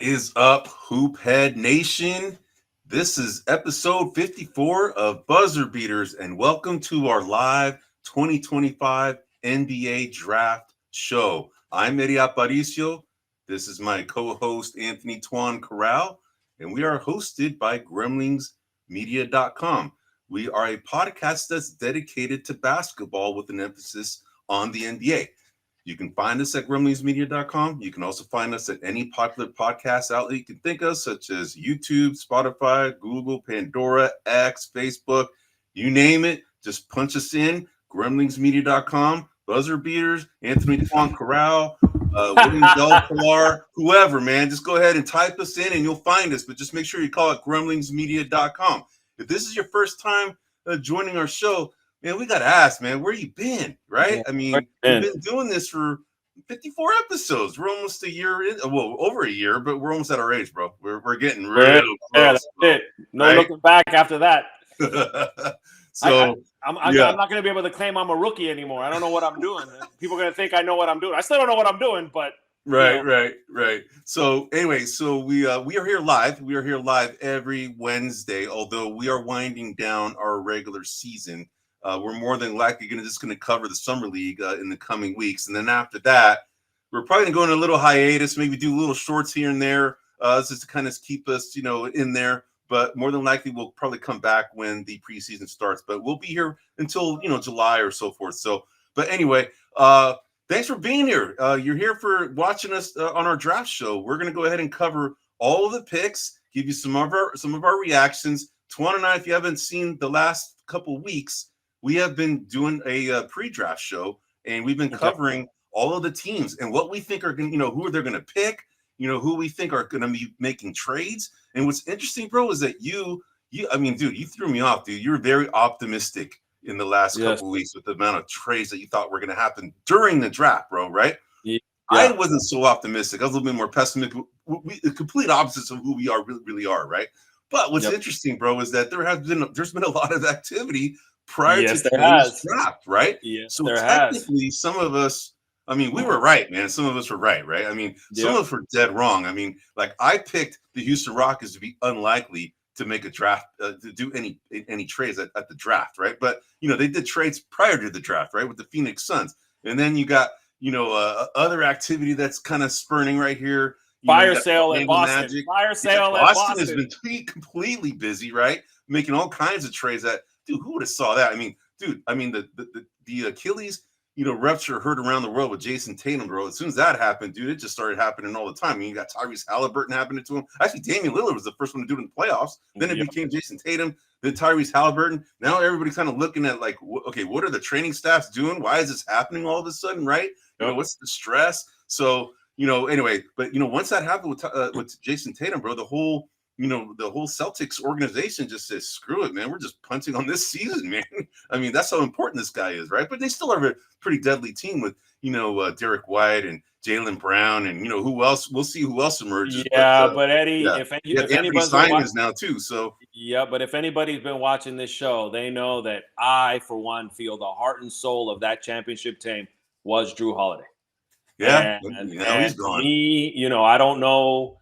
is up, Hoophead Nation? This is episode 54 of Buzzer Beaters, and welcome to our live 2025 NBA Draft Show. I'm Eddie Aparicio. This is my co-host, Anthony Tuan Corral, and we are hosted by GremlingsMedia.com. We are a podcast that's dedicated to basketball with an emphasis on the NBA. You can find us at GremlingsMedia.com. You can also find us at any popular podcast outlet you can think of, such as YouTube, Spotify, Google, Pandora, X, Facebook, you name it. Just punch us in, GremlingsMedia.com, Buzzer Beaters, Anthony Tuan Corral, William Del Pilar, whoever, man. Just go ahead and type us in and you'll find us, but just make sure you call it GremlingsMedia.com. If this is your first time joining our show, man, we got to ask, man, where you been, right? I mean, we've been doing this for 54 episodes. We're almost a year in, well, over a year, but we're almost at our age, bro. We're getting real close. Yeah, that's it. No right? Looking back after that. So I'm not going to be able to claim I'm a rookie anymore. I don't know what I'm doing. People are going to think I know what I'm doing. I still don't know what I'm doing, but. Right. So anyway, we are here live. We are here live every Wednesday, although we are winding down our regular season. We're more than likely going to cover the summer league in the coming weeks, and then after that, we're probably going to go on a little hiatus, maybe do little shorts here and there, just to kind of keep us, in there. But more than likely, we'll probably come back when the preseason starts. But we'll be here until July or so forth. So, but anyway, thanks for being here. You're here for watching us on our draft show. We're going to go ahead and cover all of the picks, give you some of our reactions. Tuan and I, if you haven't seen the last couple weeks, we have been doing a pre-draft show, and we've been covering all of the teams and what we think are going, who they're going to pick, who we think are going to be making trades. And what's interesting, bro, is that you threw me off, dude. You were very optimistic in the last couple of weeks with the amount of trades that you thought were going to happen during the draft, bro, right? Yeah. I wasn't so optimistic. I was a little bit more pessimistic. The complete opposites of who we are really are, right? But what's interesting, bro, is that there's been a lot of activity prior to today's draft, right? Yes, so technically, some of us, we were right, man. Some of us were right? Some of us were dead wrong. Like I picked the Houston Rockets to be unlikely to make a draft, to do any trades at the draft, right? But they did trades prior to the draft, right, with the Phoenix Suns, and then you got other activity that's kind of spurning right here. Fire sale at Boston. Magic. Fire sale at Boston has been completely busy, right? Making all kinds of trades that. Dude, who would have saw that? The Achilles, rupture heard around the world with Jayson Tatum, bro. As soon as that happened, dude, it just started happening all the time. You got Tyrese Halliburton happening to him. Actually, Damian Lillard was the first one to do it in the playoffs. Then it became Jayson Tatum, then Tyrese Halliburton. Now everybody's kind of looking at like, okay, what are the training staffs doing? Why is this happening all of a sudden, right? What's the stress? So, anyway, but once that happened with Jayson Tatum, bro, the whole Celtics organization just says, screw it, man. We're just punting on this season, man. That's how important this guy is, right? But they still have a pretty deadly team with, Derik White and Jaylen Brown and, who else. We'll see who else emerges. But Eddie, if anybody's Simons now too, so. Yeah, but if anybody's been watching this show, they know that I, for one, feel the heart and soul of that championship team was Jrue Holiday. Yeah, and he's gone. Me, I don't know.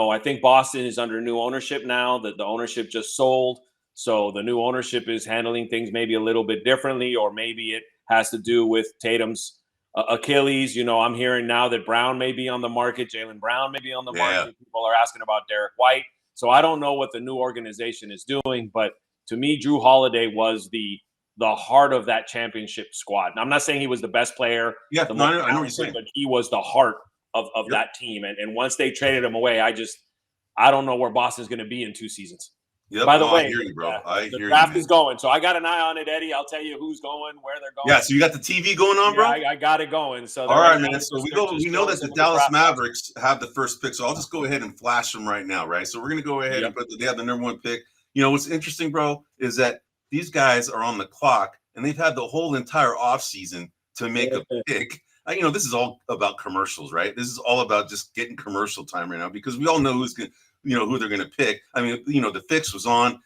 I think Boston is under new ownership now. That the ownership just sold. So the new ownership is handling things maybe a little bit differently, or maybe it has to do with Tatum's Achilles. I'm hearing now that Brown may be on the market. Jaylen Brown may be on the market. People are asking about Derik White. So I don't know what the new organization is doing. But to me, Jrue Holiday was the heart of that championship squad. And I'm not saying he was the best player. Yeah, I know what you're saying. But he was the heart of that team. And once they traded him away, I don't know where Boston's going to be in 2 seasons. Yep. By the way, I hear you, bro. The draft is going. So I got an eye on it, Eddie. I'll tell you who's going, where they're going. Yeah, so you got the TV going on, bro? I got it going. So all right, man. So we know that the Dallas Mavericks have the first pick. So I'll just go ahead and flash them right now, right? So we're going to go ahead and they have the number 1 pick. What's interesting, bro, is that these guys are on the clock and they've had the whole entire offseason to make a pick. This is all about commercials, right? This is all about just getting commercial time right now because we all know who they're going to pick. The fix was on,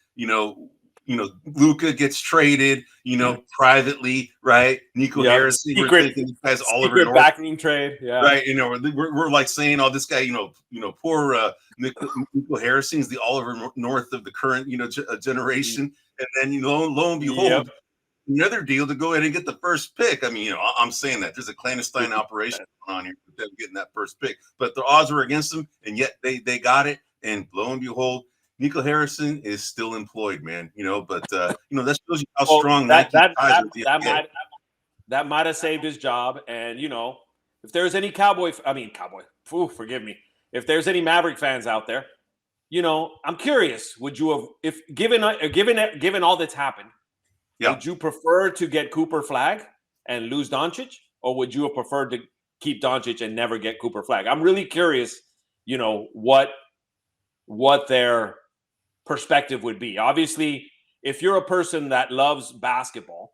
Luka gets traded, privately, right? Nico Harrison, we're thinking this guy's Oliver secret North. backroom trade, yeah. Right, we're like saying, oh, this guy, poor Nico Harrison is the Oliver North of the current, generation, and then lo and behold, another deal to go ahead and get the first pick. I mean, I'm saying that there's a clandestine operation going on here with them getting that first pick, but the odds were against them, and yet they got it, and lo and behold, Nico Harrison is still employed, man. But that shows you how strong Nike ties with the NBA. That might have saved his job, and if there's any Cowboy, forgive me. If there's any Maverick fans out there, I'm curious. Would you have, if given all that's happened, would you prefer to get Cooper Flagg and lose Doncic, or would you have preferred to keep Doncic and never get Cooper Flagg? I'm really curious. What their perspective would be. Obviously, if you're a person that loves basketball,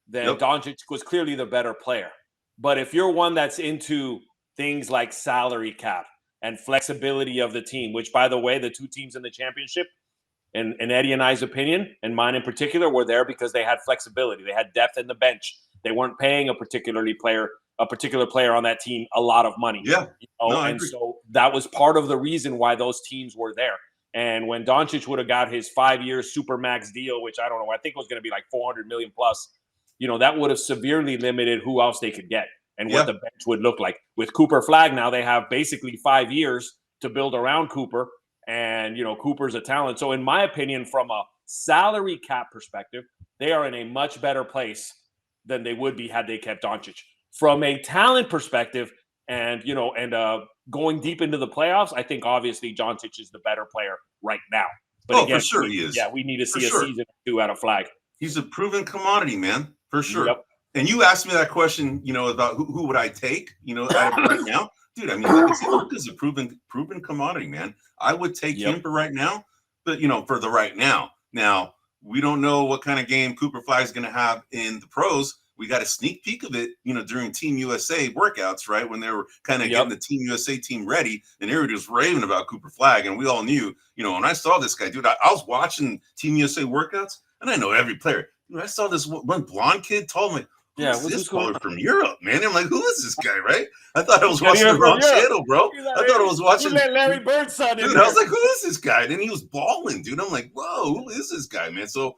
then Doncic was clearly the better player. But if you're one that's into things like salary cap and flexibility of the team, which, by the way, the two teams in the championship, in Eddie and I's opinion, and mine in particular, were there because they had flexibility. They had depth in the bench. They weren't paying a particular player on that team a lot of money. Yeah. So that was part of the reason why those teams were there. And when Doncic would have got his 5-year supermax deal, which I don't know, I think it was going to be like $400 million plus, that would have severely limited who else they could get and what the bench would look like. With Cooper Flagg now, they have basically 5 years to build around Cooper, and Cooper's a talent. So in my opinion, from a salary cap perspective, they are in a much better place than they would be had they kept Doncic. From a talent perspective, and going deep into the playoffs, I think obviously Doncic is the better player right now. But again, for sure he is. Yeah, we need to see a season or two out of Flagg. He's a proven commodity, man, for sure. Yep. And you asked me that question, about who would I take, out of right now, dude. I mean, Luka's a proven commodity, man. I would take him for right now, but for the right now. Now we don't know what kind of game Cooper Flagg is going to have in the pros. We got a sneak peek of it, during Team USA workouts, right? When they were kind of getting the Team USA team ready, and everybody was raving about Cooper Flagg, and we all knew, when I saw this guy, dude, I was watching Team USA workouts, and I know every player. I saw this one blonde kid, tall, like, who's this baller from Europe, man? I'm like, who is this guy, right? I thought I was watching the wrong channel, bro. I thought I was watching Larry Bird's son. Dude, I was like, who is this guy? And he was balling, dude. I'm like, whoa, who is this guy, man? So,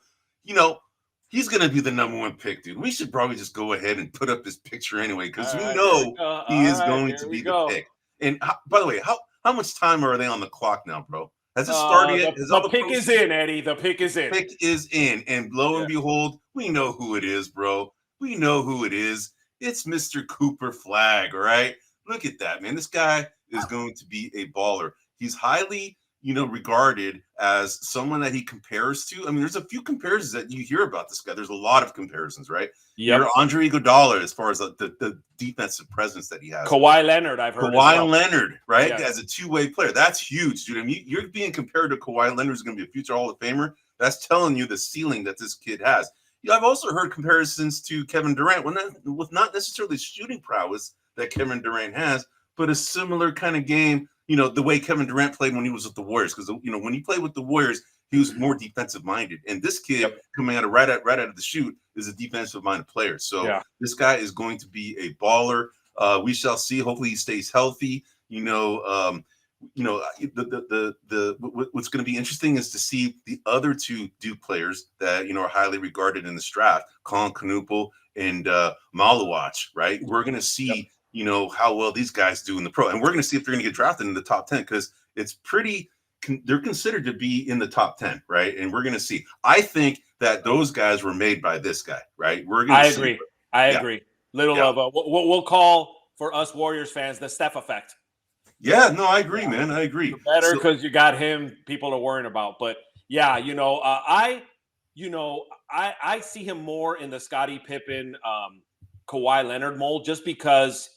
he's going to be the number one pick, dude. We should probably just go ahead and put up his picture anyway, because we know he is going to be the pick. And by the way, how much time are they on the clock now, bro? Has it started yet? The pick is in, Eddie. The pick is in. Pick is in. And lo and behold, we know who it is, bro. We know who it is. It's Mr. Cooper Flagg, all right? Look at that, man. This guy is going to be a baller. He's highly, regarded as someone that he compares to. I mean, there's a few comparisons that you hear about this guy. There's a lot of comparisons, right? Yeah. You're Andre Iguodala as far as the defensive presence that he has. Kawhi Leonard, I've heard. Kawhi Leonard, right? Yes. As a two-way player. That's huge, dude. I mean, you're being compared to Kawhi Leonard, who's going to be a future Hall of Famer. That's telling you the ceiling that this kid has. I've also heard comparisons to Kevin Durant, with not necessarily shooting prowess that Kevin Durant has, but a similar kind of game, the way Kevin Durant played when he was with the Warriors. Because, when he played with the Warriors, he was more defensive-minded. And this kid, coming out of right out of the shoot, is a defensive-minded player. So this guy is going to be a baller. We shall see. Hopefully he stays healthy. What's going to be interesting is to see the other two Duke players that are highly regarded in this draft, Collin Knueppel and Maluach, right? We're going to see how well these guys do in the pro, and we're going to see if they're going to get drafted in the top 10, because it's they're considered to be in the top 10, right? And we're going to see. I think that those guys were made by this guy, right? I agree. We'll call, for us Warriors fans, the Steph effect. Yeah, no, I agree, man. I agree. You're better because you got him. People are worrying about, but yeah, I see him more in the Scottie Pippen, Kawhi Leonard mold, just because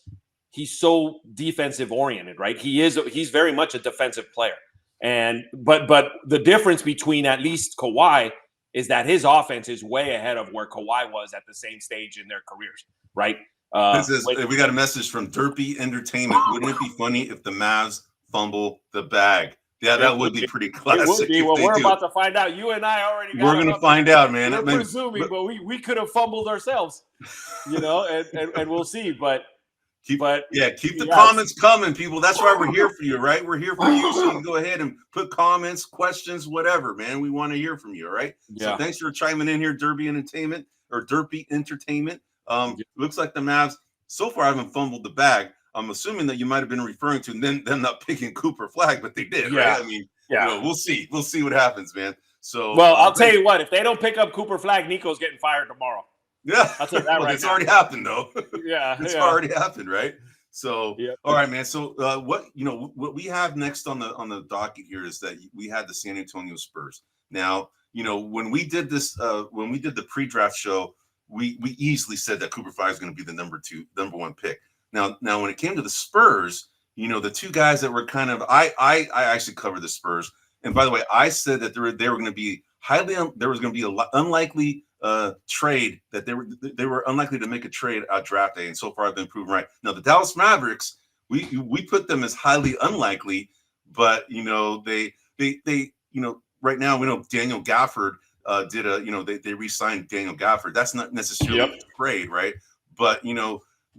he's so defensive oriented, right? He's very much a defensive player, but the difference between at least Kawhi is that his offense is way ahead of where Kawhi was at the same stage in their careers, right? We got a message from Derpy Entertainment. Wouldn't it be funny if the Mavs fumble the bag? Yeah, that would be pretty classic. It would be. If Well, they we're do. about to find out. You and I already got We're going to find out, man. We're presuming, but we could have fumbled ourselves, and we'll see. But keep the yes. comments coming, people. That's why we're here for you, right? We're here for you, so you can go ahead and put comments, questions, whatever, man. We want to hear from you, all right? Yeah. So thanks for chiming in here, Derpy Entertainment. Looks like the Mavs so far haven't fumbled the bag. I'm assuming that you might have been referring to them not picking Cooper Flagg, but they did, right? I mean, we'll see. We'll see what happens, man. So, well, I'll tell you what. If they don't pick up Cooper Flagg, Nico's getting fired tomorrow. Yeah, I'll tell you that right it's now. already happened, though. It's already happened, right? So, all right, man. So, what we have next on the docket here is that we had the San Antonio Spurs. Now, when we did this, when we did the pre-draft show, we easily said that Cooper Flagg is going to be the number one pick. Now, when it came to the Spurs, the two guys that were kind of, I actually covered the Spurs, and by the way, I said that they were going to be there was going to be a unlikely trade, that they were unlikely to make a trade at draft day, and so far I've been proven right. Now the Dallas Mavericks, we put them as highly unlikely, but they right now we know Daniel Gafford they re-signed Daniel Gafford. That's not necessarily a trade, right? But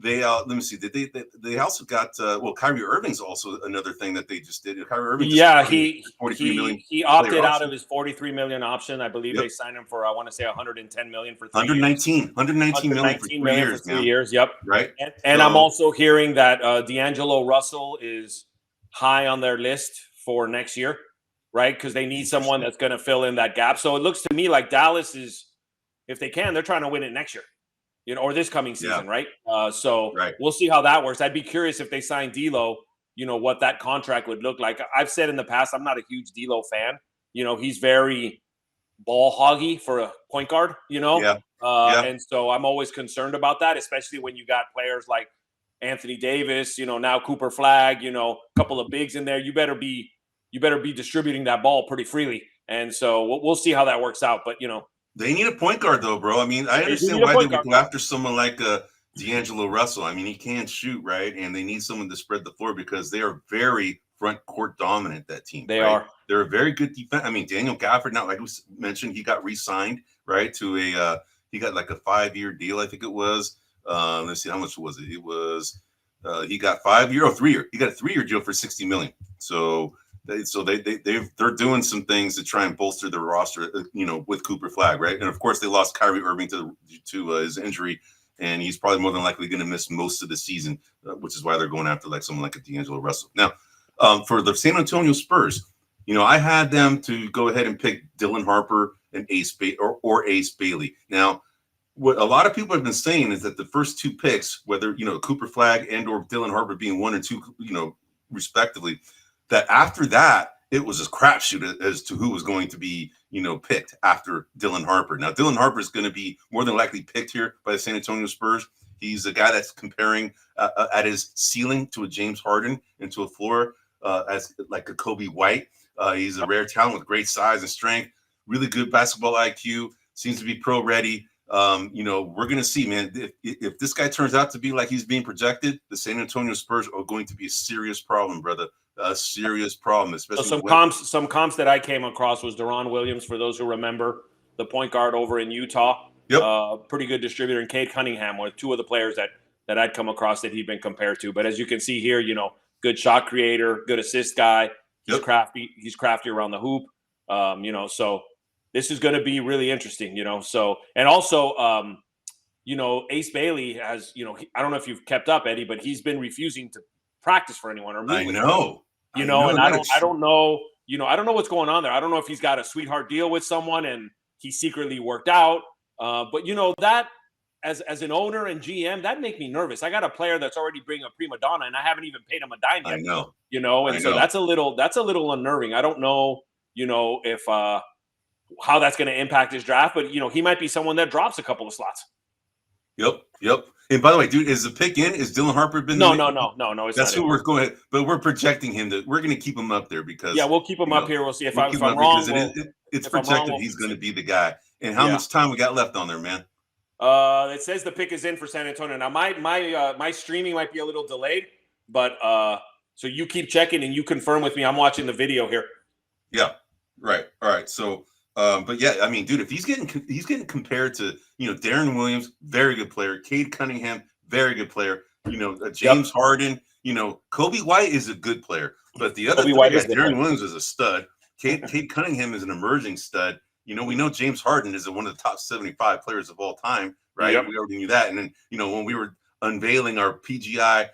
they let me see. They also got Kyrie Irving's also another thing that they just did. Kyrie Irving, he opted out of his $43 million option. I believe they signed him for I want to say $110 million for 3 years. 119 million for 3 years. Yep. Right. And I'm also hearing that D'Angelo Russell is high on their list for next year, right? Because they need someone that's going to fill in that gap. So it looks to me like Dallas is, if they can, they're trying to win it next year. Or this coming season, right? We'll see how that works. I'd be curious if they sign D'Lo, what that contract would look like. I've said in the past, I'm not a huge D'Lo fan. He's very ball hoggy for a point guard, and so I'm always concerned about that, especially when you got players like Anthony Davis, now Cooper Flagg, a couple of bigs in there. You better be distributing that ball pretty freely. And so we'll see how that works out. But, they need a point guard, though, bro. I mean, I understand why they would go after someone like D'Angelo Russell. I mean, he can shoot, right? And they need someone to spread the floor because they are very front court dominant, that team. They are. They're a very good defense. I mean, Daniel Gafford, now, like we mentioned, he got re-signed, right, to he got like a 5-year deal, I think it was. Let's see, how much was it? It was, he got 5-year or 3-year. He got a 3-year deal for $60 million. So they're doing some things to try and bolster the roster, with Cooper Flagg, right? And of course, they lost Kyrie Irving to his injury, and he's probably more than likely going to miss most of the season, which is why they're going after like someone like a D'Angelo Russell. Now, for the San Antonio Spurs, I had them to go ahead and pick Dylan Harper and Ace Bailey. Now, what a lot of people have been saying is that the first two picks, whether Cooper Flagg and or Dylan Harper being 1 and 2, respectively, that after that, it was a crapshoot as to who was going to be, picked after Dylan Harper. Now, Dylan Harper is going to be more than likely picked here by the San Antonio Spurs. He's a guy that's comparing at his ceiling to a James Harden and to a floor as like a Kobe White. He's a rare talent with great size and strength, really good basketball IQ, seems to be pro ready. We're going to see, man, if this guy turns out to be like he's being projected, the San Antonio Spurs are going to be a serious problem, brother. A serious problem, especially some comps that I came across was Deron Williams, for those who remember, the point guard over in Utah. Pretty good distributor, and Cade Cunningham were two of the players that I'd come across that he'd been compared to. But as you can see here, good shot creator, good assist guy. He's crafty. He's crafty around the hoop. So this is going to be really interesting. So, and also, Ace Bailey has, I don't know if you've kept up, Eddie, but he's been refusing to practice for anyone or meet with anyone. And I don't know, I don't know what's going on there. I don't know if he's got a sweetheart deal with someone and he secretly worked out. But that as an owner and GM, that make me nervous. I got a player that's already bringing a prima donna and I haven't even paid him a dime yet. So that's a little unnerving. I don't know, if how that's going to impact his draft, but he might be someone that drops a couple of slots. Yep. And by the way, dude, is the pick in? Is Dylan Harper been? No. That's who we're going. But we're projecting him we're going to keep him up there because we'll keep him up here. We'll see if I'm wrong. Because it's projected he's going to be the guy. And how much time we got left on there, man? It says the pick is in for San Antonio. Now my streaming might be a little delayed, but So you keep checking and you confirm with me. I'm watching the video here. Yeah. Right. All right. So, but yeah, I mean, dude, if he's getting compared to, Darren Williams, very good player, Cade Cunningham, very good player, James Harden, Kobe White is a good player, but the other three, Darren Williams is a stud. Cade Cunningham is an emerging stud. We know James Harden is one of the top 75 players of all time, right? Yep. We already knew that. And then, when we were unveiling our PGI,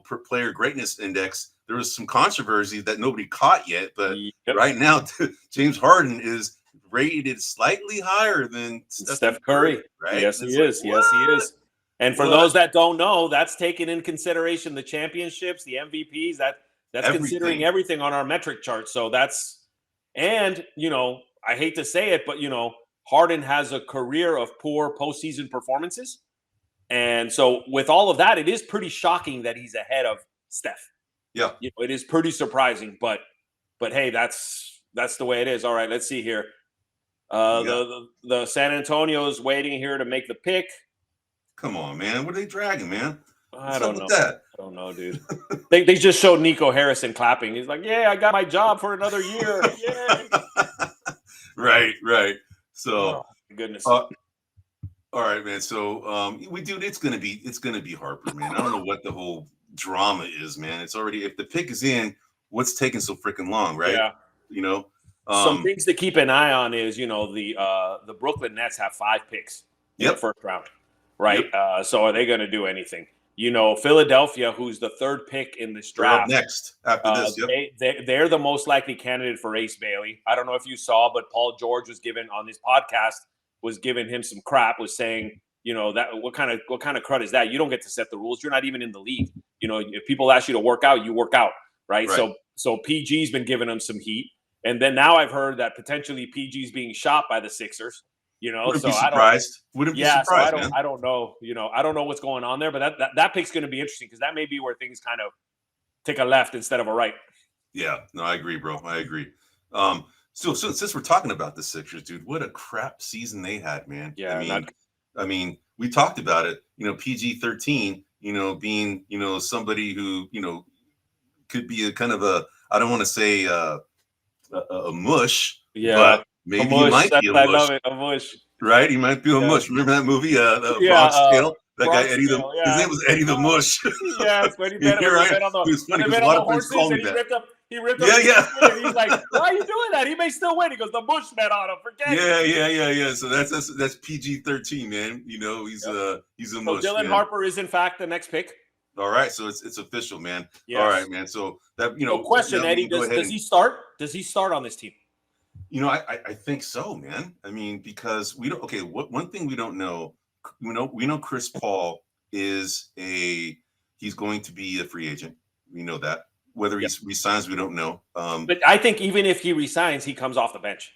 per player greatness index, there was some controversy that nobody caught yet. But right now, James Harden is rated slightly higher than Steph Curry, right? Yes, he is. Like, yes, he is. And for those that don't know, that's taking in consideration the championships, the MVPs. That's everything. Considering everything on our metric chart. So and I hate to say it, but Harden has a career of poor postseason performances. And so with all of that, it is pretty shocking that he's ahead of Steph. Yeah. It is pretty surprising, but hey, that's the way it is. All right, let's see here. The San Antonio's waiting here to make the pick. Come on, man. What are they dragging, man? I don't know. I don't know, dude. they just showed Nico Harrison clapping. He's like, "Yeah, I got my job for another year." Yeah. Right. So, goodness. All right, man. So, it's gonna be Harper, man. I don't know what the whole drama is, man. It's already, if the pick is in, what's taking so freaking long, right? Yeah. Some things to keep an eye on is, the Brooklyn Nets have 5 picks in the first round, right? Yep. So are they going to do anything? Philadelphia, who's the 3rd pick in this draft, next after this, they're the most likely candidate for Ace Bailey. I don't know if you saw, but Paul George was given on this podcast, was giving him some crap, was saying, that what kind of crud is that? You don't get to set the rules. You're not even in the league. If people ask you to work out, you work out, right? So PG's been giving him some heat. And then now I've heard that potentially PG's being shot by the Sixers. Wouldn't be surprised. Wouldn't be surprised, man. I don't know. I don't know what's going on there, but that pick's going to be interesting because that may be where things kind of take a left instead of a right. Yeah, no, I agree, bro. I agree. So since we're talking about the Sixers, dude, what a crap season they had, man. Yeah, I mean, we talked about it. PG-13. Being somebody who could be a kind of a, I don't want to say a mush, but maybe he might be a mush. I love it, a mush. Right? He might be a mush. Remember that movie, The Bronx Tale? That guy, Eddie his name was Eddie the Mush. Yeah, when he bet on the horses and he ripped up and he's like, why are you doing that? He may still win. He goes, the Mush bet on him. Forget it. Yeah. So that's PG-13, man. He's a mush. So Dylan Harper is in fact the next pick. All right, so it's official, man. Yes. All right, man. So that no question, Eddie. Does he start? Does he start on this team? I think so, man. I mean, because we don't. Okay, one thing we don't know. We know Chris Paul he's going to be a free agent. We know that. Whether he resigns, we don't know. But I think even if he resigns, he comes off the bench.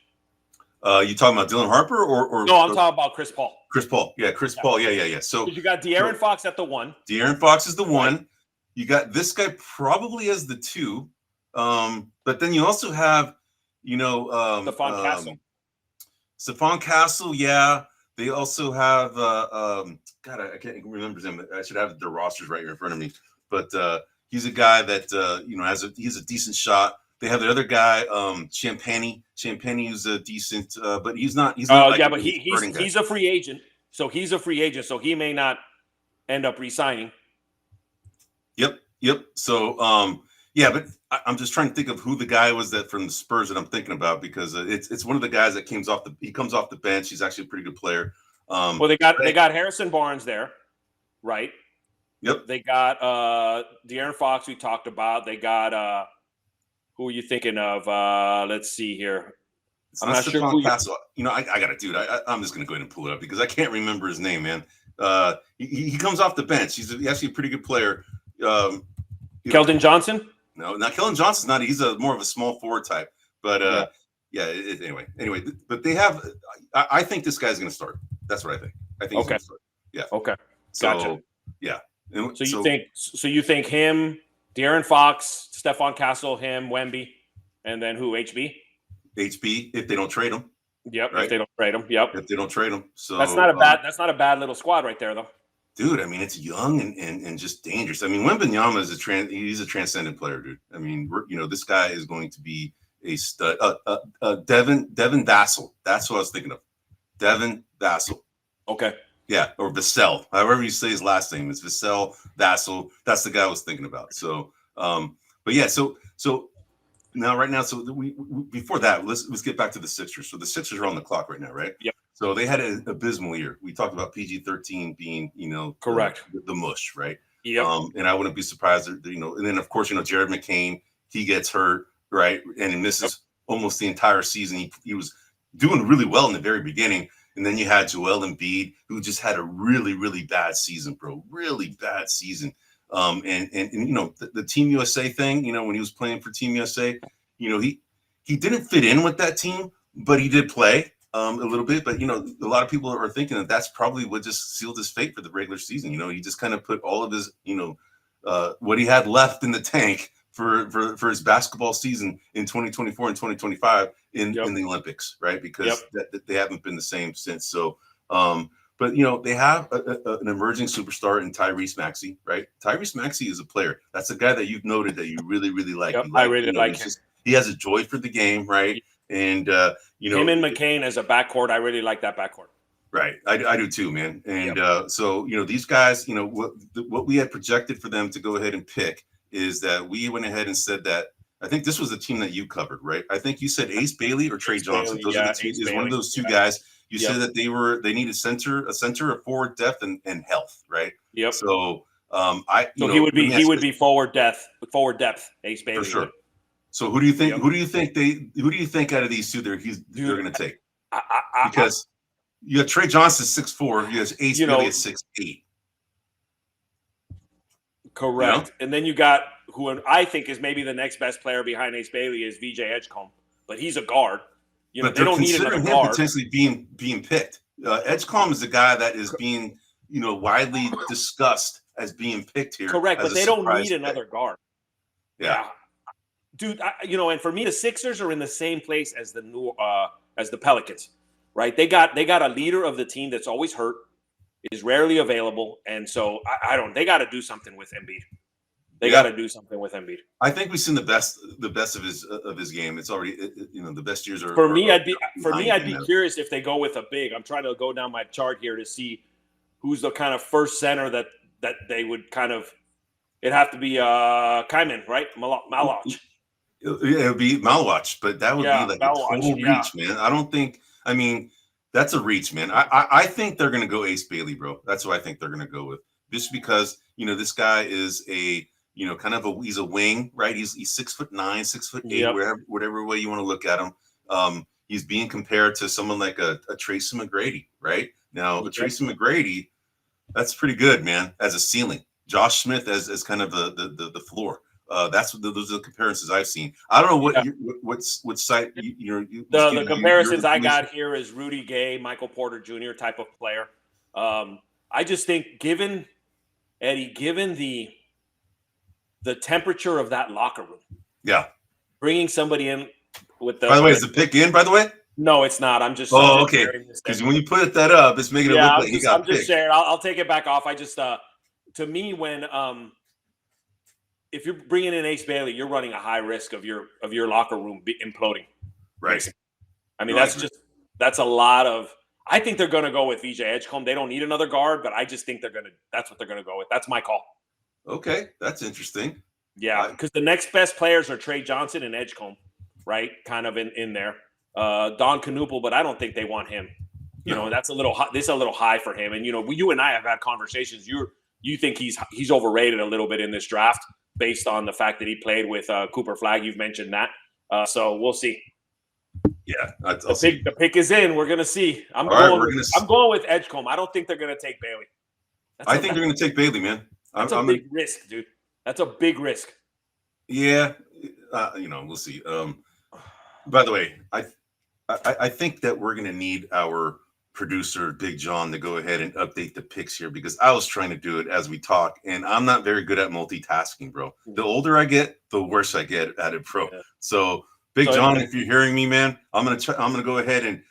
You talking about Dylan Harper or no? I'm talking about Chris Paul. Chris Paul, Chris Paul, yeah. So you got De'Aaron Fox at the 1. De'Aaron Fox is the 1. You got this guy probably as the 2. But then you also have, Stephon Castle. Stephon Castle, yeah. They also have God, I can't remember his name. I should have their rosters right here in front of me. But he's a guy that he's a decent shot. They have the other guy, Champagnie, who's a decent, but he's not. He's but he's a free agent. So he's a free agent. So he may not end up re-signing. Yep. So but I'm just trying to think of who the guy was that from the Spurs that I'm thinking about because it's one of the guys that comes off the bench. He's actually a pretty good player. Well, they got Harrison Barnes there, right? Yep. They got De'Aaron Fox. We talked about. They got. Who are you thinking of? Let's see here. I'm not sure who Castle. I got to do it. I'm just going to go ahead and pull it up because I can't remember his name, man. He comes off the bench. He's actually a pretty good player. Keldon Johnson? No, not Keldon Johnson's not. He's more of a small forward type. But anyway. But they have. I think this guy's going to start. That's what I think. I think he's going to start. Yeah. Okay. Gotcha. So, yeah. So you think him, De'Aaron Fox, Stephon Castle, him, Wemby, and then who? HB, if they don't trade him. Yep. Right? If they don't trade him. Yep. If they don't trade him. So that's not a bad little squad right there, though. Dude, I mean, it's young and just dangerous. I mean, Wembanyama is he's a transcendent player, dude. I mean, this guy is going to be a stud. Devin Vassell. That's what I was thinking of. Devin Vassell. Okay. Yeah, or Vassell. However you say his last name is Vassell Vassell. That's the guy I was thinking about. So, but yeah, so now right now, so we before that, let's get back to the Sixers. So the Sixers are on the clock right now, right? Yep. So they had an abysmal year. We talked about PG-13 being, correct, the mush, right? Yep. And I wouldn't be surprised that, and then of course, Jared McCain, he gets hurt, right? And he misses almost the entire season. He was doing really well in the very beginning. And then you had Joel Embiid, who just had a really, really bad season, bro. Really bad season. And the Team USA thing, when he was playing for Team USA, he didn't fit in with that team, but he did play a little bit. But, a lot of people are thinking that that's probably what just sealed his fate for the regular season. He just kind of put all of his, what he had left in the tank for his basketball season in 2024 and 2025 in the Olympics, right? Because they haven't been the same since. So, but they have an emerging superstar in Tyrese Maxey, right? Tyrese Maxey is a player. That's a guy that you've noted that you really, really like. I really like him. He has a joy for the game, right? And him and McCain as a backcourt, I really like that backcourt. Right, I do too, man. And so these guys, what we had projected for them to go ahead and pick is that we went ahead and said that. I think this was the team that you covered, right? I think you said Ace Bailey or Trey Johnson. Those are the two. Is one of those two guys. You said that they needed a forward depth and health, right? Yep. So he would be forward depth, Ace Bailey. For sure. So who do you think? Who do you think out of these two they're going to take? Because you got Trey Johnson 6'4", you have Ace Bailey at 6'8". Correct. And then you got who I think is maybe the next best player behind Ace Bailey is VJ Edgecombe, but he's a guard. But they don't need another guard. Potentially being picked. Edgecombe is the guy that is being, widely discussed as being picked here. Correct, but they don't need another guard. Yeah. Dude, and for me, the Sixers are in the same place as the Pelicans, right? They got a leader of the team that's always hurt, is rarely available, and so they got to do something with Embiid. They got to do something with Embiid. I think we've seen the best of his game. It's already, the best years are. For me, I'd be curious if they go with a big. I'm trying to go down my chart here to see who's the kind of first center that they would kind of. It'd have to be Khaman, right? Maluach. Yeah, it would be Maluach, but that would be like Maluach, a total reach, man. I don't think. I mean, that's a reach, man. I think they're going to go Ace Bailey, bro. That's what I think they're going to go with. Just because this guy is a he's a wing, right? He's 6'9", 6'8", whatever way you want to look at him. He's being compared to someone like a Tracy McGrady, right? Now, a Tracy McGrady, that's pretty good, man, as a ceiling. Josh Smith as kind of the floor. Those are the comparisons I've seen. I don't know what site the comparisons I got here is Rudy Gay, Michael Porter Jr. type of player. I just think given the temperature of that locker room, bringing somebody in with the. By the way, is the pick in? By the way, no, it's not. I'm just. Oh, okay. Because when you put that up, it's making it look like he got picked. I'm just sharing. I'll take it back off. I just to me when if you're bringing in Ace Bailey, you're running a high risk of your locker room imploding. Right. I mean, that's a lot of. I think they're going to go with VJ Edgecombe. They don't need another guard, but I just think that's what they're going to go with. That's my call. Okay, that's interesting. Yeah, because the next best players are Trey Johnson and Edgecombe, right? Kind of in there. Don Knueppel, but I don't think they want him. That's a little high. This is a little high for him. And you and I have had conversations. You think he's overrated a little bit in this draft based on the fact that he played with Cooper Flagg. You've mentioned that, so we'll see. Yeah, the pick is in. We're gonna see. I'm going with Edgecombe. I don't think they're gonna take Bailey. I think they're gonna take Bailey, man. That's a big risk, dude. That's a big risk. Yeah, we'll see. By the way, I think that we're gonna need our producer Big John to go ahead and update the picks here because I was trying to do it as we talk, and I'm not very good at multitasking, bro. The older I get, the worse I get at it, bro. Yeah. So, Big John, if you're hearing me, man, I'm gonna go ahead and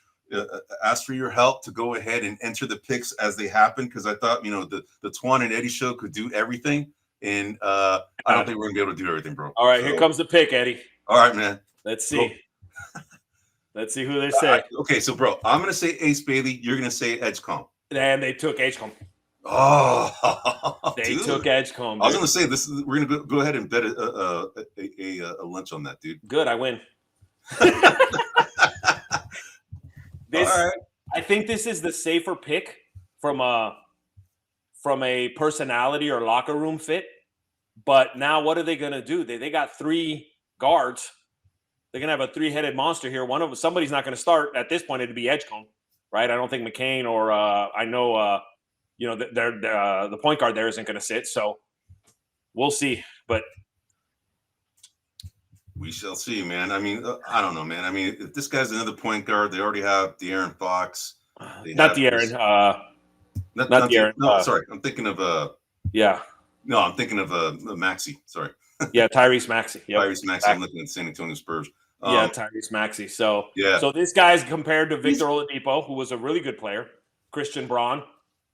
ask for your help to go ahead and enter the picks as they happen, because I thought, the Twan and Eddie show could do everything, and I don't think we're gonna be able to do everything, bro. All right, here comes the pick, Eddie. All right, man. Let's see. Let's see who they say. Okay, so bro, I'm gonna say Ace Bailey. You're gonna say Edgecombe. And they took Edgecombe. Oh, they took Edgecombe. I was gonna say this. We're gonna go ahead and bet a lunch on that, dude. Good, I win. All right. I think this is the safer pick from a personality or locker room fit. But now what are they going to do? They got 3 guards. They're going to have a 3-headed monster here. Somebody's not going to start at this point. It'd be Edgecombe, right? I don't think McCain or I know the point guard there isn't going to sit. So we'll see. But we shall see, man. I mean, I don't know, man. I mean, if this guy's another point guard, they already have De'Aaron Fox. Not De'Aaron. Not De'Aaron. No, sorry. I'm thinking of yeah. No, I'm thinking of Maxey. Sorry. Yeah, Tyrese Maxey. Yep. Tyrese Maxey. I'm looking at San Antonio Spurs. Yeah, Tyrese Maxey. So yeah. So this guy's compared to Victor Oladipo, who was a really good player. Christian Braun.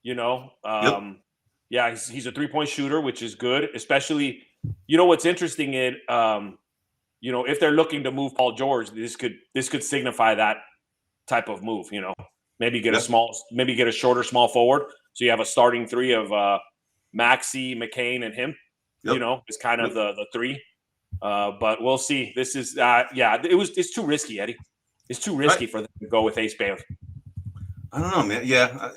Yep. Yeah, he's a 3-point shooter, which is good. Especially, what's interesting if they're looking to move Paul George, this could signify that type of move. Maybe get a shorter small forward, so you have a starting 3 of Maxey, McCain, and him. Yep. It's kind of the 3. But we'll see. This is it's too risky, Eddie. It's too risky for them to go with Ace Bailey. I don't know, man. Yeah,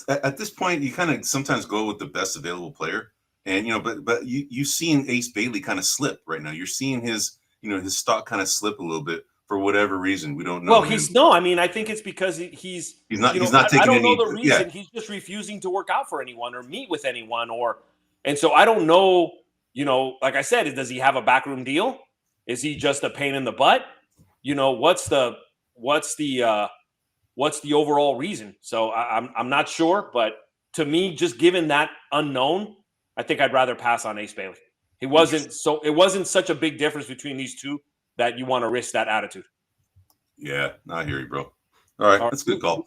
at this point, you kind of sometimes go with the best available player, and but you've seen Ace Bailey kind of slip right now. You're seeing his his stock kind of slip a little bit for whatever reason. We don't know. Well, I think it's because he's not taking I don't any. know the reason. Yeah. He's just refusing to work out for anyone or meet with anyone, and so I don't know. Like I said, does he have a backroom deal? Is he just a pain in the butt? What's the overall reason? So I'm not sure, but to me, just given that unknown, I think I'd rather pass on Ace Bailey. It wasn't such a big difference between these two that you want to risk that attitude. Yeah, I hear you, bro. All right, that's a good call.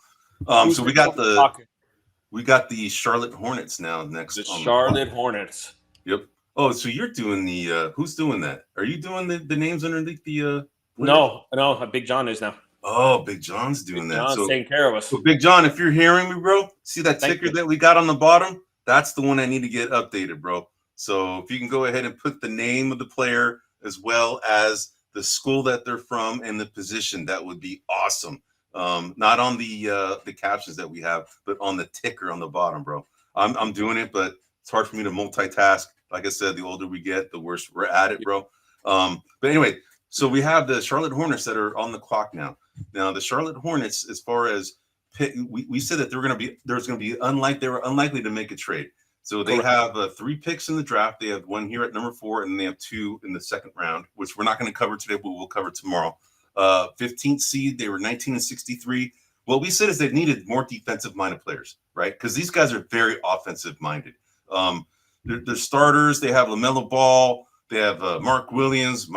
So we got the Charlotte Hornets now next. The Charlotte Hornets. Yep. Oh, so you're doing the who's doing that? Are you doing the names underneath the No, Big John is now. Oh, Big John's doing that. John's taking care of us. So Big John, if you're hearing me, bro, see that ticker that we got on the bottom? That's the one I need to get updated, bro. So if you can go ahead and put the name of the player as well as the school that they're from and the position, that would be awesome. Not on the captions that we have, but on the ticker on the bottom, bro. I'm doing it, but it's hard for me to multitask. Like I said, the older we get, the worse we're at it, bro. But anyway, so we have the Charlotte Hornets that are on the clock now. Now the Charlotte Hornets, as far as we said that they were unlikely to make a trade. So they have 3 picks in the draft. They have 1 here at number 4, and they have 2 in the second round, which we're not going to cover today, but we'll cover tomorrow. 15th seed, they were 19-63. What we said is they needed more defensive-minded players, right? Because these guys are very offensive-minded. They're starters. They have LaMelo Ball. They have Mark Williams,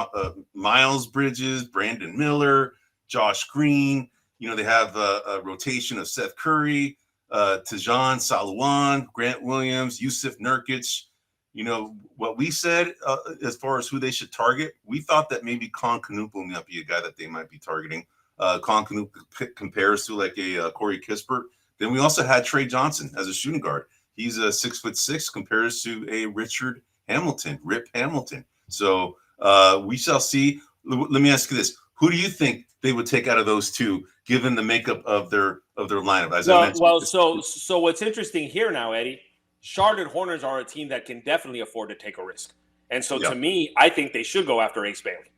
Miles Bridges, Brandon Miller, Josh Green. They have a rotation of Seth Curry, Tajon Salawan, Grant Williams, Yusuf Nurkic. What we said as far as who they should target, we thought that maybe Knueppel might be a guy that they might be targeting. Knueppel compares to like a Corey Kispert. Then we also had Trey Johnson as a shooting guard. He's a 6'6", compares to a Rip Hamilton. So we shall see. Let me ask you this: who do you think they would take out of those 2, given the makeup of their lineup? So what's interesting here now, Eddie? Charlotte Hornets are a team that can definitely afford to take a risk, and so to me, I think they should go after Ace Bailey.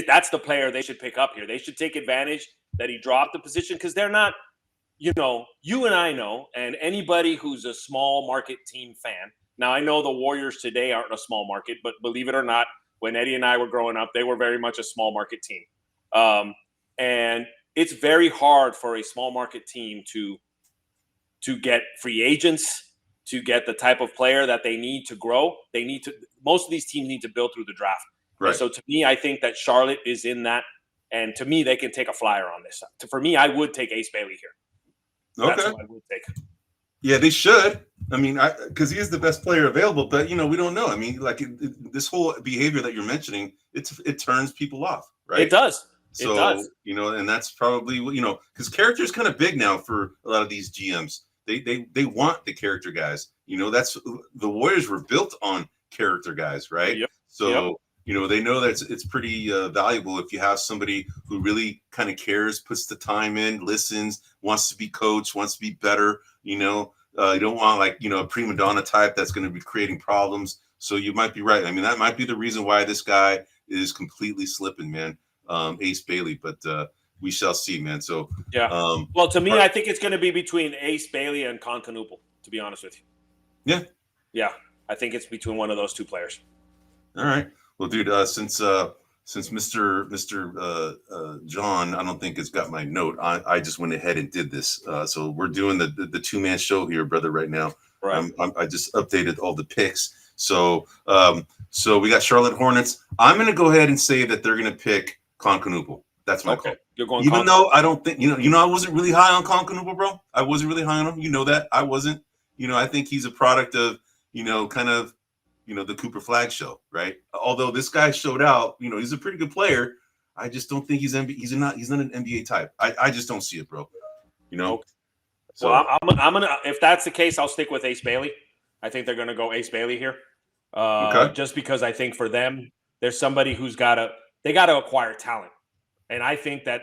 That's the player they should pick up here. They should take advantage that he dropped the position because they're not. You and I know, and anybody who's a small market team fan. Now, I know the Warriors today aren't a small market, but believe it or not, when Eddie and I were growing up, they were very much a small market team. And it's very hard for a small market team to get free agents, to get the type of player that they need to grow. Most of these teams need to build through the draft. Right. And so to me, I think that Charlotte is in that And to me, they can take a flyer on this. For me, I would take Ace Bailey here. Okay. That's who I would take. Yeah, they should. I mean, because he is the best player available, but we don't know. I mean, like this whole behavior that you're mentioning, it turns people off, right? It does. So, it does. And that's probably because character is kind of big now for a lot of these GMs. They want the character guys. That's the Warriors were built on character guys, right? Yep. So they know that it's pretty valuable if you have somebody who really kind of cares, puts the time in, listens, wants to be coached, wants to be better. You don't want a prima donna type that's going to be creating problems. So you might be right. I mean, that might be the reason why this guy is completely slipping, man. Ace Bailey, but we shall see, man. So yeah. Well, to me, I think it's going to be between Ace Bailey and Knueppel, to be honest with you. Yeah. Yeah. I think it's between one of those two players. All right. Well, dude, since Mr. Joan, I don't think it's got my note. I just went ahead and did this. So we're doing the two-man show here, brother, right now. Right. I just updated all the picks. So we got Charlotte Hornets. I'm going to go ahead and say that they're going to pick Knueppel. That's my call. You're going even though I don't think I wasn't really high on Knueppel, bro. I wasn't really high on him. You know that I wasn't. I think he's a product of kind of the Cooper Flagg show, right? Although this guy showed out, he's a pretty good player. I just don't think he's not an NBA type. I just don't see it, bro. Okay. So well, I'm gonna if that's the case, I'll stick with Ace Bailey. I think they're gonna go Ace Bailey here. Okay. Just because I think for them, there's somebody who's gotta acquire talent. And I think that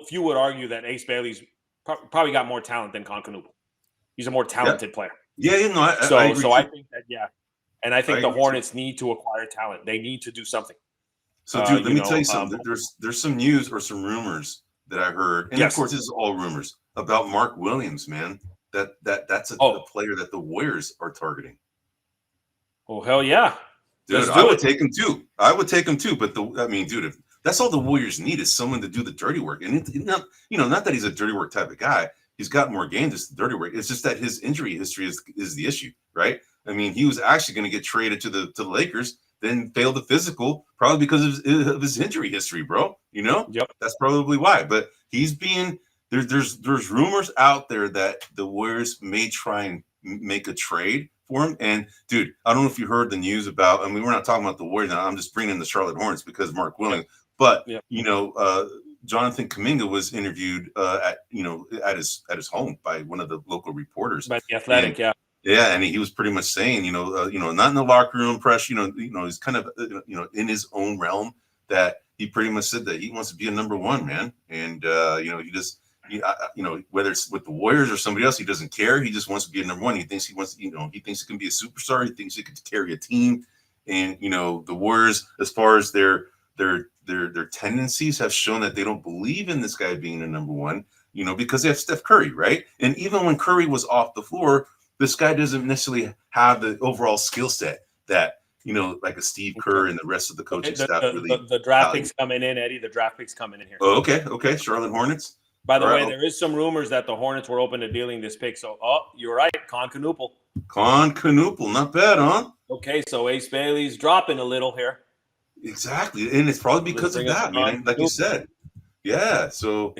few would argue that Ace Bailey's probably got more talent than Knueppel. He's a more talented player. Yeah, I agree. So I think that and I think the Hornets need to acquire talent. They need to do something. So, dude, let me tell you something. There's some news or some rumors that I heard, and of course, this is all rumors about Mark Williams, man. That's a player that the Warriors are targeting. Oh hell yeah, dude! I would take him too. But dude, if that's all the Warriors need is someone to do the dirty work, and not that he's a dirty work type of guy. He's got more game, just dirty work. It's just that his injury history is the issue, right? I mean, he was actually going to get traded to the Lakers, then failed the physical, probably because of his injury history, bro. Yep. That's probably why. But he's being there's rumors out there that the Warriors may try and make a trade for him. And dude, I don't know if you heard the news about. I mean, we're not talking about the Warriors now. I'm just bringing in the Charlotte Hornets because of Mark Williams. But Jonathan Kuminga was interviewed at his home by one of the local reporters. By The Athletic, Yeah, and he was pretty much saying, not in the locker room press, he's kind of, in his own realm that he pretty much said that he wants to be a number one, man. And, he just, whether it's with the Warriors or somebody else, he doesn't care. He just wants to be a number one. He thinks he thinks he can be a superstar. He thinks he can carry a team. And, the Warriors, as far as their tendencies have shown that they don't believe in this guy being a number one, because they have Steph Curry, right? And even when Curry was off the floor, this guy doesn't necessarily have the overall skill set that, like a Steve Kerr and the rest of the coaching staff really. The draft picks coming in, Eddie. The draft picks coming in here. Oh, okay. Charlotte Hornets. By the way, there is some rumors that the Hornets were open to dealing this pick. So, you're right. Knueppel, not bad, huh? Okay, so Ace Bailey's dropping a little here. Exactly, and it's probably because of that, man. Like you said, yeah. So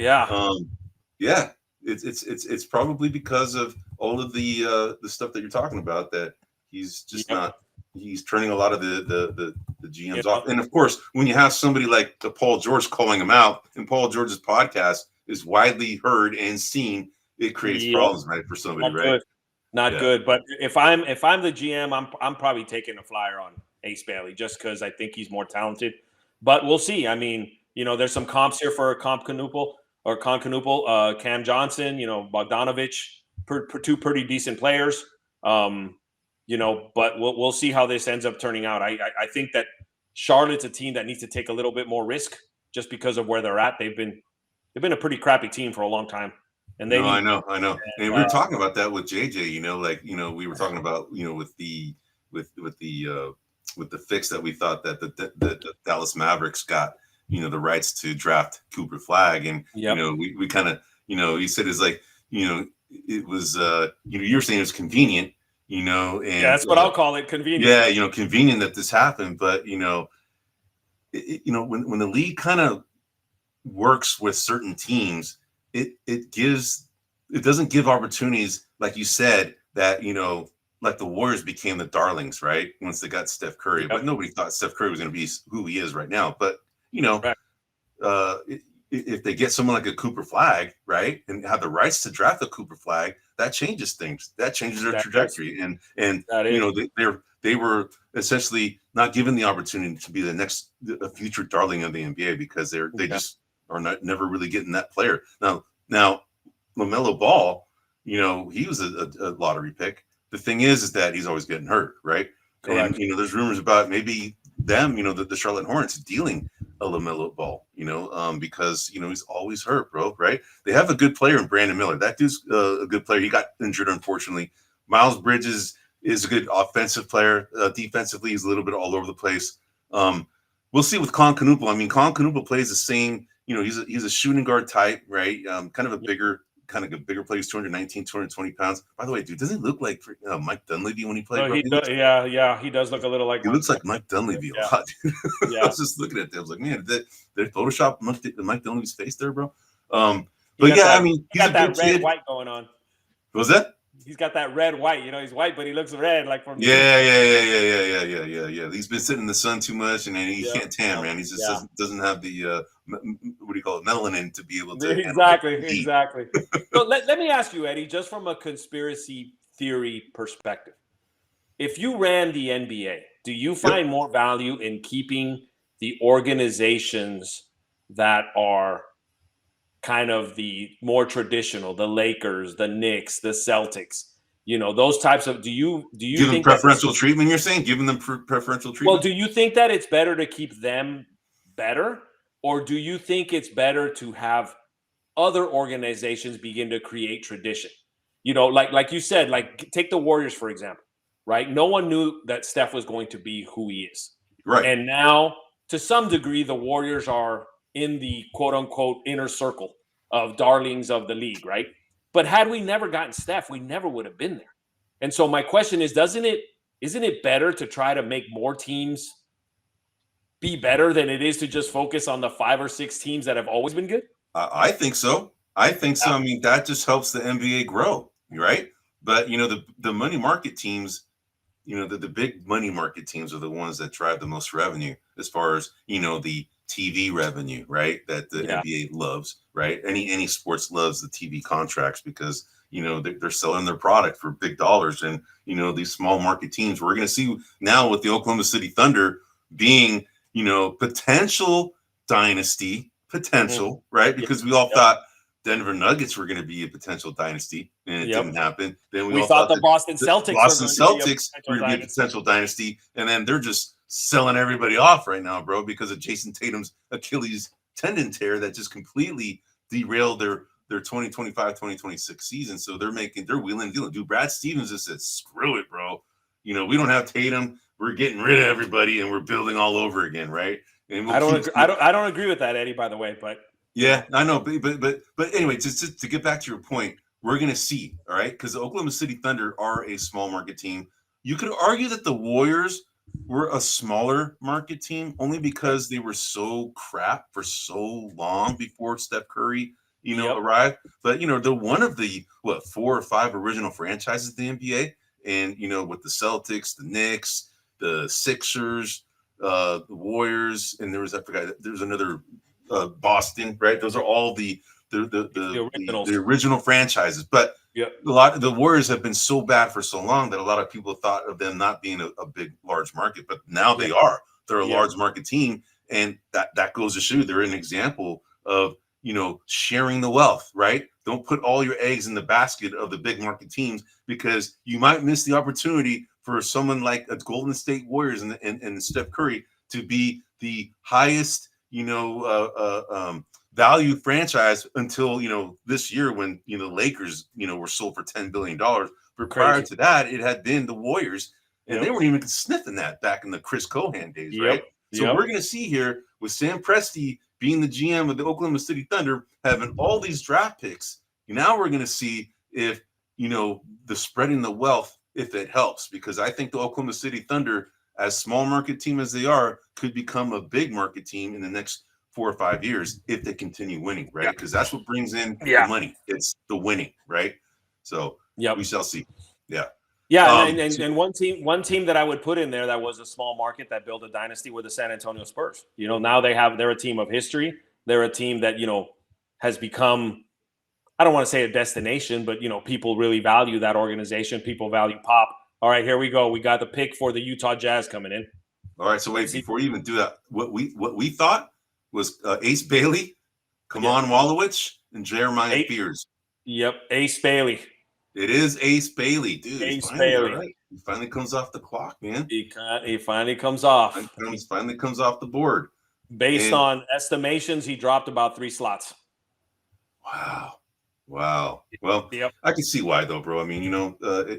it's probably because of all of the stuff that you're talking about that he's just not. He's turning a lot of the GMs off, and of course, when you have somebody like Paul George calling him out, and Paul George's podcast is widely heard and seen, it creates problems, right, for somebody, right? Not good. But if I'm the GM, I'm probably taking a flyer on Ace Bailey just because I think he's more talented. But we'll see. I mean, there's some comps here for Knueppel, Cam Johnson, Bogdanovich, two pretty decent players. But we'll see how this ends up turning out. I think that Charlotte's a team that needs to take a little bit more risk just because of where they're at. They've been a pretty crappy team for a long time. And I know. And we were talking about that with JJ, we were talking about, with the fix that we thought that the Dallas Mavericks got, the rights to draft Cooper Flagg. And, we kind of, he said it's like, it was, you were saying it was convenient, and that's what I'll call it, convenient. Yeah, convenient that this happened. But, when the league kind of works with certain teams, it doesn't give opportunities, like you said, that, like the Warriors became the darlings, right? Once they got Steph Curry, Yep. but nobody thought Steph Curry was going to be who he is right now. But, Right. If they get someone like a Cooper Flagg, right, and have the rights to draft a Cooper Flagg, that changes things. That changes their trajectory. And they were essentially not given the opportunity to be a future darling of the NBA because they just are never really getting that player. Now LaMelo Ball, he was a lottery pick. The thing is that he's always getting hurt, right? Correct. And there's rumors about maybe them, the Charlotte Hornets dealing a LaMelo Ball, because he's always hurt, bro. Right? They have a good player in Brandon Miller. That dude's a good player. He got injured, unfortunately. Miles Bridges is a good offensive player. Defensively, he's a little bit all over the place. We'll see with Collin Knueppel. I mean, Collin Knueppel plays the same. He's a shooting guard type, right? Kind of a bigger player. He's 219, 220 pounds. By the way, dude, doesn't he look like Mike Dunleavy when he played? He does look a little like. He looks like Mike Dunleavy a lot. Yeah. I was just looking at that. I was like, man, did they Photoshop Mike Dunleavy's face there, bro? But yeah, he's got that red kid. white going on. What was that? He's got that red white. He's white, but he looks red, like from. Yeah. He's been sitting in the sun too much, and he can't tan, man. He just doesn't have the what do you call it, melanin to be able to. Exactly. So let me ask you, Eddie, just from a conspiracy theory perspective, if you ran the NBA, do you find more value in keeping the organizations that are kind of the more traditional, the Lakers, the Knicks, the Celtics, those types of, do you give them preferential treatment? You're saying giving them preferential treatment? Well, do you think that it's better to keep them better, or do you think it's better to have other organizations begin to create tradition? Like you said, like take the Warriors, for example, right? No one knew that Steph was going to be who he is. Right. And now, to some degree, the Warriors are in the quote-unquote inner circle of darlings of the league, right? But had we never gotten Steph, we never would have been there. And so my question is, isn't it better to try to make more teams be better than it is to just focus on the 5 or 6 teams that have always been good? I think so. I mean, that just helps the NBA grow, right? But, the money market teams, the big money market teams are the ones that drive the most revenue as far as, the TV revenue, right? That the NBA loves, right? Any sports loves the TV contracts because, they're selling their product for big dollars. And, these small market teams, we're going to see now with the Oklahoma City Thunder being, potential dynasty, right? Because we all thought Denver Nuggets were going to be a potential dynasty, and it didn't happen. Then we all thought the Boston Celtics were going to be a potential dynasty, and then they're just selling everybody off right now, bro, because of Jayson Tatum's Achilles tendon tear that just completely derailed their 2025-2026 season. So they're wheeling and dealing. Dude, Brad Stevens just said, screw it, bro. We don't have Tatum. We're getting rid of everybody, and we're building all over again, right? And I don't agree with that, Eddie, by the way, but yeah, I know, but anyway, just to get back to your point, we're gonna see, all right, because the Oklahoma City Thunder are a small market team. You could argue that the Warriors were a smaller market team only because they were so crap for so long before Steph Curry, arrived. But they're one of the 4 or 5 original franchises in the NBA, and with the Celtics, the Knicks, the Sixers, the Warriors, and there was another Boston, right? Those are all the original franchises. But a lot of the Warriors have been so bad for so long that a lot of people thought of them not being a big, large market. But now they are. They're a large market team, and that goes to show they're an example of sharing the wealth, right? Don't put all your eggs in the basket of the big market teams because you might miss the opportunity for someone like a Golden State Warriors and Steph Curry to be the highest, value franchise until, this year when, the Lakers, were sold for $10 billion. But prior to that, it had been the Warriors, and they weren't even sniffing that back in the Chris Cohan days, right? So we're going to see here with Sam Presti being the GM of the Oklahoma City Thunder, having all these draft picks. Now we're going to see if, the spreading the wealth, if it helps, because I think the Oklahoma City Thunder, as small market team as they are, could become a big market team in the next 4 or 5 years if they continue winning, right? Because that's what brings in the money. It's the winning, right? So we shall see. Yeah. Yeah, and one team that I would put in there that was a small market that built a dynasty were the San Antonio Spurs. You know, now they're a team of history. They're a team that, you know, has become, I don't want to say a destination, but, you know, people really value that organization. People value Pop. All right, here we go. We got the pick for the Utah Jazz coming in. All right, so wait, before you even do that, what we thought was Ace Bailey, Khaman Wolowitz, and Jeremiah Fears. Yep, Ace Bailey. It is Ace Bailey, dude. Ace Bailey. Right. He finally comes off the clock, man. He finally comes off. Finally comes off the board. Based on estimations, he dropped about 3 slots. Wow. Well, I can see why, though, bro. I mean, you know,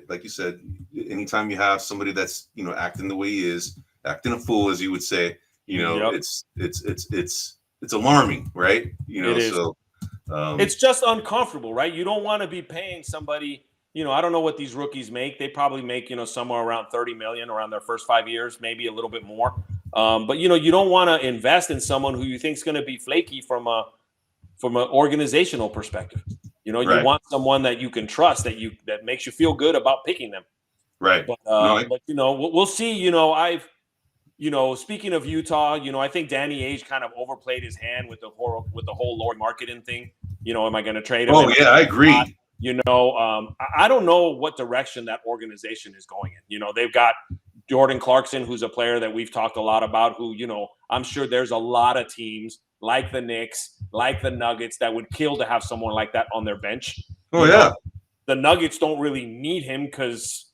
like you said, anytime you have somebody that's, you know, acting the way he is, acting a fool, as you would say, you know, it's alarming, right? You know, so it's just uncomfortable, right? You don't want to be paying somebody, you know, I don't know what these rookies make. They probably make, you know, somewhere around 30 million around their first 5 years, maybe a little bit more. But, you know, you don't want to invest in someone who you think is going to be flaky from an organizational perspective. You know, you want someone that you can trust, that makes you feel good about picking them. Right. But you know, we'll see. You know, speaking of Utah, you know, I think Danny Ainge kind of overplayed his hand with the whole Lauri Markkanen thing. You know, am I going to trade him? Oh yeah, I agree. You know, I don't know what direction that organization is going in. You know, they've got Jordan Clarkson, who's a player that we've talked a lot about, who, you know, I'm sure there's a lot of teams like the Knicks, like the Nuggets, that would kill to have someone like that on their bench. The Nuggets don't really need him because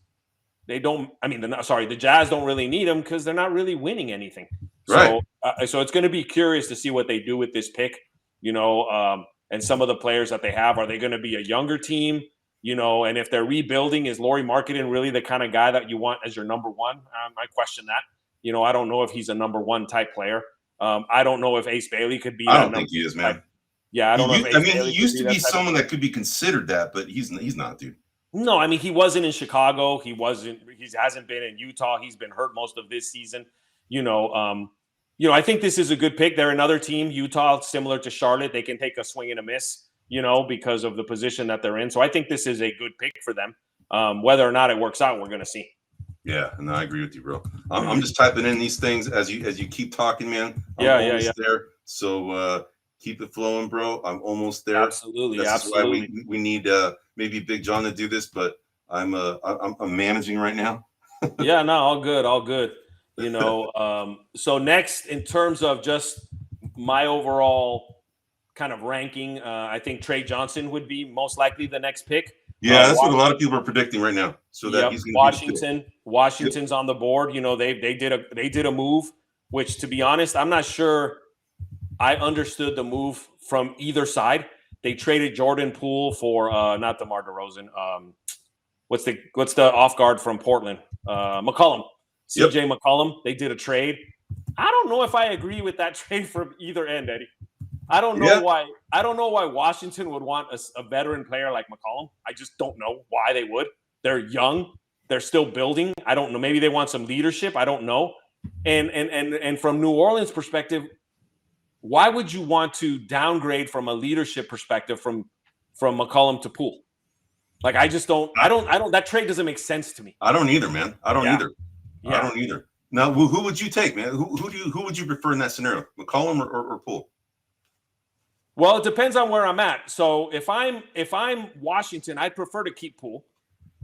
they don't. I mean, the Jazz don't really need him because they're not really winning anything. So it's going to be curious to see what they do with this pick. You know, and some of the players that they have, are they going to be a younger team? You know, and if they're rebuilding, is Lauri Markkanen really the kind of guy that you want as your number one? I question that. You know, I don't know if he's a number one type player. I don't know if Ace Bailey could be. I don't think he is, man. Yeah, I don't know. If Ace Bailey he used to be someone that could be considered that, but he's not, dude. No, I mean, he wasn't in Chicago. He hasn't been in Utah. He's been hurt most of this season. You know, I think this is a good pick. They're another team, Utah, similar to Charlotte. They can take a swing and a miss, you know, because of the position that they're in. So I think this is a good pick for them. Whether or not it works out, we're going to see. Yeah, and I agree with you, bro. I'm just typing in these things as you keep talking, man. I'm almost there. So keep it flowing, bro. I'm almost there. Absolutely. That's why we need maybe Big John to do this, but I'm managing right now. Yeah, no, all good. You know, so next, in terms of just my overall kind of ranking, I think Trey Johnson would be most likely the next pick. Yeah, that's what a lot of people are predicting right now. So that he's going to be Washington's on the board. You know, they did a move, which, to be honest, I'm not sure I understood the move from either side. They traded Jordan Poole for not DeMar DeRozan. What's the off guard from Portland? McCollum. CJ McCollum. They did a trade. I don't know if I agree with that trade from either end, Eddie. I don't know why. I don't know why Washington would want a veteran player like McCollum. I just don't know why they would. They're young. They're still building. I don't know. Maybe they want some leadership. I don't know. And from New Orleans' perspective, why would you want to downgrade from a leadership perspective from McCollum to Poole? Like, I just don't. I don't. That trade doesn't make sense to me. I don't either, man. I don't either. Yeah. I don't either. Now, who would you take, man? Who would you prefer in that scenario, McCollum or Poole? Well, it depends on where I'm at. So if I'm Washington, I'd prefer to keep Poole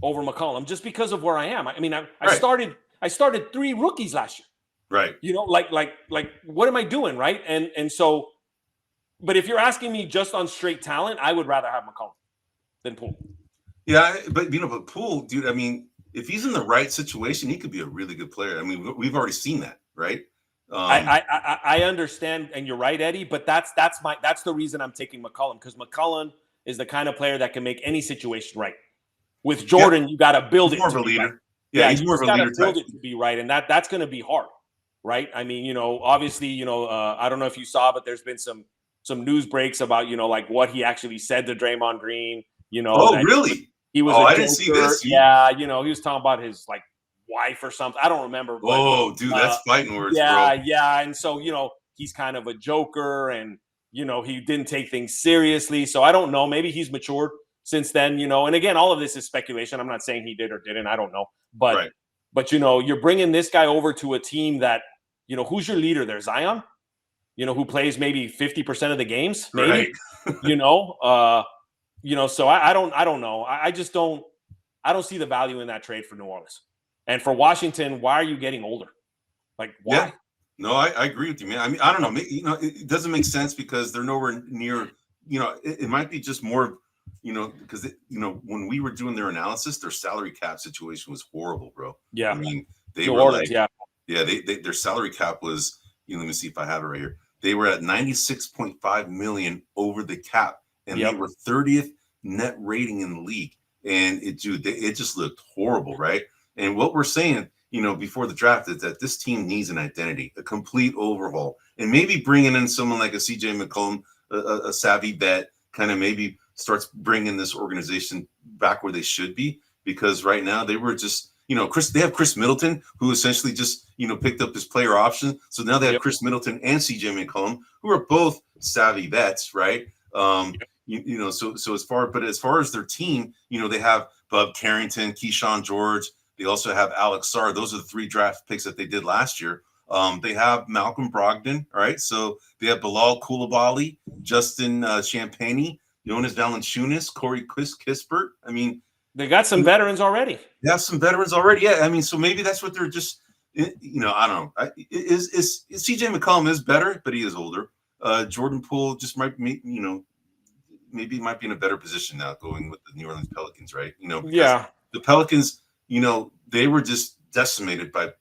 over McCollum just because of where I am. I mean, I started 3 rookies last year. Right. You know, like what am I doing, right? And so, but if you're asking me just on straight talent, I would rather have McCollum than Poole. Yeah, but Poole, dude. I mean, if he's in the right situation, he could be a really good player. I mean, we've already seen that, right? I understand, and you're right, Eddie. But that's the reason I'm taking McCollum, because McCollum is the kind of player that can make any situation right. With Jordan, you got to build it. More of a leader. Right. Yeah, he's more of a leader type. Build it to be right, and that's going to be hard, right? I mean, you know, obviously, you know, I don't know if you saw, but there's been some news breaks about, you know, like what he actually said to Draymond Green. You know. Oh, really? He was. I didn't see this. Yeah, you know, he was talking about his wife or something. I don't remember. But, dude, that's fighting words. Yeah, bro. yeah. And so, you know, he's kind of a joker and, he didn't take things seriously. So I don't know. Maybe he's matured since then, and again, all of this is speculation. I'm not saying he did or didn't. I don't know. But you're bringing this guy over to a team that, who's your leader there? Zion, who plays maybe 50% of the games, maybe, so I don't know. I just don't see the value in that trade for New Orleans. And for Washington, why are you getting older? Like, why? Yeah. No, I agree with you, man. I mean, I don't know. It doesn't make sense because they're nowhere near, it might be just more, because, when we were doing their analysis, their salary cap situation was horrible, bro. Yeah. I mean, they New were Orleans, their salary cap was, let me see if I have it right here. They were at 96.5 million over the cap, and they were 30th net rating in the league. And it just looked horrible, right? And what we're saying, before the draft is that this team needs an identity, a complete overhaul, and maybe bringing in someone like a CJ McCollum, a savvy vet, kind of maybe starts bringing this organization back where they should be. Because right now they were just, they have Chris Middleton, who essentially just, picked up his player option. So now they have Chris Middleton and CJ McCollum, who are both savvy vets, right? So as far as their team, they have Bub Carrington, Keyshawn George. They also have Alex Sarr. Those are the 3 draft picks that they did last year. They have Malcolm Brogdon, right? So they have Bilal Coulibaly, Justin Champagny, Jonas Valanciunas, Corey Kispert. I mean, they got some veterans already. They have some veterans already. Yeah, I mean, so maybe that's what they're just. I don't know. Is CJ McCollum is better, but he is older. Jordan Poole just might, maybe might be in a better position now going with the New Orleans Pelicans, right? The Pelicans. They were just decimated by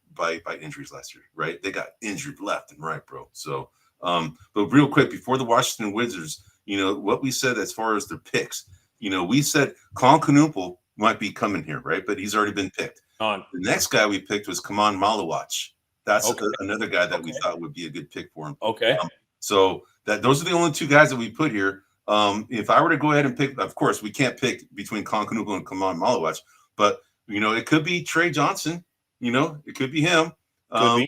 injuries last year, right? They got injured left and right, bro. So, but real quick, before the Washington Wizards, what we said as far as their picks, we said Knueppel might be coming here, right? But he's already been picked. The next guy we picked was Khaman Maluach. That's another guy that we thought would be a good pick for him. Okay. So those are the only 2 guys that we put here. If I were to go ahead and pick, of course, we can't pick between Knueppel and Khaman Maluach, but it could be Trey Johnson. It could be him. But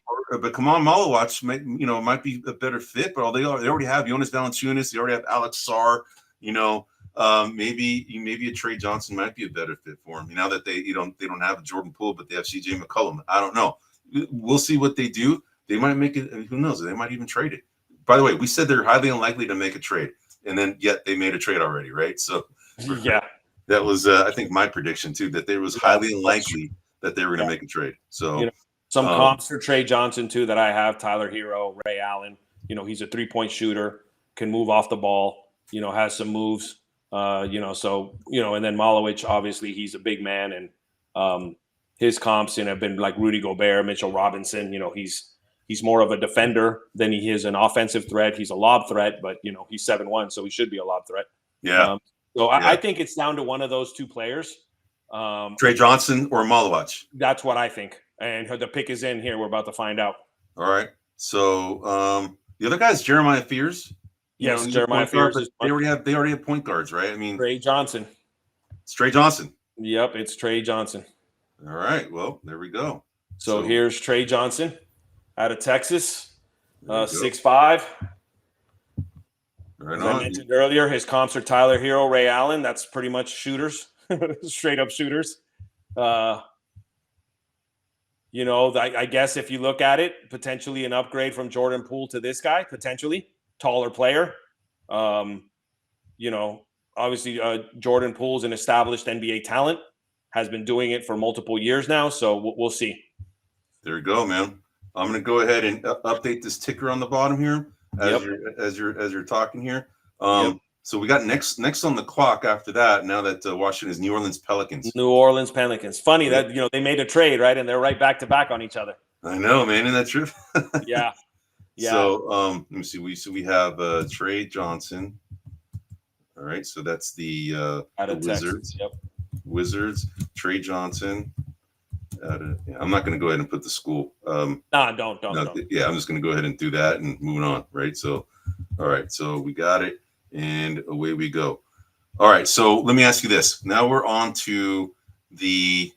Khaman Maluach might be a better fit. But they already have Jonas Valanciunas. They already have Alex Sarr. Maybe a Trey Johnson might be a better fit for him. Now that they don't have a Jordan Poole, but they have CJ McCollum. I don't know. We'll see what they do. They might make it. Who knows? They might even trade it. By the way, we said they're highly unlikely to make a trade, and then yet they made a trade already, right? So yeah. That was, I think, my prediction too. That there was highly unlikely that they were going to make a trade. So, some comps for Trey Johnson too that I have: Tyler Hero, Ray Allen. He's a 3-point shooter, can move off the ball. Has some moves. And then Maluach, obviously, he's a big man, and his comps have been like Rudy Gobert, Mitchell Robinson. He's more of a defender than he is an offensive threat. He's a lob threat, but he's 7'1", so he should be a lob threat. Yeah. I think it's down to one of those 2 players. Trey Johnson or Maluach. That's what I think. And the pick is in here. We're about to find out. All right. So the other guy is Jeremiah Fears. Yes, Jeremiah Fears. They already have point guards, right? I mean, Trey Johnson. It's Trey Johnson. Yep, it's Trey Johnson. All right. Well, there we go. So here's Trey Johnson out of Texas, 6'5". Right As I mentioned earlier, his comps are Tyler Hero, Ray Allen. That's pretty much shooters, straight up shooters. I guess if you look at it, potentially an upgrade from Jordan Poole to this guy, potentially taller player. Obviously Jordan Poole's an established NBA talent, has been doing it for multiple years now. So we'll see. There you go, man. I'm going to go ahead and update this ticker on the bottom here. As you're talking here, so we got next on the clock after that. Now that Washington is New Orleans Pelicans. New Orleans Pelicans. Funny that they made a trade, right, and they're right back to back on each other. I know, man. Isn't that true? Yeah. So let me see. We have Trey Johnson. All right, so that's the out of Wizards. Texas. Yep. Wizards. Trey Johnson. I'm not going to go ahead and put the school. Don't. Yeah, I'm just going to go ahead and do that and moving on, right? So, all right, so we got it, and away we go. All right, so let me ask you this. Now we're on to the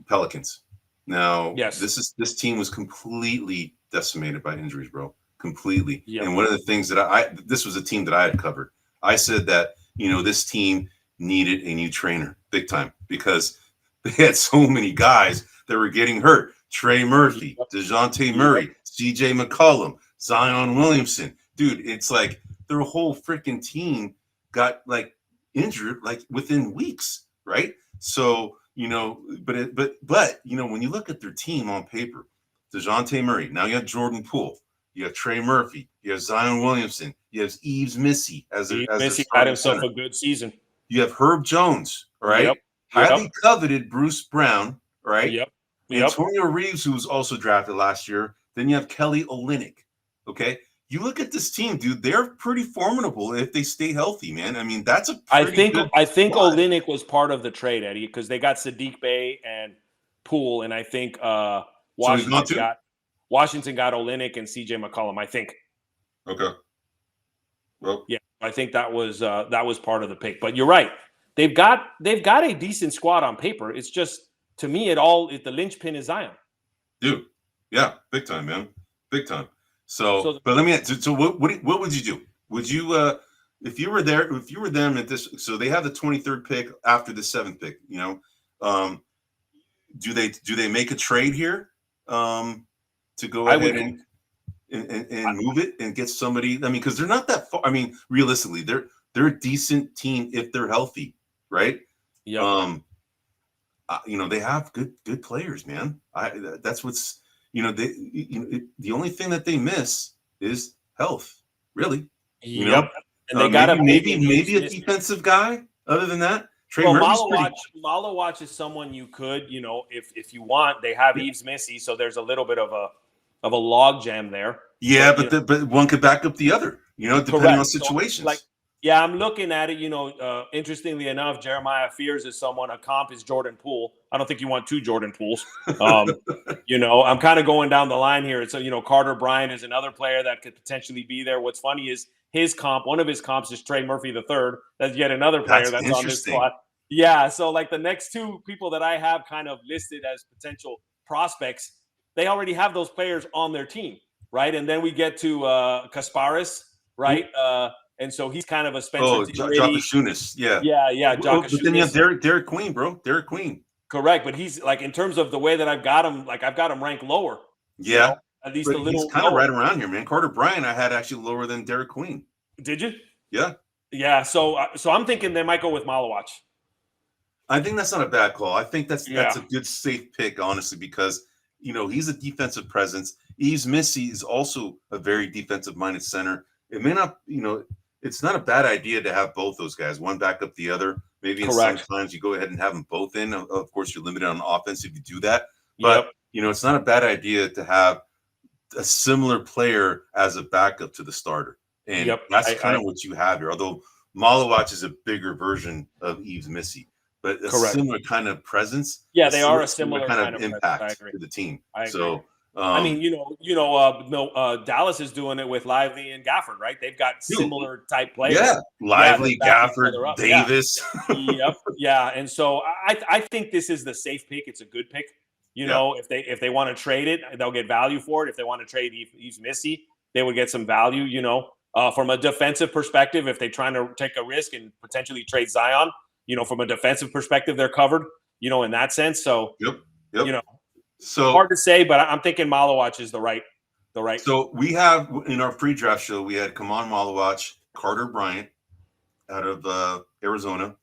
Pelicans. Now, yes, this team was completely decimated by injuries, bro. completely. Yep. And one of the things that this was a team that I had covered. I said that, this team needed a new trainer big time because they had so many guys that were getting hurt. Trey Murphy, DeJounte Murray, CJ McCollum, Zion Williamson. Dude, it's like their whole freaking team got like injured like within weeks, right? So, but when you look at their team on paper, DeJounte Murray, now you have Jordan Poole, you have Trey Murphy, you have Zion Williamson, you have Yves Missy as their had himself center. a good season. You have Herb Jones, right? Highly coveted Bruce Brown, right? Yep. Antonio Reeves, who was also drafted last year. Then you have Kelly Olynyk. Okay. You look at this team, dude, they're pretty formidable if they stay healthy, man. I mean, that's a pretty good squad. Olynyk was part of the trade, Eddie, because they got Sadiq Bey and Poole, and I think Washington got Olynyk and CJ McCollum, I think. Okay. Well, yeah, I think that was part of the pick. But you're right. They've got a decent squad on paper. It's just, to me, the linchpin is Zion. Dude, yeah, big time, man, big time. So but let me ask. So what would you do? Would you if you were them at this? So they have the 23rd pick after the 7th pick. Do they make a trade here to go ahead and move it and get somebody? I mean, because they're not that far. I mean, realistically, they're a decent team if they're healthy, right? Yeah. They have good players, man. That's what's. The only thing that they miss is health, really. And they got maybe a defensive guy. Other than that, Trey Maluach is someone you could, if you want. They have Yves Missy, so there's a little bit of a log jam there. Yeah, but one could back up the other. Depending on situations. So, yeah, I'm looking at it. Interestingly enough, Jeremiah Fears is someone. A comp is Jordan Poole. I don't think you want 2 Jordan Pooles. I'm kind of going down the line here. It's Carter Bryant is another player that could potentially be there. What's funny is one of his comps is Trey Murphy III. That's yet another player that's on this squad. Yeah, so like the next 2 people that I have kind of listed as potential prospects, they already have those players on their team, right? And then we get to Kasparas, right? And so he's kind of a Spencer Jakucionis, yeah. Jakucionis. But then you have Derik Queen, bro. Derik Queen. Correct, but he's like, in terms of the way that I've got him ranked lower. Yeah, at least a little. He's kind of right around here, man. Carter Bryant, I had actually lower than Derik Queen. Did you? Yeah. Yeah. So I'm thinking they might go with Maluach. I think that's not a bad call. I think that's a good safe pick, honestly, because he's a defensive presence. Yves Missy is also a very defensive-minded center. It may not, it's not a bad idea to have both those guys, one back up the other. Maybe sometimes you go ahead and have them both in. Of course, you're limited on offense if you do that. But, it's not a bad idea to have a similar player as a backup to the starter. And that's kind of what you have here. Although Maluach is a bigger version of Yves Missy, but a similar kind of presence. Yeah, they are a similar kind of impact to the team. So, Dallas is doing it with Lively and Gafford, right? They've got similar type players. Yeah, Lively, Gafford, Davis. Yeah. And so I think this is the safe pick. It's a good pick. If they want to trade it, they'll get value for it. If they want to trade Yves Missy, they would get some value. From a defensive perspective, if they're trying to take a risk and potentially trade Zion, from a defensive perspective, they're covered. In that sense. So So hard to say, but I'm thinking Maluach is the right. So we have in our pre-draft show, we had Khaman Maluach, Carter Bryant out of Arizona.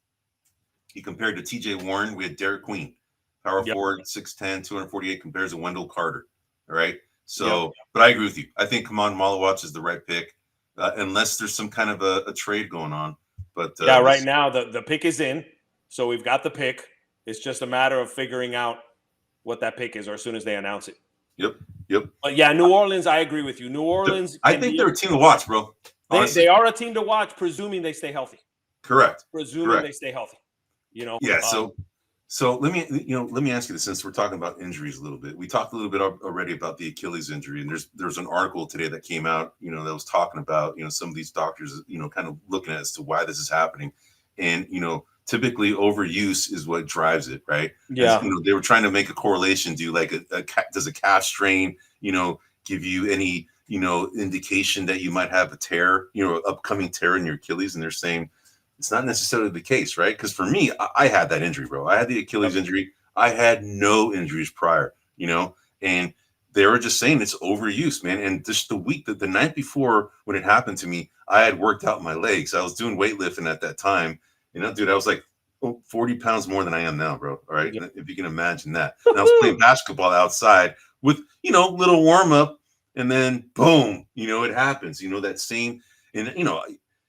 He compared to TJ Warren. We had Derik Queen, power forward, 6'10", 248, compares to Wendell Carter. All right. So, but I agree with you. I think Khaman Maluach is the right pick, unless there's some kind of a trade going on. But right now the pick is in, so we've got the pick. It's just a matter of figuring out what that pick is, or as soon as they announce it. Yep. But yeah, New Orleans, I agree with you. New Orleans, I think they're a team to watch, bro. They are a team to watch, presuming they stay healthy. Correct. They stay healthy. Yeah. So let me ask you this, since we're talking about injuries a little bit. We talked a little bit already about the Achilles injury, and there's an article today that came out, that was talking about, some of these doctors, kind of looking at as to why this is happening, and typically overuse is what drives it, right? Yeah. They were trying to make a correlation. Do like does a calf strain, give you any indication that you might have a tear, upcoming tear in your Achilles, and they're saying it's not necessarily the case, right? Because for me, I had that injury, bro. I had the Achilles injury. I had no injuries prior, and they were just saying it's overuse, man. And just the night before when it happened to me, I had worked out my legs. I was doing weightlifting at that time. Dude, I was like 40 pounds more than I am now, bro. All right. Yeah. If you can imagine that. And I was playing basketball outside with, little warm up, and then boom, it happens, that same, and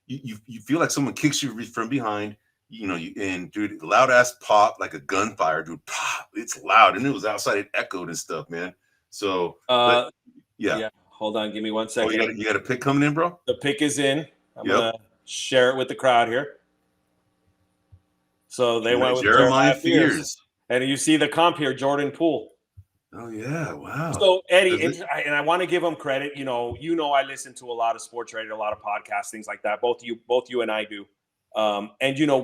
you feel like someone kicks you from behind, and dude, loud ass pop, like a gunfire, dude, pop, it's loud. And it was outside, it echoed and stuff, man. So, yeah. Hold on, give me 1 second. Oh, you got a pick coming in, bro? The pick is in. I'm gonna share it with the crowd here. So they went with Jeremiah Fears, and you see the comp here, Jordan Poole. Oh yeah, wow. So Eddie, and I want to give him credit. I listen to a lot of sports radio, a lot of podcasts, things like that. Both you and I do. And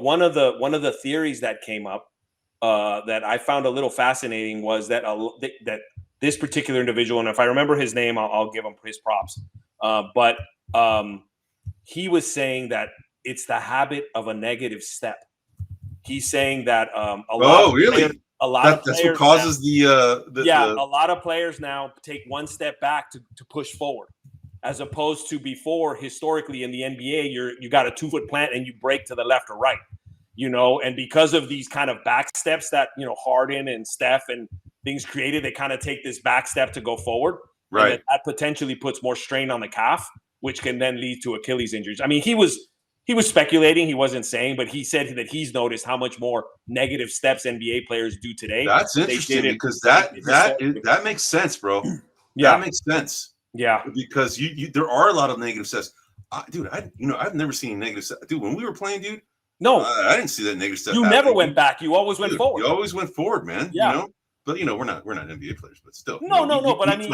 one of the theories that came up that I found a little fascinating was that that this particular individual, and if I remember his name, I'll give him his props. But he was saying that it's the habit of a negative step. He's saying that a lot of players what causes now, a lot of players now take one step back to push forward, as opposed to before. Historically in the NBA, you got a 2-foot plant and you break to the left or right, and because of these kind of back steps that Harden and Steph and things created, they kind of take this back step to go forward, right? And that potentially puts more strain on the calf, which can then lead to Achilles injuries. I mean, he was speculating, he wasn't saying, but he said that he's noticed how much more negative steps NBA players do today. That's interesting because that makes sense, bro. Yeah, that makes sense. Yeah, because there are a lot of negative steps, dude. I've never seen negative steps, dude. When we were playing, dude, no, I didn't see that negative step. You never went back. You always went forward. You always went forward, man. Yeah. But we're not NBA players, but still. No. But I mean,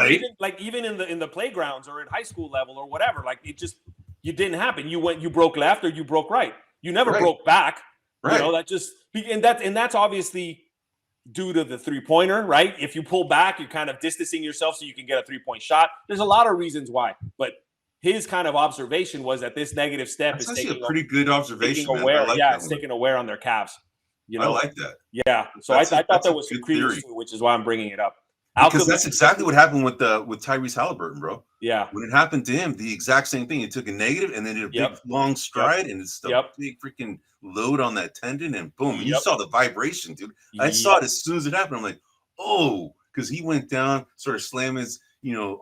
even in the playgrounds or at high school level or whatever, like it didn't happen. You broke left or you broke right. You never broke back. Right. And that's obviously due to the 3-pointer, right? If you pull back, you're kind of distancing yourself so you can get a 3-point shot. There's a lot of reasons why, but his kind of observation was that this negative step is taking a pretty good observation. It's taking a wear on their calves. I like that. Yeah. So I thought there was some credence to it, which is why I'm bringing it up. Because that's exactly what happened with Tyrese Halliburton, bro. Yeah. When it happened to him, the exact same thing. He took a negative and then did a big long stride and it's a big freaking load on that tendon and boom. And you saw the vibration, dude. I saw it as soon as it happened. I'm like, oh, because he went down, sort of slammed his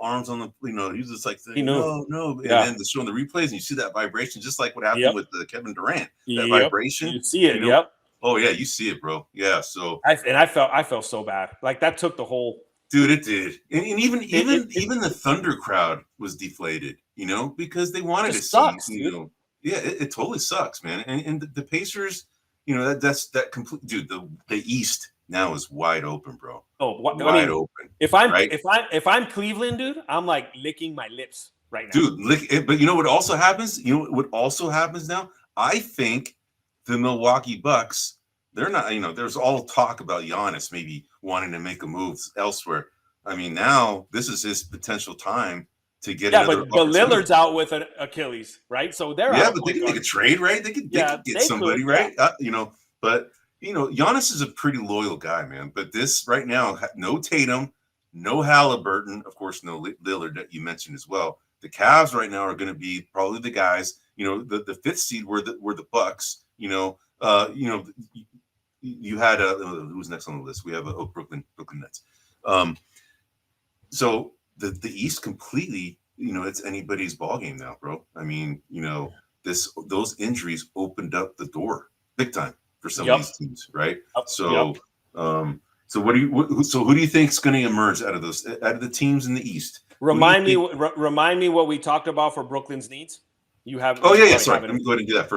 arms on the, he was just like, no. And then showing the replays and you see that vibration, just like what happened with Kevin Durant. That vibration. You see it, Oh yeah, you see it, bro. Yeah. So I felt so bad. Like that took the whole. Dude, it did, and even the Thunder crowd was deflated, because they wanted to see, Yeah, it totally sucks, man. And the Pacers, that's that complete, dude. The East now is wide open, bro. Wide open. If I'm Cleveland, dude, I'm like licking my lips right now, dude. But what also happens? What also happens now? I think the Milwaukee Bucks, they're not, there's all talk about Giannis maybe wanting to make a move elsewhere. I mean, now this is his potential time to get another. But Lillard's out with an Achilles, right? So they're out. But they can make a trade, right? They could get somebody, right? But Giannis is a pretty loyal guy, man. But this right now, no Tatum, no Halliburton, of course, no Lillard that you mentioned as well. The Cavs right now are going to be probably the guys. The 5th seed were the Bucks. You had who's next on the list? We have Brooklyn Nets. So the East completely, it's anybody's ball game now, bro. I mean, those injuries opened up the door big time for some of these teams, right? So so who do you think is going to emerge out of the teams in the East? Remind me what we talked about for Brooklyn's needs. You have. Sorry. Let me go ahead and do that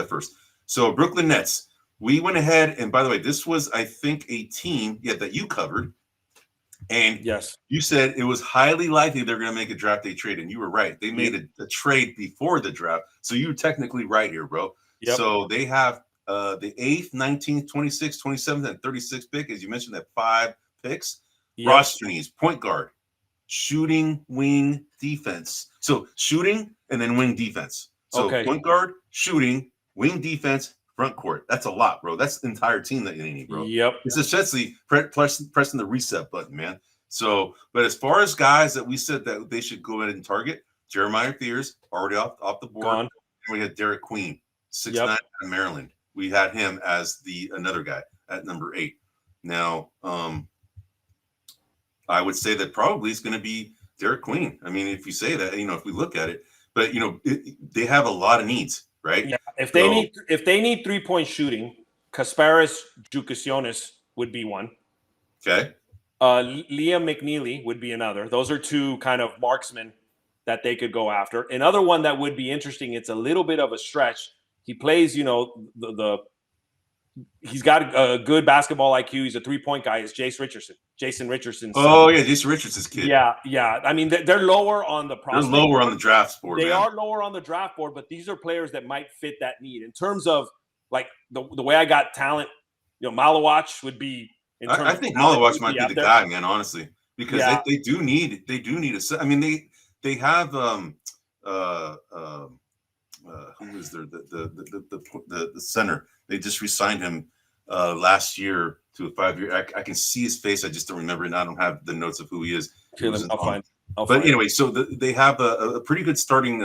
first. So Brooklyn Nets, we went ahead, and by the way, this was, I think, a team that you covered. And you said it was highly likely they're going to make a draft day trade, and you were right. They made a trade before the draft, so you were technically right here, bro. Yep. So they have the 8th, 19th, 26th, 27th, and 36th pick, as you mentioned, that 5 picks. Yep. Ross Jennings, point guard. shooting, wing, defense. So shooting and then wing defense. So Okay. point guard, shooting, wing defense, front court. That's a lot, bro. That's the entire team that you need, bro. Yep. It's essentially pressing the reset button, man. So, but as far as guys that we said that they should go ahead and target, Jeremiah Fears already off the board. Gone. And we had Derek Queen, 6'9" Yep. out of Maryland. We had him as another guy at number 8. Now, I would say that probably it's going to be Derek Queen. I mean, if you say that, if we look at it, but they have a lot of needs, right? Yeah. If they need 3-point shooting, Kasparas, Jakucionis would be one. Okay. Liam McNeely would be another. Those are two kind of marksmen that they could go after. Another one that would be interesting, it's a little bit of a stretch. He plays, he's got a good basketball IQ. He's a 3-point guy. Is Jayson Richardson. Oh, yeah, Jayson Richardson's kid. Yeah. I mean, they're lower on the prospect. They're lower on the draft board. They are lower on the draft board, but these are players that might fit that need. In terms of, like, the way I got talent, Maluach would be – I think Maluach might be the guy, man, honestly, because they do need a – I mean, they have who is there? The center. They just re-signed him last year to a 5-year. I can see his face. I just don't remember it. And I don't have the notes of who he is. I'll but find anyway, so they have a pretty good starting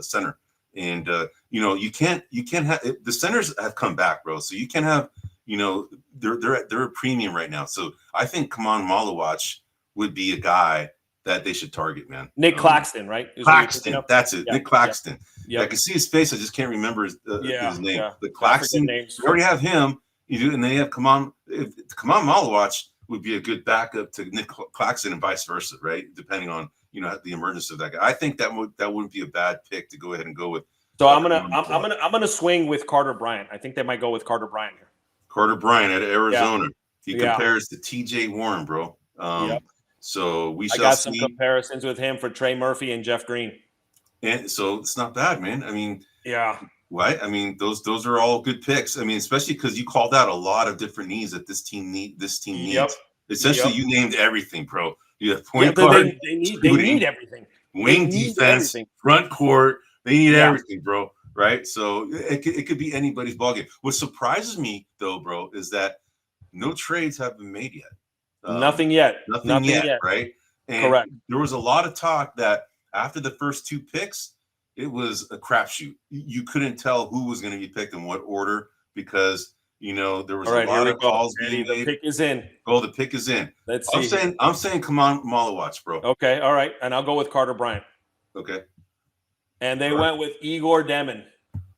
center, and you can't have the centers have come back, bro. So you can't have they're a premium right now. So I think Khaman Maluach would be a guy that they should target, man. Nick Claxton, right? Claxton, that's it. Yeah. Nick Claxton. Yeah. I can see his face. I just can't remember his name. Yeah. But Claxton, we already have him. And they have Khaman Maluach would be a good backup to Nick Claxton and vice versa, right? Depending on the emergence of that guy. I think that wouldn't be a bad pick to go ahead and go with. So I'm gonna swing with Carter Bryant. I think they might go with Carter Bryant here. Carter Bryant out of Arizona. He compares to T.J. Warren, bro. So we shall see. I got some comparisons with him for Trey Murphy and Jeff Green. And so it's not bad, man. I mean, yeah. Right? I mean, those are all good picks. I mean, especially because you called out a lot of different needs that this team needs. Essentially, you named everything, bro. You have point guard. They need everything. Wing defense, front court. They need everything, bro. Right? So it could be anybody's ballgame. What surprises me, though, bro, is that no trades have been made yet. Nothing yet. Nothing yet, right? And correct. There was a lot of talk that after the first 2 picks, it was a crapshoot. You couldn't tell who was going to be picked in what order because there was a lot of calls being made. The pick is in. Oh, the pick is in. Let's see. I'm saying, come on, Maluach, bro. Okay, all right, and I'll go with Carter Bryant. Okay. And they went with Igor Demon.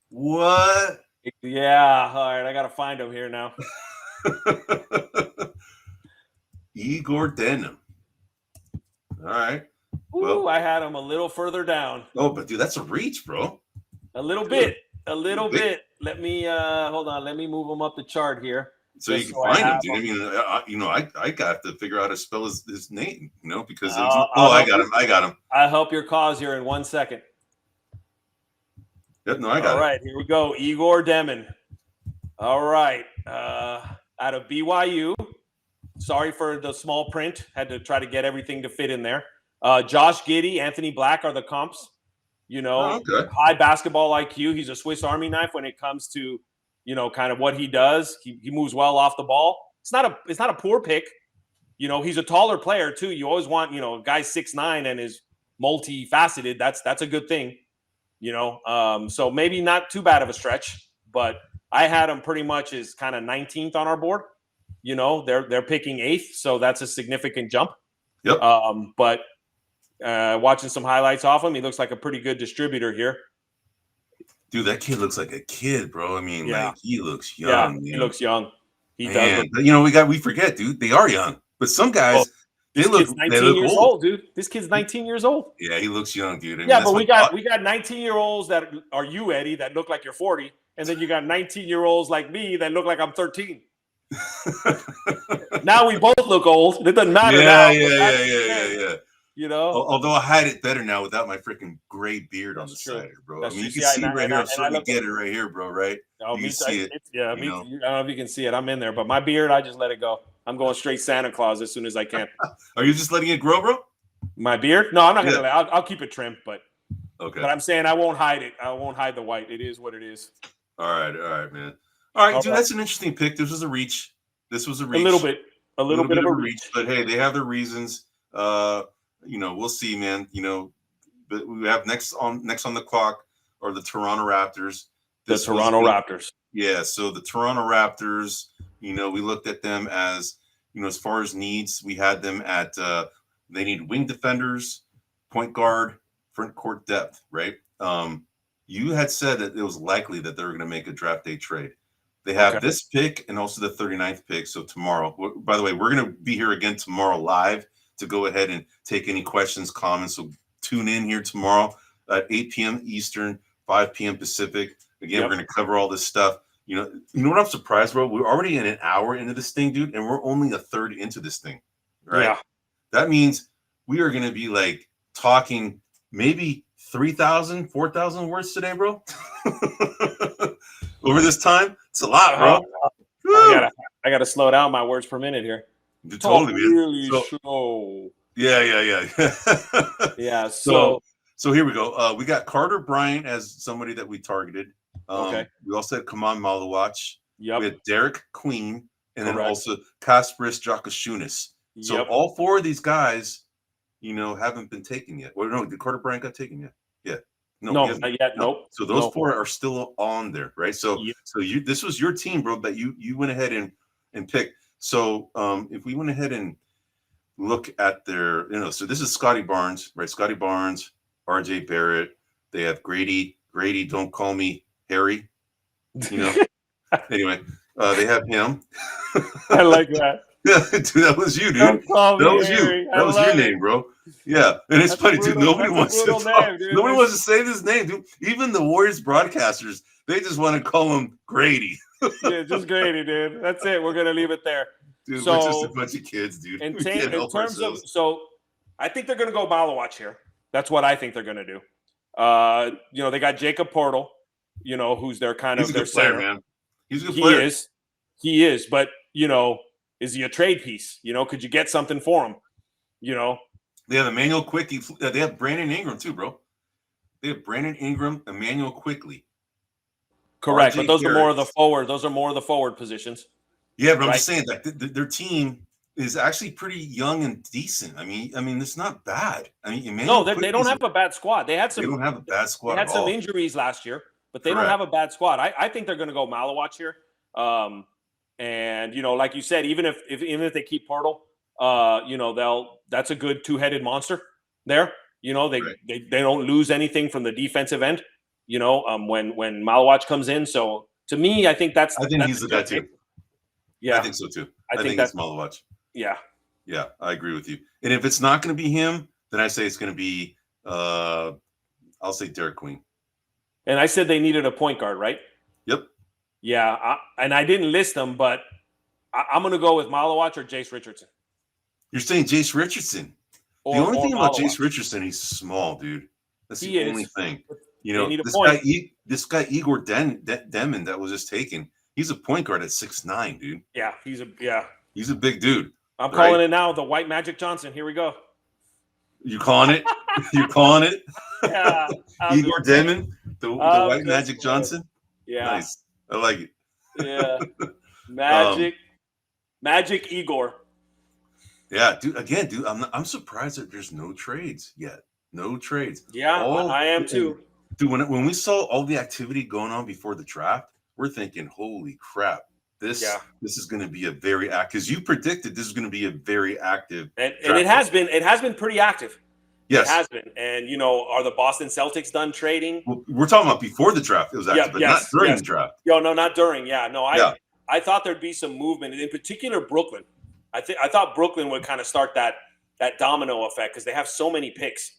What? Yeah. All right, I got to find him here now. Igor Denim. All right. Well, I had him a little further down. Oh, but dude, that's a reach, bro. A little bit. Let me hold on. Let me move him up the chart here. So you can find him, dude. I mean, I got to figure out how to spell his name, because I got him. I'll help your cause here in 1 second. Yep, no, I got it. All right, here we go. Igor Demon. All right. Out of BYU. Sorry for the small print. Had to try to get everything to fit in there. Josh Giddey, Anthony Black are the comps. High basketball IQ. He's a Swiss Army knife when it comes to, kind of what he does. He moves well off the ball. It's not a poor pick. He's a taller player too. You always want, a guy 6'9" and is multifaceted. That's a good thing. So maybe not too bad of a stretch, but I had him pretty much as kind of 19th on our board. They're picking 8th, so that's a significant jump. Yep. But watching some highlights off him, he looks like a pretty good distributor here. Dude, that kid looks like a kid, bro. I mean, he looks young. Yeah, man. He looks young. He does. We forget, dude. They are young, but some guys they look 19 years old, dude. This kid's 19 years old. Yeah, he looks young, dude. But we got 19-year-olds that are you, Eddie, that look like you're 40, and then you got 19-year-olds like me that look like I'm 13. Now we both look old. It doesn't matter now. Yeah. Although I hide it better now without my freaking gray beard on the side, bro. I mean, you can see right here. I'm starting to get it right here, bro. Right? You can see it. I don't know if you can see it. I'm in there, but my beard, I just let it go. I'm going straight Santa Claus as soon as I can. Are you just letting it grow, bro? My beard? No, I'm not gonna. Yeah. I'll keep it trimmed, but Okay. But I'm saying I won't hide it. I won't hide the white. It is what it is. All right, man. All right, dude. That's an interesting pick. This was a reach. A little bit of a reach. But hey, they have their reasons. We'll see, man. But we have next on the clock are the Toronto Raptors. Raptors. Yeah, so the Toronto Raptors, we looked at them as, as far as needs, we had them at they need wing defenders, point guard, front court depth, right? You had said that it was likely that they were going to make a draft day trade. They have this pick and also the 39th pick. So tomorrow, by the way, we're going to be here again tomorrow live to go ahead and take any questions, comments. So tune in here tomorrow at 8 p.m. Eastern, 5 p.m. Pacific. Again, we're going to cover all this stuff. You know what I'm surprised, bro? We're already in an hour into this thing, dude, and we're only a third into this thing, right? Yeah. That means we are going to be like talking maybe 3,000, 4,000 words today, bro. Over this time, it's a lot, bro. I gotta slow down my words per minute here. Totally, man. Really slow. Yeah. Yeah. So here we go. We got Carter Bryant as somebody that we targeted. We also had Khaman Maluach. Yep. We had Derik Queen, and then also Kasparas Jakucionis. So all four of these guys, haven't been taken yet. Well, no, did Carter Bryant got taken yet? Yeah. No, not yet. Nope. So those four are still on there, right? So this was your team, bro, that you went ahead and picked. So if we went ahead and look at their, so this is Scotty Barnes, right? Scotty Barnes, RJ Barrett. They have Grady, don't call me Harry. Anyway, they have him. I like that. Yeah, dude, that was you, dude. That was you. That was your name, bro. Yeah, and it's funny, dude. Nobody wants to say this name, dude. Even the Warriors broadcasters, they just want to call him Grady. Yeah, just Grady, dude. That's it. We're gonna leave it there. Dude, we're just a bunch of kids, dude. In terms of, I think they're gonna go Maluach here. That's what I think they're gonna do. They got Jakob Poeltl, who's their kind of their player, man. He's a good player. He is, but is he a trade piece? Could you get something for him? They have Emmanuel Quickly. They have Brandon Ingram too, bro. They have Brandon Ingram, Emmanuel Quickly. Correct, but those are more of the forward. Those are more of the forward positions. Yeah, but I'm just saying that their team is actually pretty young and decent. I mean, it's not bad. I mean, they don't have a bad squad. They don't have a bad squad. They had some injuries last year, but they don't have a bad squad. I think they're going to go Maluach here. And like you said, even if they keep Poeltl, that's a good two-headed monster there. They don't lose anything from the defensive end. When Maluach comes in. So to me, I think he's the guy too. Yeah, I think so too. I think it's Maluach. Yeah, I agree with you. And if it's not going to be him, then I say it's going to be I'll say Derik Queen. And I said they needed a point guard, right? Yep. Yeah, and I didn't list them, but I'm going to go with Maluach or Jace Richardson. You're saying Jace Richardson? The only thing about Jace Richardson, he's small, dude. That's the only thing. This guy Igor Demon that was just taken. He's a point guard at 6'9", dude. Yeah, he's a big dude. I'm calling it now. The White Magic Johnson. Here we go. You calling it? You're calling it? Yeah. Igor Demon, the White Magic Johnson. Yeah. Nice. I like it. Yeah. Magic Igor. Yeah, dude. Again, dude, I'm surprised that there's no trades yet. No trades. Yeah, I am too. Dude, when we saw all the activity going on before the draft, we're thinking, holy crap, this is going to be a very active. Because you predicted this is going to be a very active, and it has been. It has been pretty active. Yes, it has been. And are the Boston Celtics done trading? Well, we're talking about before the draft. It was active, but not during the draft. No, not during. Yeah, no, I thought there'd be some movement, and in particular, Brooklyn. I thought Brooklyn would kind of start that domino effect because they have so many picks.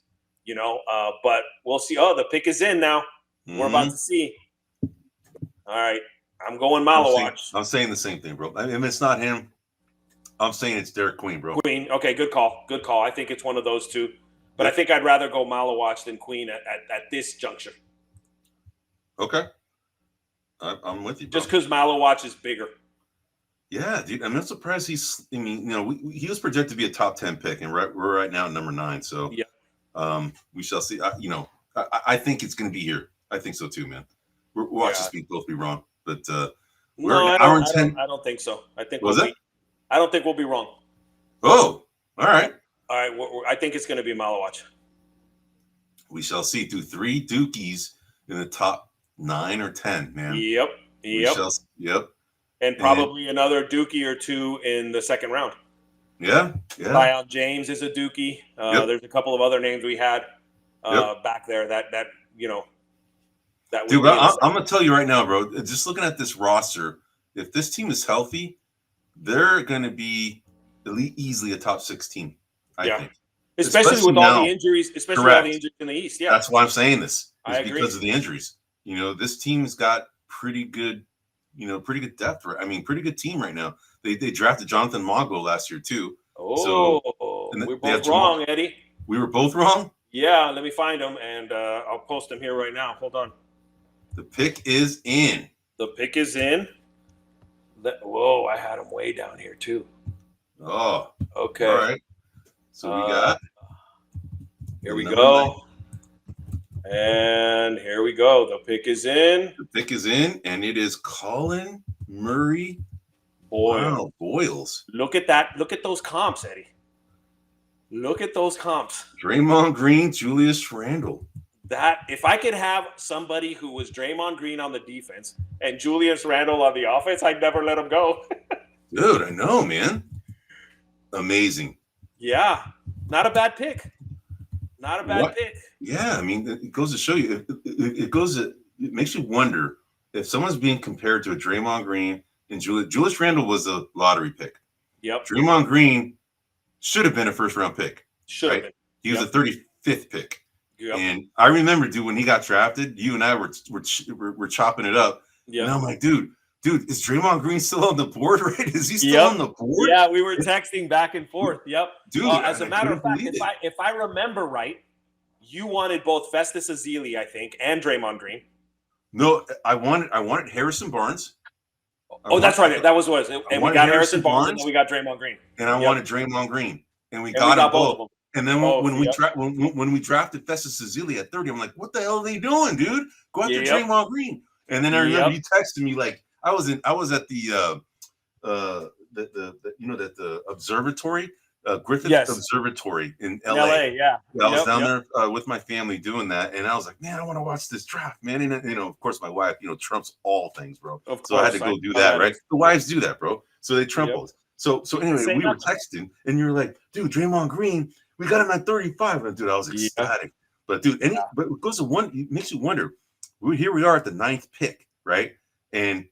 But we'll see. Oh, the pick is in now. Mm-hmm. We're about to see. All right. I'm going Maluach. I'm saying the same thing, bro. I mean, if it's not him, I'm saying it's Derik Queen, bro. Queen. Okay, good call. Good call. I think it's one of those two. But I think I'd rather go Maluach than Queen at this juncture. Okay. I'm with you, bro. Just because Maluach is bigger. Yeah, dude. I'm not surprised I mean, he was projected to be a top 10 pick, and we're right now at number 9. So, Yeah. we shall see. I think it's going to be here. I think so too, man. We'll watch this week both be wrong, but we're No, an I hour don't. and 10. I don't think so. I think Was it? I don't think we'll be wrong. Oh, all right. All right. I think it's going to be Maluach. We shall see. Through 3 Dookies in the top 9 or 10, man. Yep. Yep. And probably another Dookie or 2 in the second round. Yeah. Zion James is a Dookie. There's a couple of other names we had back there that that would Dude, be I'm gonna tell you right now, bro. Just looking at this roster, if this team is healthy, they're gonna be easily a top 16. I think, especially with all the injuries, in the East. Yeah, that's why I'm saying this. I agree. Because of the injuries. This team's got pretty good depth. Right? I mean, pretty good team right now. They drafted Jonathan Mongo last year too. Oh, so, we're both wrong, Eddie. We were both wrong. Yeah, let me find them, and I'll post them here right now. Hold on. The pick is in. Whoa, I had them way down here too. Oh, okay. All right. So we got. Here we go. And here we go. The pick is in. And it is Collin Murray-Boyles. Look at that. Look at those comps, Eddie. Look at those comps. Draymond Green, Julius Randle. That if I could have somebody who was Draymond Green on the defense and Julius Randle on the offense, I'd never let him go. Dude, I know, man. Amazing. Yeah, not a bad pick. Pick. Yeah, I mean, it goes to show you. It makes you wonder if someone's being compared to a Draymond Green and Julius Randle was a lottery pick. Yep. Draymond Green should have been a first-round pick. Should have been. He was a 35th pick. Yep. And I remember, dude, when he got drafted, you and I were chopping it up. Yep. And I'm like, dude, is Draymond Green still on the board, right? Is he still on the board? Yeah, we were texting back and forth. Yep. Dude, as a matter of fact, if I remember right, you wanted both Festus Ezeli, I think, and Draymond Green. No, I wanted Harrison Barnes. That's right. That was what it was. And we got Harrison Barnes, and then we got Draymond Green. And I wanted Draymond Green. And we got both of them. And then when we drafted Festus Ezeli at 30, I'm like, what the hell are they doing, dude? Go after Draymond Green. And then I remember you texted me like I was at the observatory, Griffith Observatory in LA. I was down there with my family doing that, and I was like, man, I want to watch this draft, man. And of course, my wife, trumps all things, bro. So I had to go do that, right? The wives do that, bro. So they trump us. So anyway, we were texting, and you're like, dude, Draymond Green, we got him at 35. And dude, I was ecstatic. But dude, but it goes to it makes you wonder. Here we are at the 9th pick, right? And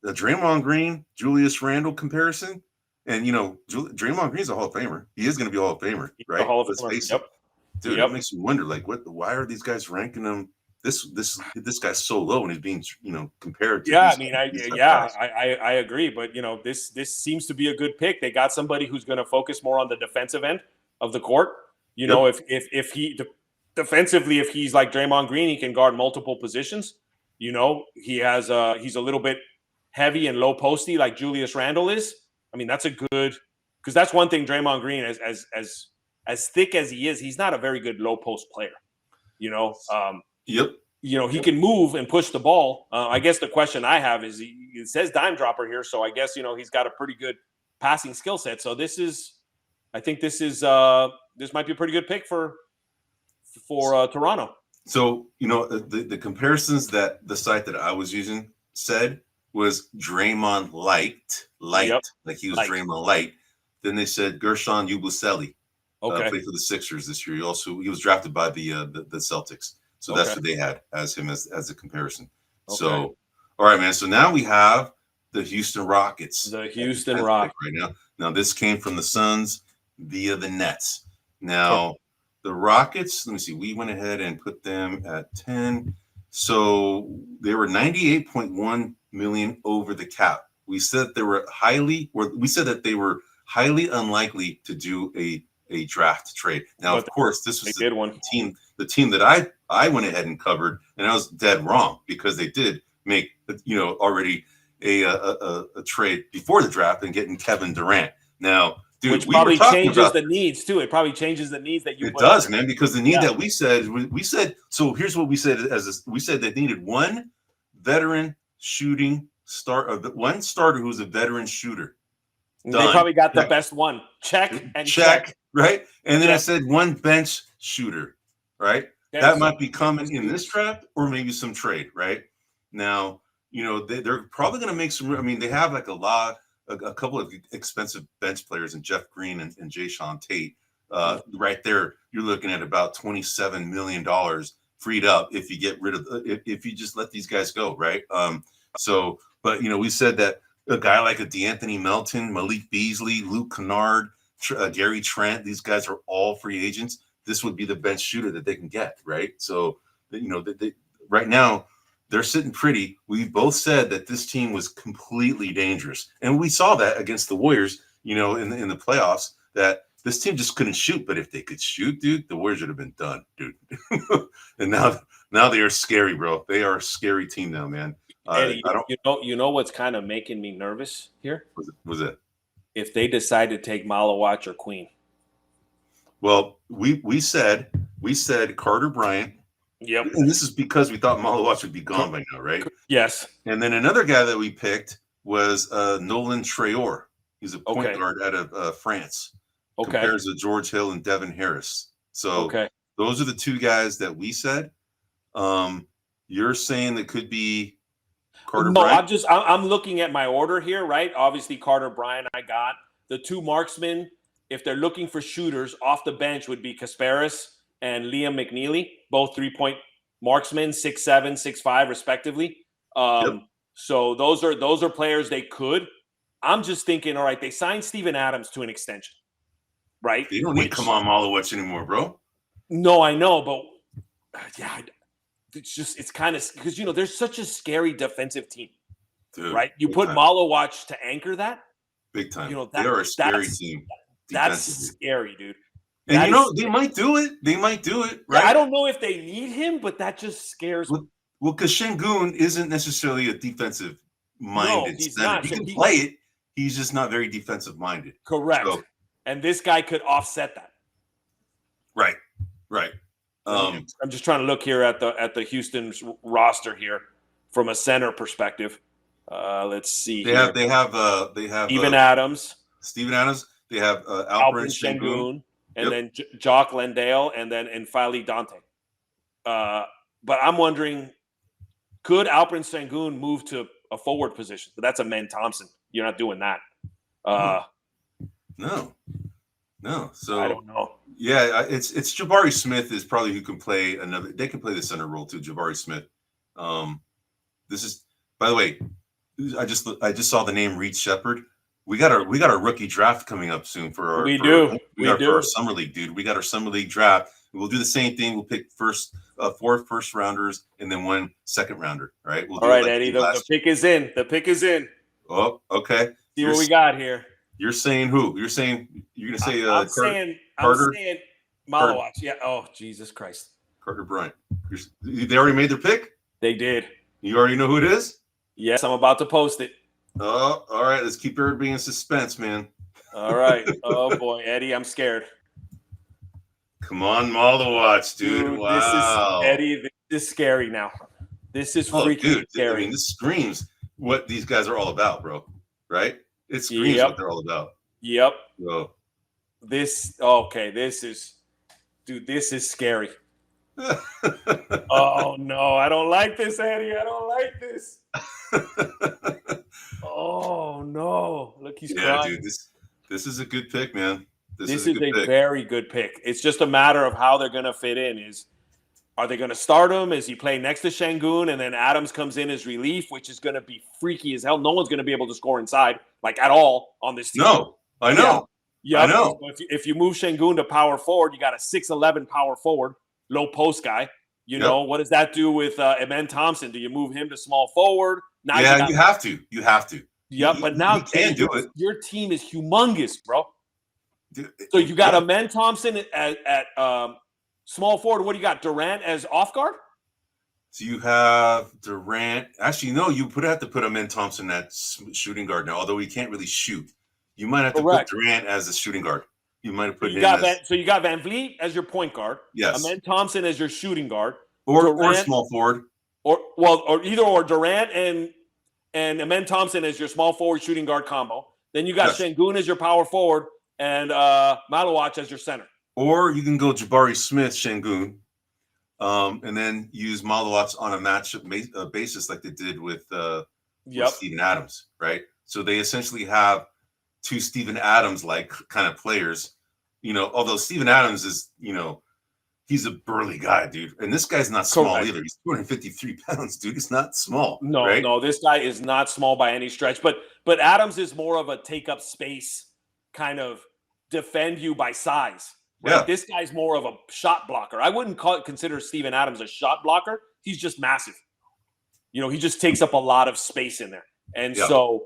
the Draymond Green, Julius Randle comparison, and Draymond Green's a Hall of Famer. He is going to be a Hall of Famer, right? Let's face it. Dude, it makes you wonder, like, why are these guys ranking him? This guy's so low, and he's being compared to. I agree, but this seems to be a good pick. They got somebody who's going to focus more on the defensive end of the court. If he defensively, if he's like Draymond Green, he can guard multiple positions. He has he's a little bit heavy and low posty like Julius Randle is. I mean, that's a good, because that's one thing Draymond Green, as thick as he is, he's not a very good low post player. He can move and push the ball. I guess the question I have is, it says dime dropper here, so I guess he's got a pretty good passing skill set. So this might be a pretty good pick for Toronto. So the comparisons that the site that I was using said was Draymond light, like he was Draymond light. Then they said Gershon Yabusele. Played for the Sixers this year. He was drafted by the Celtics. So that's what they had as him as a comparison. Okay. So, all right, man. So now we have the Houston Rockets. The Houston Rockets right now. Now this came from the Suns via the Nets. Now the Rockets, let me see. We went ahead and put them at 10. So they were 98.1 million over the cap. We said they were highly unlikely to do a draft trade. Now, of course, this was the team that I went ahead and covered, and I was dead wrong because they did make already a trade before the draft and getting Kevin Durant. Now, dude, which we probably were talking changes about the needs too. It probably changes the needs that you. it put does, under. man, because the need that we said. So here's what we said: we said they needed one veteran shooting one starter who's a veteran shooter. They probably got the best one. Check. Right? And then I said one bench shooter, right? That might be coming in this draft or maybe some trade, right? Now, they're probably going to make some. I mean, they have like a couple of expensive bench players in Jeff Green and Jayson Tate. Right there, you're looking at about $27 million freed up if you get rid of if you just let these guys go, right? But we said that a guy like a DeAnthony Melton, Malik Beasley, Luke Kennard, Gary Trent, these guys are all free agents. This would be the bench shooter that they can get, right? So, right now they're sitting pretty. We both said that this team was completely dangerous, and we saw that against the Warriors. In the playoffs, that this team just couldn't shoot. But if they could shoot, dude, the Warriors would have been done, dude. And now they are scary, bro. They are a scary team now, man. Eddie, you know what's kind of making me nervous here? Was it? If they decide to take Maluach or Queen. Well, we said Carter Bryant. Yep. And this is because we thought Maluach would be gone by now, right? Yes. And then another guy that we picked was Nolan Traore. He's a point guard out of France. Okay. Compares to George Hill and Devin Harris. So those are the two guys that we said. You're saying that could be Carter Bryant? I'm looking at my order here, right? Obviously, Carter Bryant, I got. The two marksmen, if they're looking for shooters off the bench, would be Kasparas and Liam McNeely, both 3-point marksmen, 6'7", 6'5", respectively. So those are players they could. I'm just thinking, all right, they signed Steven Adams to an extension, right? They don't need Khaman Maluach anymore, bro. No, I know, but it's kind of because there's such a scary defensive team, dude, right? You put Maluach to anchor that, big time. They are a scary team. That's scary, dude. And they might do it. They might do it, right? Yeah, I don't know if they need him, but that just scares me. Well, because Şengün isn't necessarily a defensive-minded center. Not. He can play it. He's just not very defensive-minded. Correct. So, and this guy could offset that. Right. I'm just trying to look here at the Houston roster here from a center perspective. Let's see. They have Steven Adams. They have Alperen Şengün. And then Jock Landale, and then N'Faly Dante. But I'm wondering, could Alperen Şengün move to a forward position? But that's a Man Thompson. You're not doing that. No. So I don't know. Yeah, it's Jabari Smith is probably who can play another. They can play the center role too. Jabari Smith. This is, by the way, I just saw the name Reed Shepherd. We got our rookie draft coming up soon for our for our summer league, dude. We got our summer league draft. We'll do the same thing. We'll pick 4 first rounders and then 1 second rounder. Right. All right, Eddie. The pick is in. The pick is in. Oh, okay. See what we got here. You're saying who? You're going to say Carter? I'm saying Maluach. Yeah. Oh, Jesus Christ. Carter Bryant. They already made their pick? They did. You already know who it is? Yes, I'm about to post it. Oh, all right. Let's keep everybody in suspense, man. All right. Oh, boy. Eddie, I'm scared. Come on, Maluach, dude. Wow. Eddie, this is scary now. This is freaking scary. I mean, this screams what these guys are all about, bro. Right? It screams what they're all about. Yep. So. This is scary. Oh, no. I don't like this, Eddie. I don't like this. Oh, no. Look, he's crying. Dude, this is a good pick, man. This is a very good pick. It's just a matter of how they're going to fit in. Are they going to start him? Is he playing next to Şengün and then Adams comes in as relief, which is going to be freaky as hell? No one's going to be able to score inside, like at all on this team. No, I know. Yeah, I know. So if you move Şengün to power forward, you got a 6'11" power forward, low post guy. You know, what does that do with Ben Thompson? Do you move him to small forward? Now you have to. You have to. Yep, but now do it. Your team is humongous, bro. Dude, so you got a Ben Thompson at small forward. What do you got? Durant as off guard? So you have Durant. Actually, no, you have to put Amen Thompson at shooting guard now, although he can't really shoot. You might have to put Correct. Durant as a shooting guard. You might have put You him got as so you got Van Vliet as your point guard. yes, Amen Thompson as your shooting guard. or Durant, small forward, or either Durant and Amen Thompson as your small forward shooting guard combo. Then you got Şengün as your power forward and Maluach as your center. Or you can go Jabari Smith, Şengün, and then use Maluach on a matchup basis like they did with Steven Adams, right? So they essentially have two Steven Adams-like kind of players. Although Steven Adams is, he's a burly guy, dude. And this guy's not small either. He's 253 pounds, dude. He's not small. No, this guy is not small by any stretch. But Adams is more of a take up space, kind of defend you by size. Right? Yeah. This guy's more of a shot blocker. I wouldn't consider Steven Adams a shot blocker. He's just massive. He just takes up a lot of space in there. And so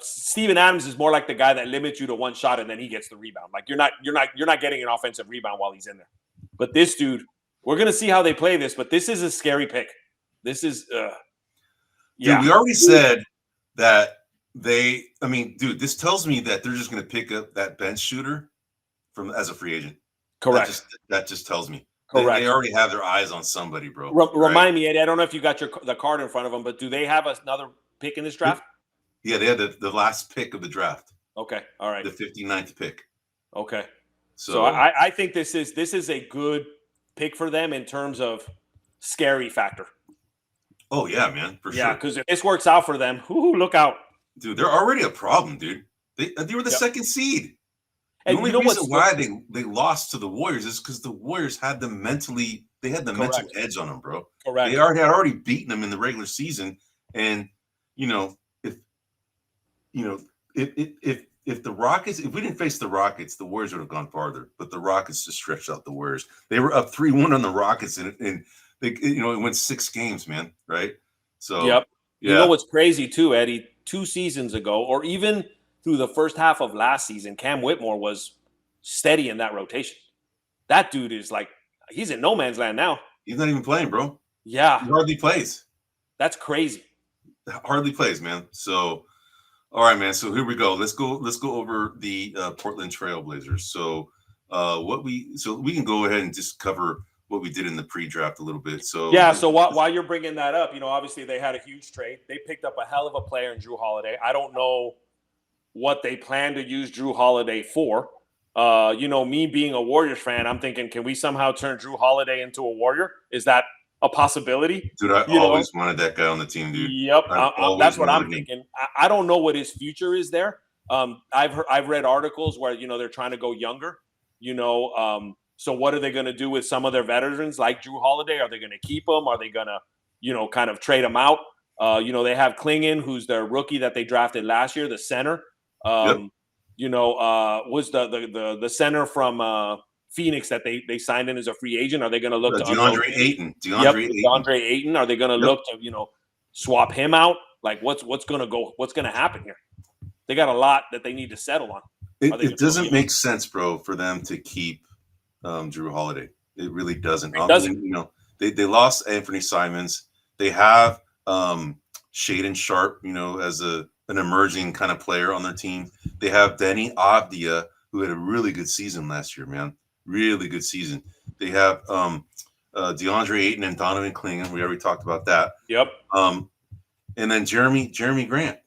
Steven Adams is more like the guy that limits you to one shot and then he gets the rebound. Like you're not getting an offensive rebound while he's in there. But this dude, we're gonna see how they play this. But this is a scary pick. This is, dude. We already said that this tells me that they're just gonna pick up that bench shooter as a free agent. Correct. That just tells me. Correct. They already have their eyes on somebody, bro. Remind me, Eddie. I don't know if you got the card in front of them, but do they have another pick in this draft? Yeah, they had the last pick of the draft. Okay, all right. The 59th pick. Okay. So I think this is a good pick for them in terms of scary factor. Oh, yeah, man, for sure. Yeah, because if this works out for them, look out. Dude, they're already a problem, dude. They were the second seed. The And only reason why they lost to the Warriors is because the Warriors had them mentally – they had the mental edge on them, bro. Correct. They had already beaten them in the regular season. And, if the Rockets, if we didn't face the Rockets, the Warriors would have gone farther. But the Rockets just stretched out the Warriors. They were up 3-1 on the Rockets, and they, it went 6 games, man. Right? So yep. Yeah. You know what's crazy too, Eddie? 2 seasons ago, or even through the first half of last season, Cam Whitmore was steady in that rotation. That dude is like, he's in no man's land now. He's not even playing, bro. Yeah, he hardly plays. That's crazy. Hardly plays, man. So. All right, man. So here we go. Let's go over the Portland Trailblazers. So we can go ahead and just cover what we did in the pre-draft a little bit. So yeah. So while you're bringing that up, obviously they had a huge trade. They picked up a hell of a player in Jrue Holiday. I don't know what they plan to use Jrue Holiday for. Me being a Warriors fan, I'm thinking, can we somehow turn Jrue Holiday into a Warrior? Is that a possibility? Dude, I always wanted that guy on the team, dude. Yep, that's what I'm thinking. I don't know what his future is there. I've read articles where they're trying to go younger. So what are they going to do with some of their veterans like Jrue Holiday? Are they going to keep him? Are they going to kind of trade him out? They have Klingon, who's their rookie that they drafted last year, the center. Was the center from Phoenix that they signed in as a free agent. Are they going to look to DeAndre Ayton? DeAndre Ayton. Are they going to look to swap him out? Like what's going to happen here? They got a lot that they need to settle on. It doesn't make sense, bro, for them to keep Jrue Holiday. It really doesn't. It doesn't. They lost Anthony Simons. They have Shaedon Sharpe, as an emerging kind of player on their team. They have Deni Avdija, who had a really good season last year, man. Really good season. They have DeAndre Ayton and Donovan Klingon. We already talked about that. Yep. And then Jeremy Grant.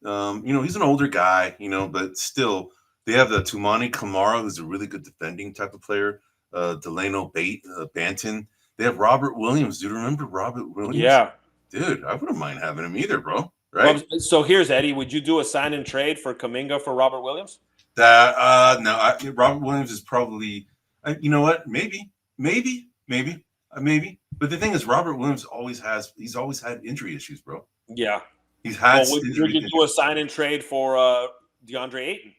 He's an older guy, but still, they have the Toumani Camara, who's a really good defending type of player. Delano Banton. They have Robert Williams. Do you remember Robert Williams? Yeah. Dude, I wouldn't mind having him either, bro. Right? Well, so here's Eddie. Would you do a sign and trade for Kuminga for Robert Williams? No. Robert Williams is probably. You know what? Maybe. But the thing is, Robert Williams he's always had injury issues, bro. Yeah. He's had. Would you do a sign and trade for DeAndre Ayton?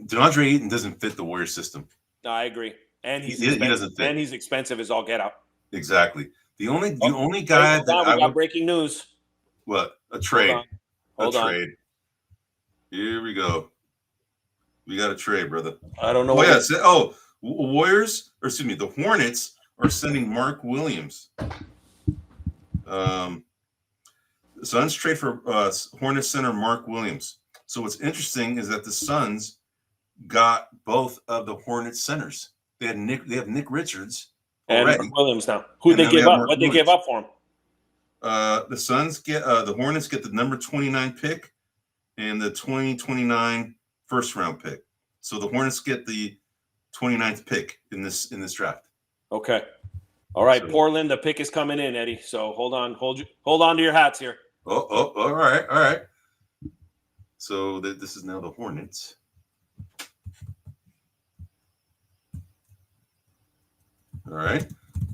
DeAndre Ayton doesn't fit the Warriors system. No, I agree. And he doesn't fit. And he's expensive as all get out. Exactly. The only guy that we got breaking news. What? A trade. Hold on. Trade. Here we go. We got a trade, brother. I don't know. Warriors, the Hornets are sending Mark Williams. The Suns trade for Hornets center Mark Williams. So what's interesting is that the Suns got both of the Hornets centers. They have Nick Richards already. And Mark Williams now. Who'd they give up? What'd they give up for him? The Suns get the Hornets get the number 29 pick and the 2029 first round pick. So the Hornets get the 29th pick in this draft. Okay. All right, so, Portland, the pick is coming in, Eddie. So hold on to your hats here. All right. So this is now the Hornets. All right.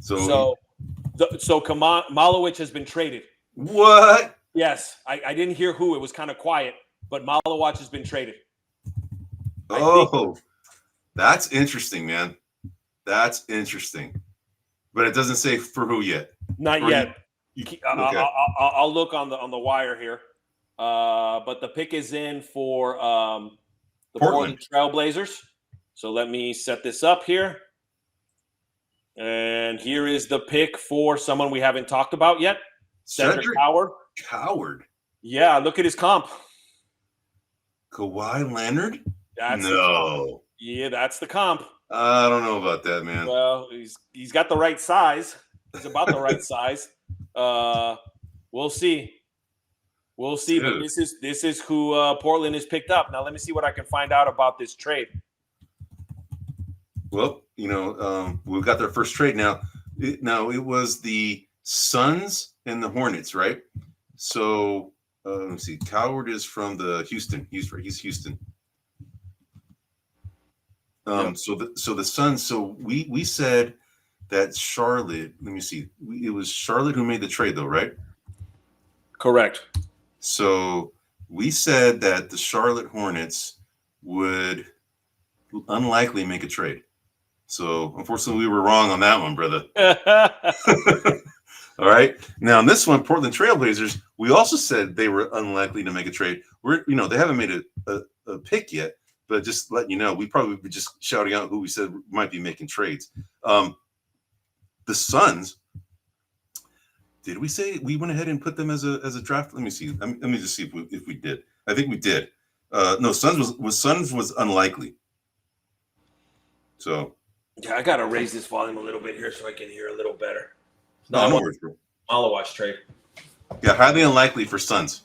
So Khaman, Maluach has been traded. What? Yes, I didn't hear who. It was kind of quiet, but Maluach has been traded. That's interesting, man. That's interesting. But it doesn't say for who yet. Not yet. Okay. I'll look on the wire here. But the pick is in for the Portland Trail Blazers. So let me set this up here. And here is the pick for someone we haven't talked about yet. Cedric Howard. Yeah, look at his comp. Kawhi Leonard? Yeah, that's the comp. I don't know about that, man. Well, he's got the right size. He's about the right size. We'll see. Dude. But this is who Portland has picked up. Now let me see what I can find out about this trade. Well, we've got their first trade now. It was the Suns and the Hornets, right? So let me see. Coward is from the Houston. He's Houston. So the Suns. So we said that Charlotte. Let me see. It was Charlotte who made the trade, though, right? Correct. So we said that the Charlotte Hornets would unlikely make a trade. So unfortunately, we were wrong on that one, brother. All right. Now in this one, Portland Trailblazers, we also said they were unlikely to make a trade. They haven't made a pick yet. But just letting you know, we probably be just shouting out who we said might be making trades. The Suns, did we say we went ahead and put them as a draft? Let me see. Let me just see if we did. I think we did. No, Suns was unlikely. So yeah, I gotta raise this volume a little bit here so I can hear a little better. No worries, bro. Maluach trade. Yeah, highly unlikely for Suns.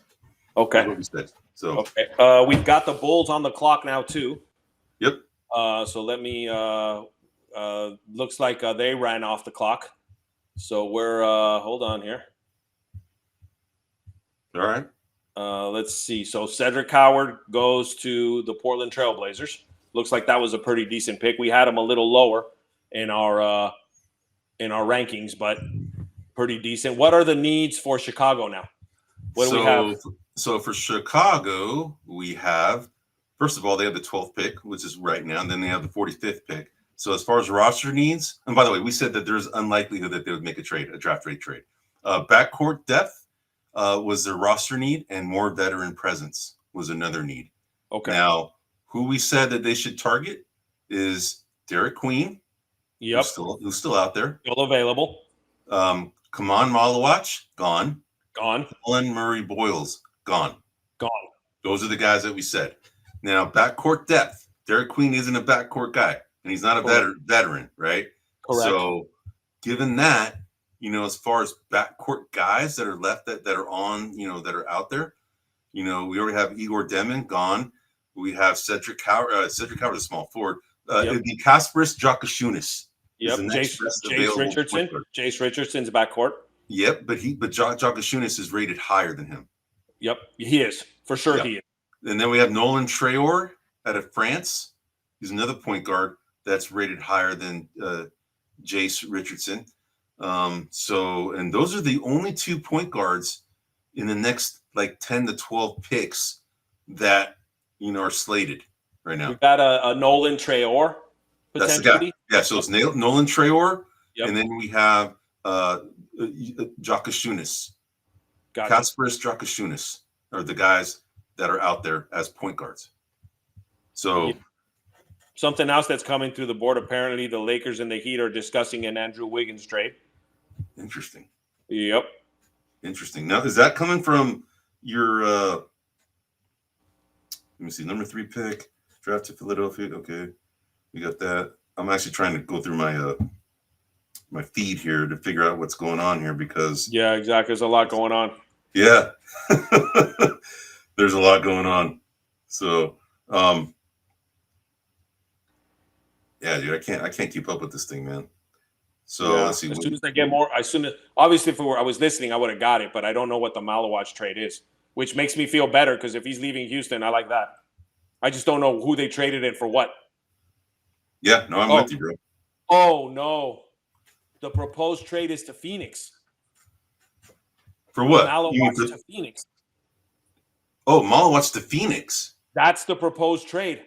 Okay. That's what we said. So okay, we've got the Bulls on the clock now too. Yep. So let me. Looks like they ran off the clock. So we're hold on here. All right. Let's see. So Cedric Howard goes to the Portland Trailblazers. Looks like that was a pretty decent pick. We had him a little lower in our rankings, but pretty decent. What are the needs for Chicago now? What do we have? So for Chicago, we have, first of all, they have the 12th pick, which is right now, and then they have the 45th pick. So as far as roster needs, and by the way, we said that there's unlikelihood that they would make a draft rate trade. Backcourt depth was their roster need, and more veteran presence was another need. Okay. Now, who we said that they should target is Derik Queen. Yep. Who's still out there. Still available. Khaman Maluach, gone. Collin Murray-Boyles, gone. Those are the guys that we said. Now, backcourt depth. Derik Queen isn't a backcourt guy, and he's not a veteran, right? Correct. So, given that, as far as backcourt guys that are left that are on, that are out there, we already have Igor Demon gone. We have Cedric Howard. Cedric Howard is a small forward. It'd be Kasparas Jakucionis. Yep. Jace Richardson's backcourt. Yep, but Jakucionis is rated higher than him. Yep, he is. For sure. Yep. He is. And then we have Nolan Traore out of France. He's another point guard that's rated higher than Jace Richardson. And those are the only 2 point guards in the next 10 to 12 picks that are slated right now. We've got a Nolan Traore potentially. That's the guy. Yeah, so it's Nolan Traore, and then we have Jakucionis. Kasparas Jakucionis are the guys that are out there as point guards. So Something else that's coming through the board. Apparently, the Lakers and the Heat are discussing an Andrew Wiggins trade. Interesting. Yep. Interesting. Now, is that coming from your let me see, number 3 pick, draft to Philadelphia? Okay, we got that. I'm actually trying to go through my my feed here to figure out what's going on here because Yeah, exactly. There's a lot going on. Yeah. There's a lot going on. So yeah, dude, I can't keep up with this thing, man. So yeah. let's see. As soon as I get more, obviously if I was listening, I would have got it, but I don't know what the Maluach trade is, which makes me feel better because if he's leaving Houston, I like that. I just don't know who they traded it for what. Yeah, no, I'm with you, bro. Oh no. The proposed trade is to Phoenix. For what? Maluach to Phoenix. Oh, Maluach to Phoenix. That's the proposed trade.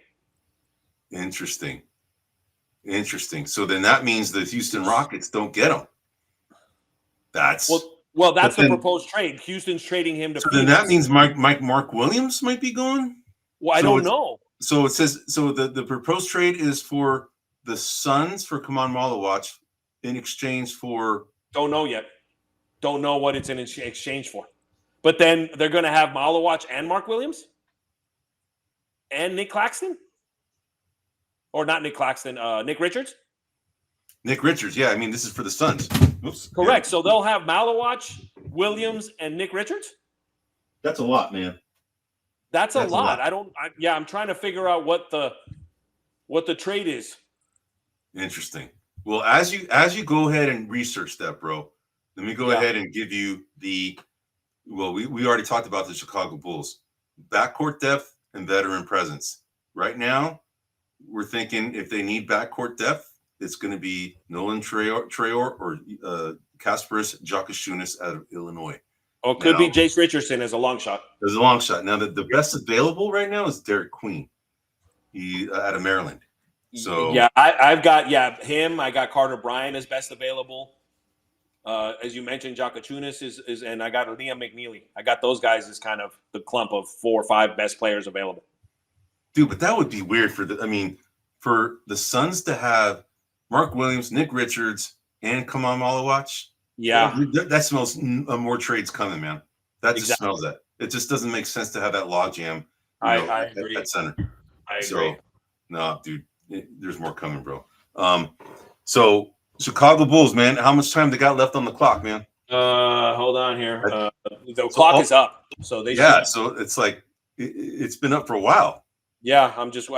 Interesting. So then that means the Houston Rockets don't get him. That's that's the proposed trade. Houston's trading him to Phoenix. Then that means Mark Williams might be gone? Well, I don't know. So it says the proposed trade is for the Suns for Khaman Maluach in exchange for don't know yet. Don't know what it's in exchange for. But then they're going to have Maluach and Mark Williams and Nick Claxton? Or not Nick Claxton, Nick Richards? Nick Richards, yeah. I mean, this is for the Suns. Oops. Correct. Yeah. So they'll have Maluach, Williams, and Nick Richards? That's a lot, man. That's a lot. I'm trying to figure out what the trade is. Interesting. Well, as you go ahead and research that, bro, let me go ahead and give you we already talked about the Chicago Bulls. Backcourt depth and veteran presence. Right now, we're thinking if they need backcourt depth, it's going to be Nolan Traore or Kasparas Jakucionis out of Illinois. Or it could be Jace Richardson as a long shot. As a long shot. Now, the best available right now is Derik Queen. He out of Maryland. So yeah, I've got him. I got Carter Bryant as best available. As you mentioned, Jakucionis is, and I got Liam McNeely. I got those guys as kind of the clump of 4 or 5 best players available. Dude, but that would be weird for the Suns to have Mark Williams, Nick Richards, and Khaman Maluach. Yeah, that smells more trades coming, man. That just smells that. It just doesn't make sense to have that logjam. I agree. At center. I agree. So, no, dude, there's more coming, bro. So Chicago Bulls, man. How much time they got left on the clock, man? Hold on here. The clock is up, so they. Yeah, so it's like it's been up for a while. Yeah,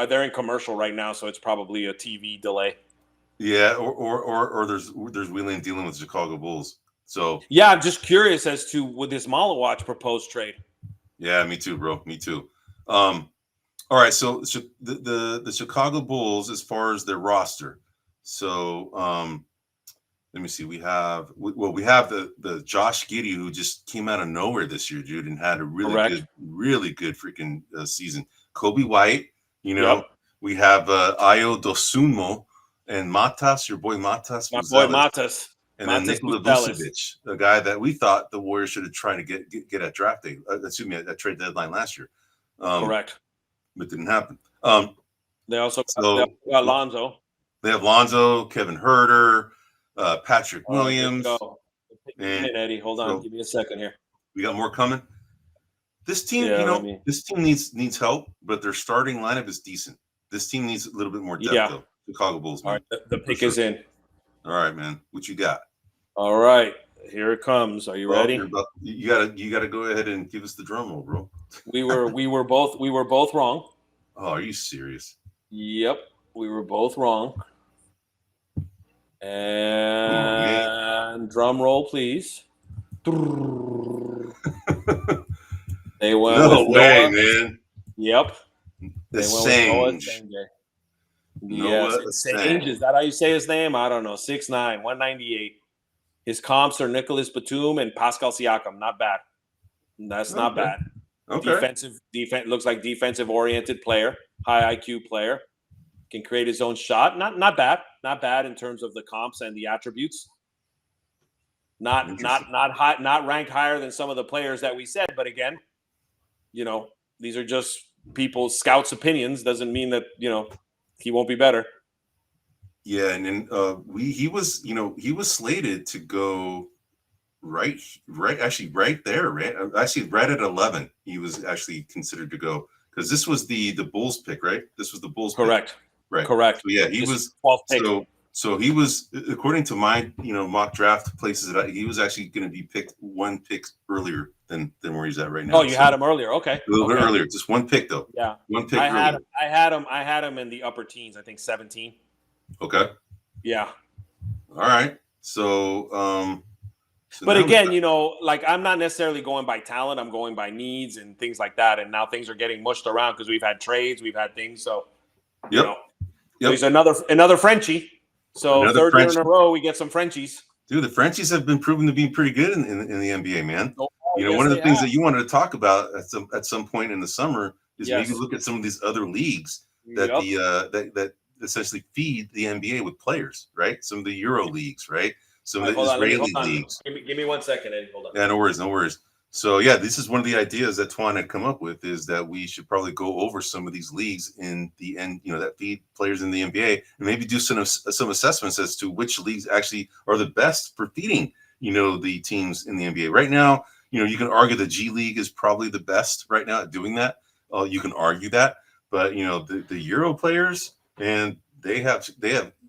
they're in commercial right now, so it's probably a TV delay. Yeah, or there's wheeling and dealing with Chicago Bulls. So yeah, I'm just curious as to with this Maluach proposed trade. Yeah, me too, bro. Me too. All right, so the Chicago Bulls, as far as their roster, so let me see. We have the Josh Giddey, who just came out of nowhere this year, dude, and had a really good freaking season. Kobe White, we have Ayo Dosunmo and Matas, your boy Matas. My boy Matas. And then Nikola Vucevic, a guy that we thought the Warriors should have tried to get at draft day. At trade deadline last year. Correct. But didn't happen. They also got Lonzo. They have Lonzo, Kevin Huerter, Patrick Williams. And Eddie, hold on, give me a second here. We got more coming. This team, this team needs help, but their starting lineup is decent. This team needs a little bit more depth, though. Chicago Bulls. Man. All right, the pick is in. All right, man. What you got? All right, here it comes. Are you ready? You gotta go ahead and give us the drum roll, bro. We were both wrong. Oh, are you serious? Yep, we were both wrong. And drum roll, please. They went. No way, man. Yep. The Sange. Yes, Sange. Is that how you say his name? I don't know. 6'9", 198. His comps are Nicholas Batum and Pascal Siakam. Not bad. That's not bad. Okay. Defense looks like defensive-oriented player, high IQ player. Can create his own shot. Not bad. Not bad in terms of the comps and the attributes. Not high, not ranked higher than some of the players that we said. But again, these are just scouts' opinions. Doesn't mean that he won't be better. Yeah, and then he was slated to go right there, right? Actually, right at 11, he was actually considered to go because this was the Bulls pick, right? This was the Bulls Correct. pick, right? Correct. So yeah, he was 12th pick. So he was, according to my mock draft places, he was actually going to be picked one pick earlier than where he's at right now. Oh, you had him earlier, okay? A little bit earlier, just one pick though. Yeah, one pick. I had him in the upper teens. I think 17. Okay. Yeah. All right. So, but again, like I'm not necessarily going by talent. I'm going by needs and things like that. And now things are getting mushed around because we've had trades, we've had things. So, there's another Frenchie. So third year in a row, we get some Frenchies. Dude, the Frenchies have been proven to be pretty good in the NBA, man. Oh, one of the things that you wanted to talk about at some point in the summer is maybe look at some of these other leagues that that essentially feed the NBA with players, right? Some of the Euro leagues, right? Some of the Israeli leagues. Give me 1 second, Eddie. Hold on. Yeah, no worries. So yeah, this is one of the ideas that Twan had come up with, is that we should probably go over some of these leagues in the end, that feed players in the NBA, and maybe do some assessments as to which leagues actually are the best for feeding, the teams in the NBA. Right now, you can argue the G League is probably the best right now at doing that. You can argue that, but the Euro players, and they have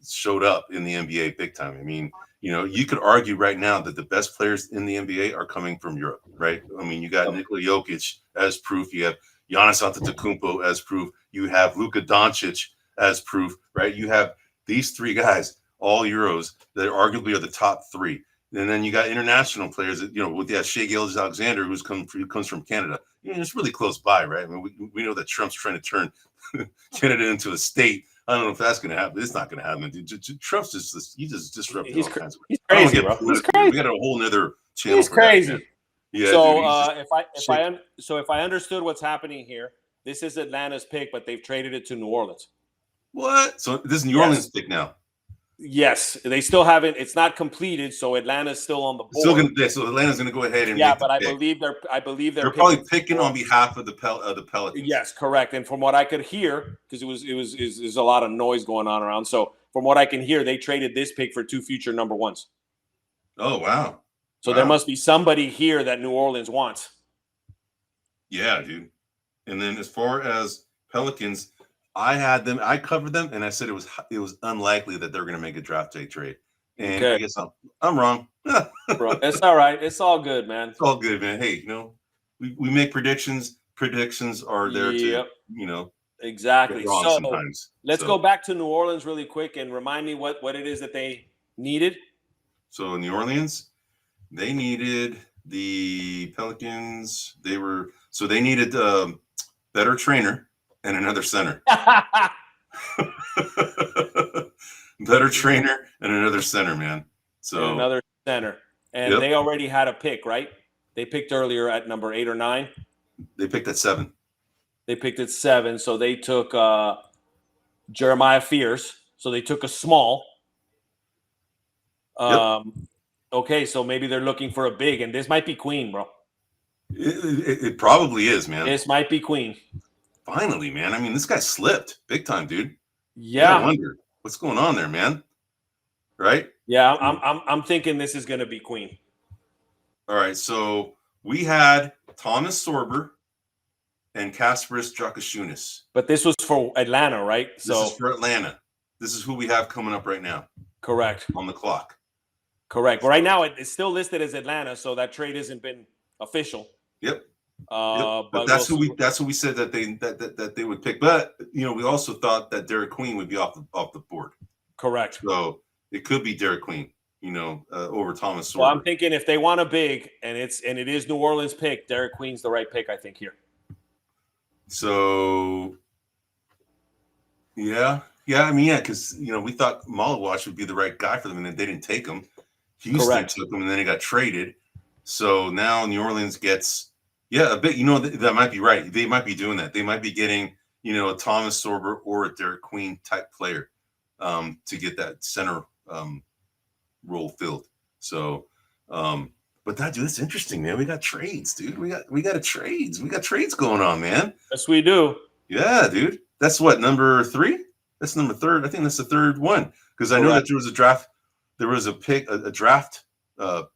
showed up in the NBA big time. I mean, you could argue right now that the best players in the NBA are coming from Europe, right? I mean, you got Nikola Jokic as proof. You have Giannis Antetokounmpo as proof. You have Luka Doncic as proof, right? You have these three guys, all Euros, that arguably are the top three. And then you got international players, with Shai Gilgeous-Alexander, who comes from Canada. It's really close by, right? I mean, we know that Trump's trying to turn Canada into a state. I don't know if that's going to happen. It's not going to happen. Dude, Trump's just disrupting all kinds of. He's crazy, bro. He's crazy. We got a whole nother channel. He's crazy. That, yeah. So if I understood what's happening here, this is Atlanta's pick, but they've traded it to New Orleans. What? So this is New Orleans pick now. Yes, they still haven't. It's not completed, so Atlanta's still on the board. So Atlanta's going to go ahead and but I believe they're probably picking on behalf of the Pelicans. Yes, correct. And from what I could hear, because it was a lot of noise going on around. So from what I can hear, they traded this pick for 2 future number ones. Oh wow! So there must be somebody here that New Orleans wants. Yeah, dude. And then as far as Pelicans, I covered them, and I said it was unlikely that they're going to make a draft day trade. And I guess I'm wrong. Bro, it's all right. It's all good, man. It's all good, man. Hey, we make predictions. Predictions are there to, exactly. Get wrong sometimes. Let's go back to New Orleans really quick and remind me what it is that they needed. So in New Orleans, they needed the Pelicans. They needed a better trainer and another center. Better trainer and another center, man. So another center. And they already had a pick, right? They picked earlier at number 8 or 9. They picked at 7. They picked at 7. So they took Jeremiah Fears. So they took a small. Okay, so maybe they're looking for a big, and this might be Queen, bro. It probably is, man. This might be Queen. Finally, man. I mean, this guy slipped big time, dude. Yeah. I wonder what's going on there, man. Right? Yeah, I'm thinking this is going to be Queen. All right, so we had Thomas Sorber and Kasparas Jakucionis. But this was for Atlanta, right? This is for Atlanta. This is who we have coming up right now. Correct. On the clock. Correct. But right now it's still listed as Atlanta, so that trade hasn't been official. Yep. But that's who we said that they would pick. But we also thought that Derik Queen would be off the board. Correct. So it could be Derik Queen, over Thomas Sorber. Well, I'm thinking if they want a big and it is New Orleans pick, Derik Queen's the right pick, I think, here. So because we thought Maluach would be the right guy for them, and they didn't take him. Houston took him, and then he got traded. So now New Orleans gets a bit. That might be right. They might be doing that. They might be getting a Thomas Sorber or a Derik Queen type player to get that center role filled. So, but that's interesting, man. We got trades, dude. We got trades. We got trades going on, man. Yes, we do. Yeah, dude. That's what, number 3? That's number third. I think that's the third one because I know that there was a draft. There was a pick, a draft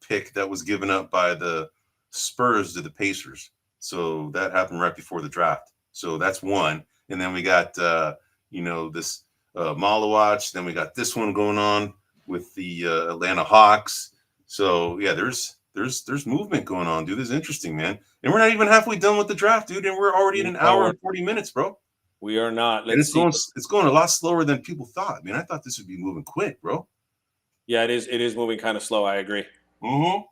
pick that was given up by the Spurs to the Pacers. So that happened right before the draft. So that's one. And then we got this Maluach. Then we got this one going on with the Atlanta Hawks. So yeah, there's movement going on, dude. This is interesting, man. And we're not even halfway done with the draft, dude. And we're already at an hour and 40 minutes, bro. We are not. It's going a lot slower than people thought. I mean, I thought this would be moving quick, bro. Yeah, it is. It is moving kind of slow. I agree. All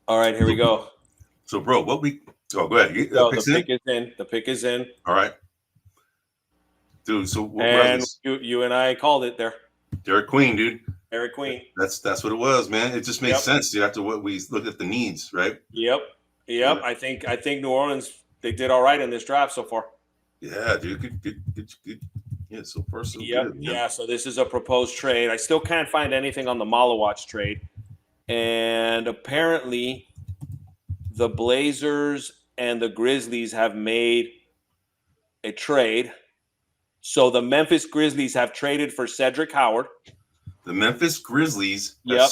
right, here we go. So, bro, go ahead. The pick is in. All right, dude. So, you and I called it there. Derik Queen, dude. Derik Queen. That's what it was, man. It just makes sense, dude, after what we look at the needs, right? Yep. Yeah. I think New Orleans, they did all right in this draft so far. Yeah, dude. Good. Yeah, so far so good. Yeah. So this is a proposed trade. I still can't find anything on the Maluach trade, and apparently, the Blazers and the Grizzlies have made a trade. So the Memphis Grizzlies have traded for Cedric Howard. The Memphis Grizzlies. Yep.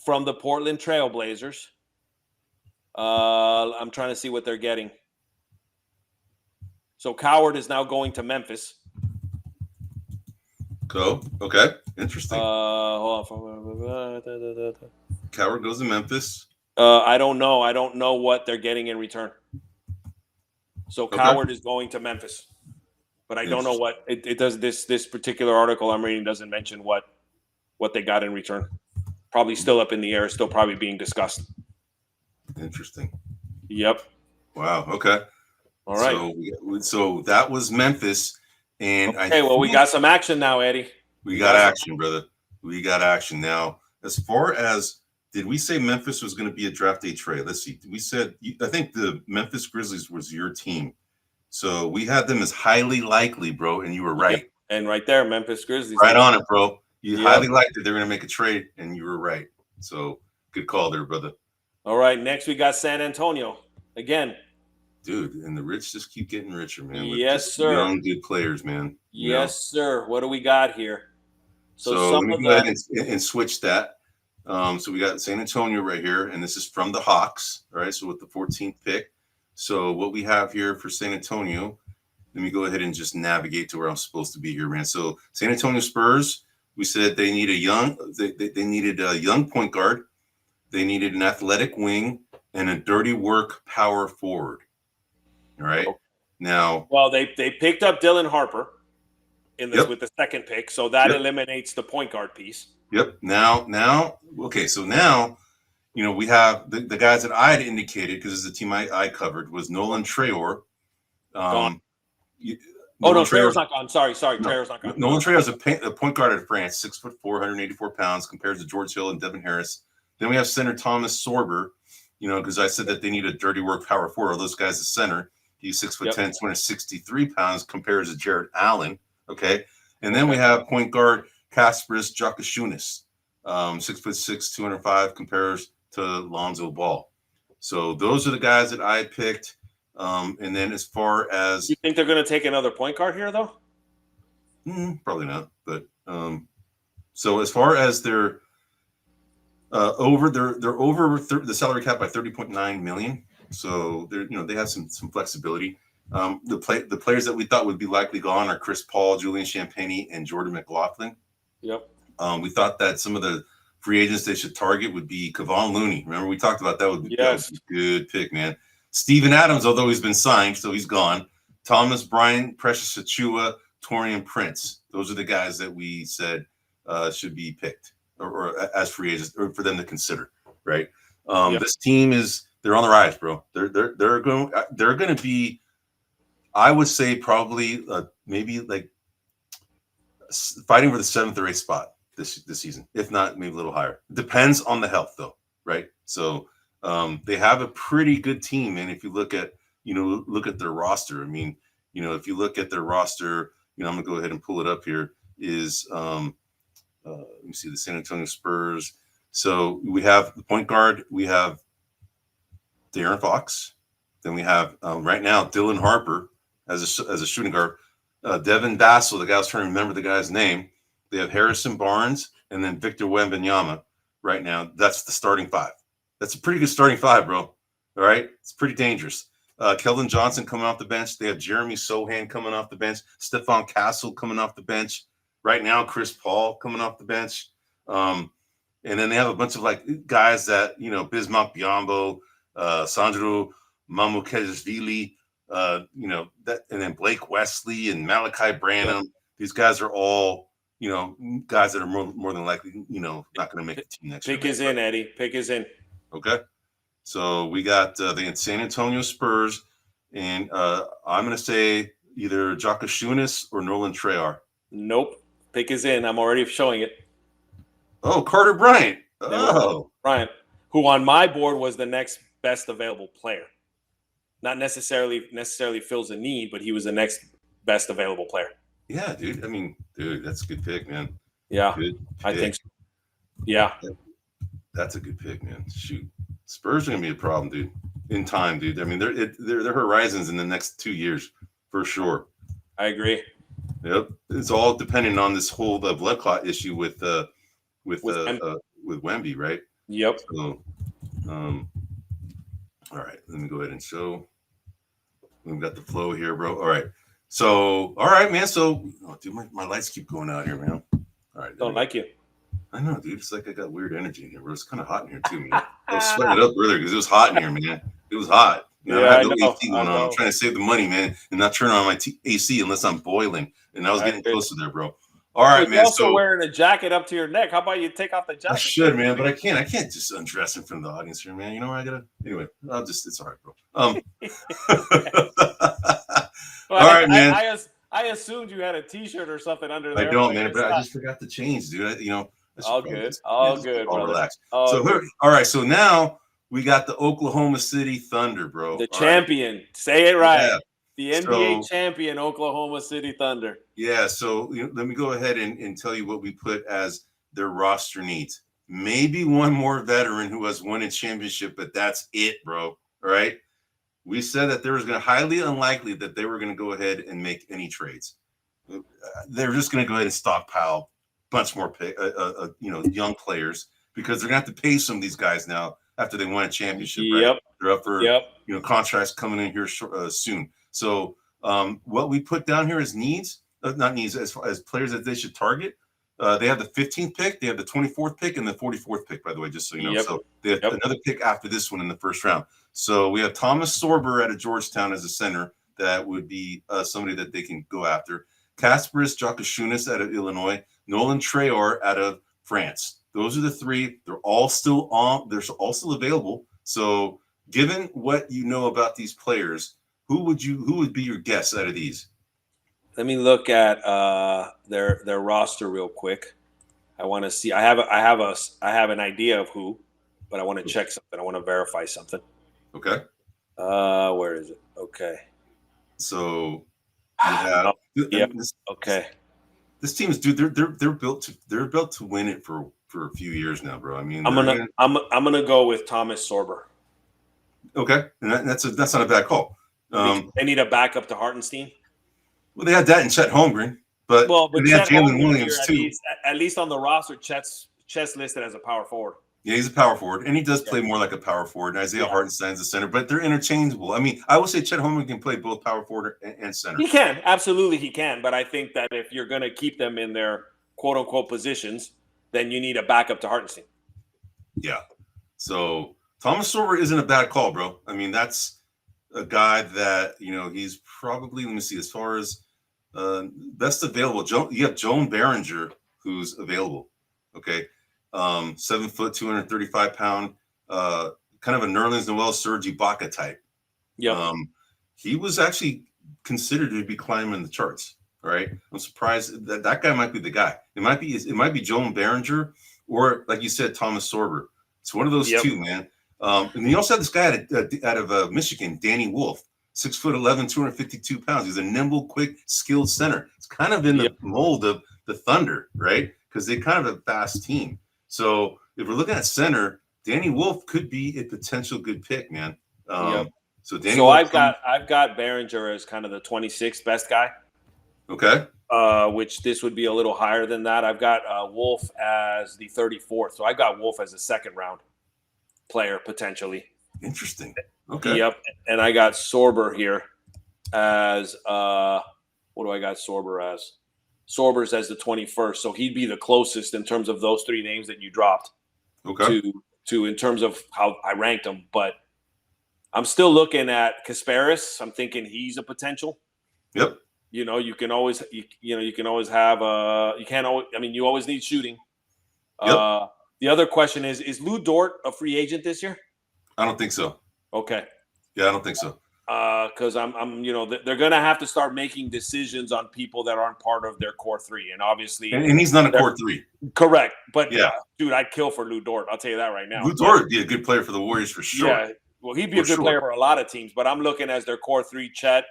From the Portland Trail Blazers. I'm trying to see what they're getting. So Coward is now going to Memphis. Okay. Interesting. Hold on. Coward goes to Memphis. I don't know. I don't know what they're getting in return. So Coward is going to Memphis. But I don't know what it does. This particular article I'm reading doesn't mention what they got in return. Probably still up in the air, still probably being discussed. Interesting. Yep. Wow. Okay. All right. So that was Memphis, and we got some action now, Eddie. We got action, brother. We got action now. As far as did we say Memphis was going to be a draft day trade? Let's see. We said I think the Memphis Grizzlies was your team. So we had them as highly likely, bro, and you were right. Yep. And right there, Memphis Grizzlies. Right on it, bro. You highly liked that they're going to make a trade, and you were right. So good call there, brother. All right, next we got San Antonio again. Dude, and the rich just keep getting richer, man. Yes, sir. Young, good players, man. Yes, sir. What do we got here? So let me go ahead and switch that. So we got San Antonio right here, and this is from the Hawks. All right, so with the 14th pick. So what we have here for San Antonio, let me go ahead and just navigate to where I'm supposed to be here, man. So San Antonio Spurs, we said they need they needed a young point guard, they needed an athletic wing, and a dirty work power forward. All right. Now, well, they picked up Dylan Harper in this with the second pick, so that eliminates the point guard piece. Yep. Now, okay. So now, we have the guys that I had indicated because this is the team I covered was Nolan Traore. Gone. Traore's not gone. Sorry. Traore's not gone. Nolan Traore is a point guard of France, 6'4", 184 pounds, compared to George Hill and Devin Harris. Then we have center Thomas Sorber. Because I said that they need a dirty work power forward. Those guys is center. He's 6'10", 263 pounds, compared to Jared Allen. Okay. And then we have point guard Kasparas Jakucionis, 6'6", 205, compares to Lonzo Ball. So those are the guys that I picked. And then as far as you think they're going to take another point guard here, though? Probably not. But so as far as they're over the salary cap by $30.9 million. So they're they have some flexibility. The players that we thought would be likely gone are Chris Paul, Julian Champagnie, and Jordan McLaughlin. Yep. We thought that some of the free agents they should target would be Kevon Looney. Remember we talked about that would be a good pick, man. Steven Adams, although he's been signed, so he's gone. Thomas Bryant, Precious Achua, Torian Prince. Those are the guys that we said should be picked or as free agents or for them to consider, right? This team they're on the rise, bro. They're going to be, I would say probably maybe like fighting for the 7th or 8th spot this season, if not maybe a little higher. Depends on the health though, right? So they have a pretty good team, and if you look at their roster, I mean, if you look at their roster, I'm gonna go ahead and pull it up here. Is let me see the San Antonio Spurs. So we have the point guard, we have De'Aaron Fox, then we have right now Dylan Harper, as a shooting guard. Devin Vassell, the guy I was trying to remember the guy's name. They have Harrison Barnes and then Victor Wembanyama right now. That's the starting five. That's a pretty good starting five, bro. All right. It's pretty dangerous. Keldon Johnson coming off the bench. They have Jeremy Sohan coming off the bench. Stephon Castle coming off the bench. Right now, Chris Paul coming off the bench. And then they have a bunch of like guys that, Bismack Biyombo, Sandro Mamukashvili, that, and then Blake Wesley and Malachi Branham. These guys are all, guys that are more than likely, not going to make the team next year. Pick is in, Eddie. Pick is in. Okay. So we got the San Antonio Spurs, and I'm going to say either Jakucionis or Nolan Treyarch. Nope. Pick is in. I'm already showing it. Oh, Carter Bryant. Oh. Bryant, who on my board was the next best available player. Not necessarily fills a need, but he was the next best available player. Yeah, dude. I mean, that's a good pick, man. Yeah, good I think so. Yeah. That's a good pick, man. Shoot. Spurs are going to be a problem, dude. In time, dude. I mean, their horizons in the next 2 years, for sure. I agree. Yep. It's all dependent on this whole blood clot issue with Wemby, right? Yep. So, all right. Let me go ahead and show. We've got the flow here, bro. All right. So, all right, man. So, dude, my lights keep going out here, man. All right. Don't like you. I know, dude. It's like I got weird energy in here, bro. It's kind of hot in here, too, man. I was sweating it up earlier because it was hot in here, man. It was hot. I had no AC going on. I'm trying to save the money, man, and not turn on my AC unless I'm boiling. And I was getting close to there, bro. All right, man. You're also wearing a jacket up to your neck. How about you take off the jacket? I should, man, but I can't. I can't just undress in front of the audience here, man. You know what I gotta. Anyway, it's all right, bro. Well, all right, man. I assumed you had a T-shirt or something under there. I don't, man, but I just forgot to change, dude. All good, all good, all relax. All right. So now we got the Oklahoma City Thunder, bro. The champion. Right. Say it right. Yeah. The NBA champion, Oklahoma City Thunder. Yeah. So let me go ahead and tell you what we put as their roster needs. Maybe one more veteran who has won a championship, but that's it, bro. All right. We said that there was highly unlikely that they were going to go ahead and make any trades. They're just going to go ahead and stockpile bunch more young players because they're gonna have to pay some of these guys now after they won a championship. Yep. Right? They're up for contracts coming in here soon. So what we put down here is needs, not needs, as players that they should target. They have the 15th pick, they have the 24th pick, and the 44th pick. By the way, just so you know, so they have another pick after this one in the first round. So we have Thomas Sorber out of Georgetown as a center. That would be somebody that they can go after. Kasparas Jakucionis out of Illinois. Nolan Treyarch out of France. Those are the three. They're all still on. They're all still available. So, given what you know about these players, who would be your guess out of these? Let me look at their roster real quick. I want to see. I have an idea of who, but I want to check something. I want to verify something. Okay. Where is it? Okay. So, you have, okay. This team is, dude. They're built to win it for a few years now, bro. I mean, I'm gonna go with Thomas Sorber. Okay, and that's not a bad call. They need a backup to Hartenstein. Well, they had that in Chet Holmgren, but they have Jalen Williams too. At least on the roster, Chet's listed as a power forward. Yeah, he's a power forward, and he does play more like a power forward. And Isaiah Hartenstein's a center, but they're interchangeable. I mean, I would say Chet Holmgren can play both power forward and center. He can, absolutely he can. But I think that if you're going to keep them in their quote-unquote positions, then you need a backup to Hartenstein. Yeah. So Thomas Sorber isn't a bad call, bro. I mean, that's a guy that, he's probably, let me see, as far as best available. You have Joan Beringer, who's available. Okay. 7 foot, 235 pound, kind of a Nerlens Noel, Serge Ibaka type. Yeah. He was actually considered to be climbing the charts. All right. I'm surprised that guy might be the guy. It might be Joan Beringer or, like you said, Thomas Sorber. It's one of those two, man. And you also have this guy out of Michigan, Danny Wolf, 6'11", 252 pounds. He's a nimble, quick, skilled center. It's kind of in the mold of the Thunder, right? Because they kind of a fast team. So if we're looking at center, Danny Wolf could be a potential good pick, man. So Danny. So I've got Beringer as kind of the 26th best guy. Okay. Which this would be a little higher than that. I've got Wolf as the 34th. So I got Wolf as a second round player potentially. Interesting. Okay. Yep. And I got Sorber here as what do I got Sorber as? Sorber's as the 21st. So he'd be the closest in terms of those three names that you dropped. Okay. To in terms of how I ranked them. But I'm still looking at Kasparas. I'm thinking he's a potential. Yep. You can always have you can't always, I mean, you always need shooting. Yep. The other question is Lou Dort a free agent this year? I don't think so. Okay. Yeah, I don't think so. Because they're going to have to start making decisions on people that aren't part of their core three, and obviously, and he's not a core three. Correct, but yeah, dude, I'd kill for Lou Dort. I'll tell you that right now. Lou Dort would be a good player for the Warriors for sure. Yeah, well, he'd be a good player for a lot of teams, but I'm looking as their core three: Chet,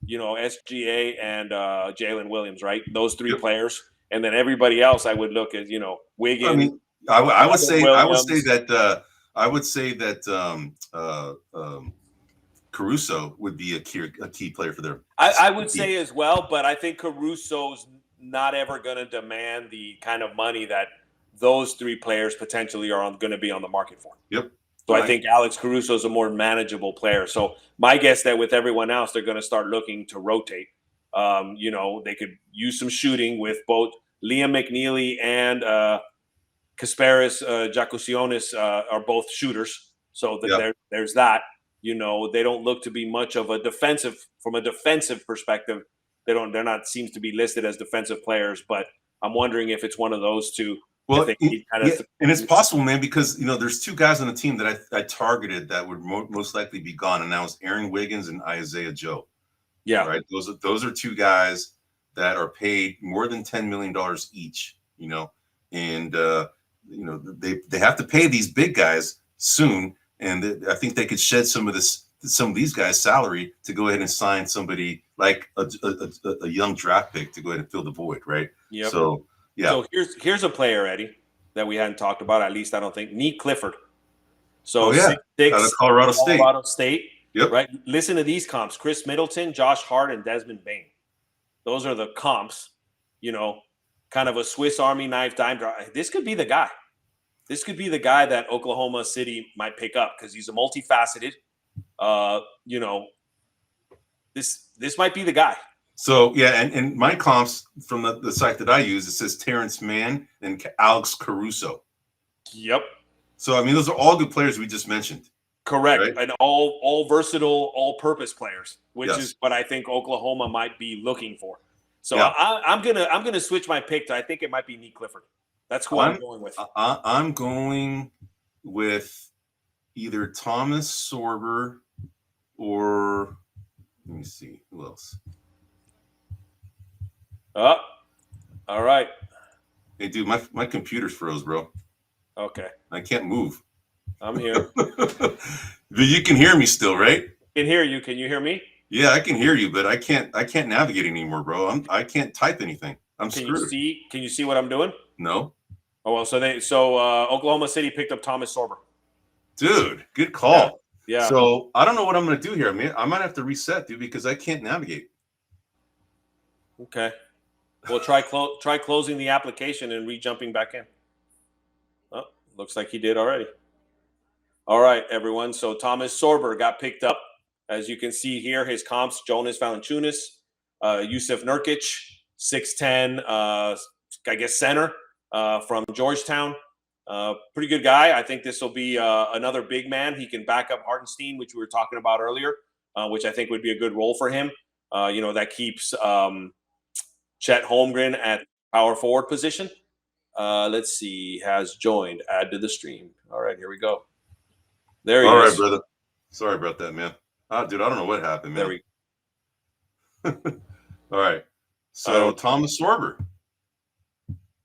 SGA, and Jalen Williams. Right, those three players, and then everybody else, I would look at Wiggins. I mean, I would say that Caruso would be a key player for their. I would say as well, but I think Caruso's not ever going to demand the kind of money that those three players potentially are going to be on the market for. Yep. So I think Alex Caruso is a more manageable player. So my guess that with everyone else, they're going to start looking to rotate. They could use some shooting with both Liam McNeely and Kasparas, Jakucionis are both shooters. So there's that. They don't look to be much of a defensive perspective. They're not seems to be listed as defensive players, but I'm wondering if it's one of those two. Well, and it's possible, man, because there's two guys on the team that I targeted that would most likely be gone, and that was Aaron Wiggins and Isaiah Joe. Yeah, right. Those are two guys that are paid more than $10 million each. And they have to pay these big guys soon, and I think they could shed some of these guys' salary to go ahead and sign somebody like a young draft pick to go ahead and fill the void, right? Yeah. So yeah. So here's a player, Eddie, that we hadn't talked about. At least I don't think. Neat Clifford. So 6'6", out of Colorado State. Yep. Right. Listen to these comps: Chris Middleton, Josh Hart, and Desmond Bane. Those are the comps. Kind of a Swiss Army knife dime drop. This could be the guy. This could be the guy that Oklahoma City might pick up because he's a multifaceted. This might be the guy. So yeah, and my comps from the site that I use, it says Terrence Mann and Alex Caruso. Yep. So I mean, those are all good players we just mentioned. Correct, right? And all versatile, all-purpose players, which is what I think Oklahoma might be looking for. So I'm gonna switch my pick to I think it might be Neat Clifford. That's who I'm going with. I'm going with either Thomas Sorber or let me see who else. All right. Hey, dude, my computer's froze, bro. Okay. I can't move. I'm here. But you can hear me still, right? I can hear you. Can you hear me? Yeah, I can hear you, but I can't navigate anymore, bro. I can't type anything. I'm screwed. Can you see what I'm doing? No. Oh well, so Oklahoma City picked up Thomas Sorber. Dude, good call. Yeah. So I don't know what I'm gonna do here. I might have to reset, dude, because I can't navigate. Okay. Well, try closing the application and re-jumping back in. Oh, looks like he did already. All right, everyone. So Thomas Sorber got picked up. As you can see here, his comps: Jonas Valanciunas, Yusuf Nurkic, 6'10", I guess center from Georgetown. Pretty good guy. I think this will be another big man. He can back up Hartenstein, which we were talking about earlier, which I think would be a good role for him. That keeps Chet Holmgren at power forward position. Let's see. Has joined. Add to the stream. All right, here we go. There he is. All right, brother. Sorry about that, man. Dude, I don't know what happened, man. There we go. All right. So Thomas Sorber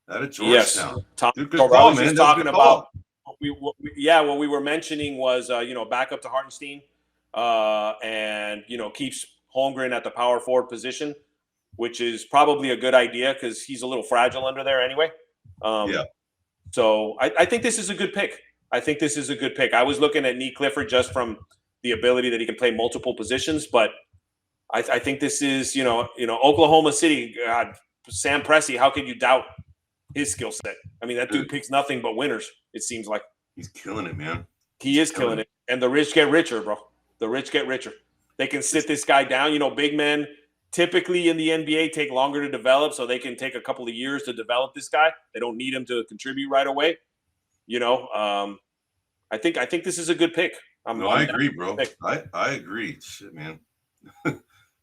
out of Georgetown. Yes. Dude, good call, man. Just talking about what we were mentioning was back up to Hartenstein and keeps Holmgren at the power forward position, which is probably a good idea because he's a little fragile under there anyway. So I think this is a good pick. I was looking at Neat Clifford just from the ability that he can play multiple positions. But I think this is, Oklahoma City, God, Sam Presti, how can you doubt his skill set? I mean, that dude picks nothing but winners, it seems like. He's killing it, man. He is killing it. And the rich get richer, bro. The rich get richer. They can sit this guy down. Big men typically in the NBA take longer to develop, so they can take a couple of years to develop this guy. They don't need him to contribute right away. I think this is a good pick. I agree, bro. I agree. Shit, man.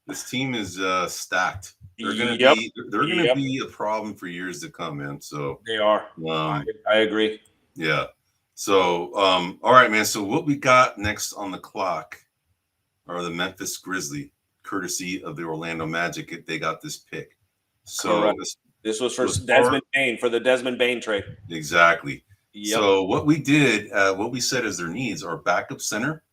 This team is stacked. They're gonna be a problem for years to come, man. So they are. I agree. Yeah. So all right, man. So what we got next on the clock are the Memphis Grizzlies, courtesy of the Orlando Magic. They got this pick. So this was for Desmond Bane, for the Desmond Bane trade. Exactly. Yep. So what we did, what we said is their needs are backup center,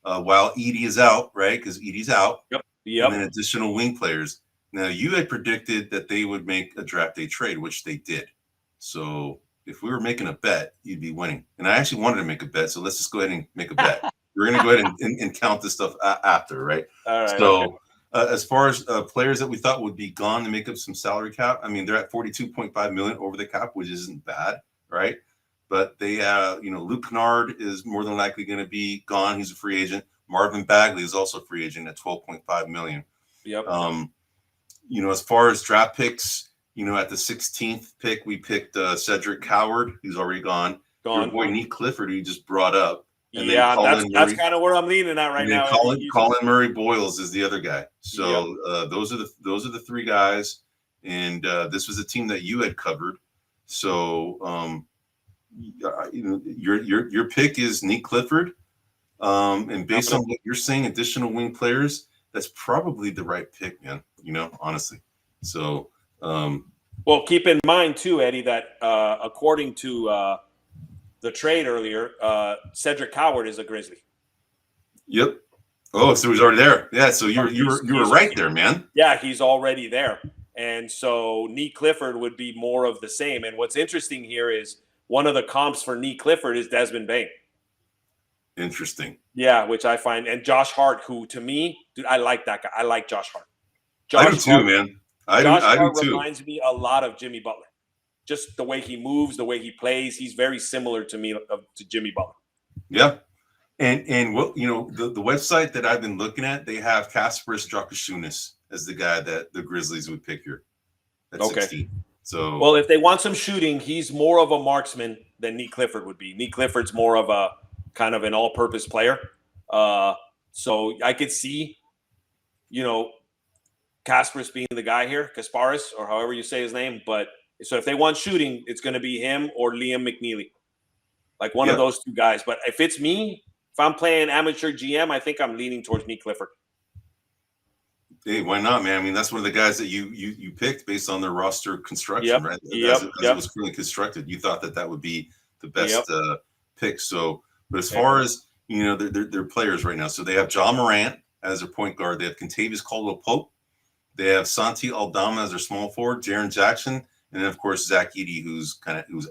while Edey is out, right? Because Edey's out. Yep. And then additional wing players. Now, you had predicted that they would make a draft day trade, which they did. So if we were making a bet, you'd be winning. And I actually wanted to make a bet, so let's just go ahead and make a bet. We're going to go ahead and count this stuff after, right? All right. So as far as players that we thought would be gone to make up some salary cap, I mean, they're at $42.5 million over the cap, which isn't bad, right? But they, Luke Kennard is more than likely going to be gone. He's a free agent. Marvin Bagley is also a free agent at $12.5 million. Yep. As far as draft picks, at the 16th pick, we picked Cedric Coward, who's already gone. Your boy Nick Clifford, who you just brought up. And that's kind of where I'm leaning at right now. Collin Murray-Boyles is the other guy. So those are the three guys, and this was a team that you had covered. So your pick is Nick Clifford. And based on what you're saying, additional wing players, that's probably the right pick, man, honestly. So, well, keep in mind too, Eddie, that according to the trade earlier, Cedric Coward is a Grizzly. Yep. Oh, so he's already there. Yeah. So you were right there, man. Yeah, he's already there. And so Nick Clifford would be more of the same. And what's interesting here is one of the comps for Nick Clifford is Desmond Bane. Interesting. Yeah, which I find, and Josh Hart, who to me, dude, I like that guy. I like Josh Hart. I do too, man. Josh Hart reminds me a lot of Jimmy Butler. Just the way he moves, the way he plays, he's very similar to me to Jimmy Butler. Yeah, and what the website that I've been looking at, they have Kasparas Jakucionis as the guy that the Grizzlies would pick here at 16. So, well, if they want some shooting, he's more of a marksman than Nick Clifford would be. Nick Clifford's more of a kind of an all-purpose player. So I could see, Kasparas being the guy here, Kasparas, or however you say his name. But so if they want shooting, it's going to be him or Liam McNeely, like one of those two guys. But if it's me, if I'm playing amateur GM, I think I'm leaning towards Nick Clifford. Hey, why not, man? I mean, that's one of the guys that you picked based on their roster construction, right? As it was currently constructed, you thought that would be the best pick. So, but as far as they're players right now. So they have Ja Morant as their point guard. They have Kentavious Caldwell-Pope. They have Santi Aldama as their small forward. Jaren Jackson, and then of course Zach Edey, who's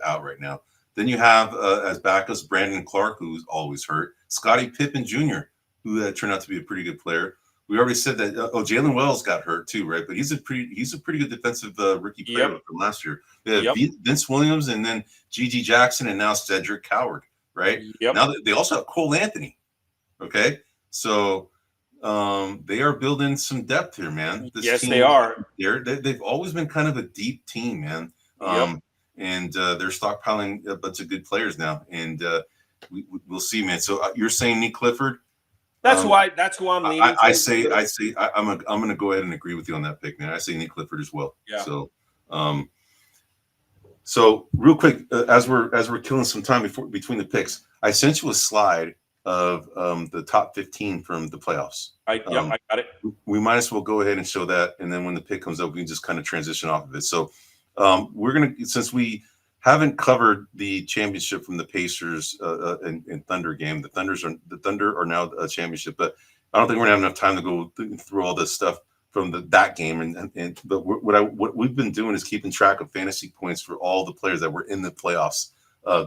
out right now. Then you have as backups Brandon Clark, who's always hurt. Scottie Pippen Jr., who turned out to be a pretty good player. We already said that. Jalen Wells got hurt too, right? But he's a pretty good defensive rookie player from last year. They have Vince Williams, and then Gigi Jackson, and now Cedric Coward, right? Yep. Now they also have Cole Anthony. Okay, so they are building some depth here, man. Yes, they are. They've always been kind of a deep team, man. And they're stockpiling a bunch of good players now, and we'll see, man. So you're saying Nick Clifford? That's who I'm leaning. I'm going to go ahead and agree with you on that pick, man. I say Nick Clifford as well. Yeah. So real quick, as we're killing some time between the picks, I sent you a slide of the top 15 from the playoffs. I got it. We might as well go ahead and show that, and then when the pick comes up, we can just kind of transition off of it. So we're gonna, since we haven't covered the championship from the Pacers and Thunder game. The Thunder are now a championship, but I don't think we're gonna have enough time to go through all this stuff from that game. But what we've been doing is keeping track of fantasy points for all the players that were in the playoffs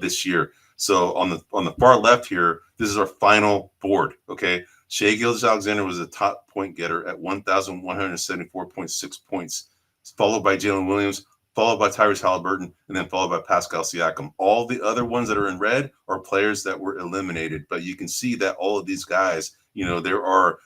this year. So on the far left here, This is our final board. Okay. Shai Gilgeous-Alexander was the top point getter at 1,174.6 points, followed by Jalen Williams, followed by Tyrese Halliburton, and then followed by Pascal Siakam. All the other ones that are in red are players that were eliminated. But you can see that all of these guys, there are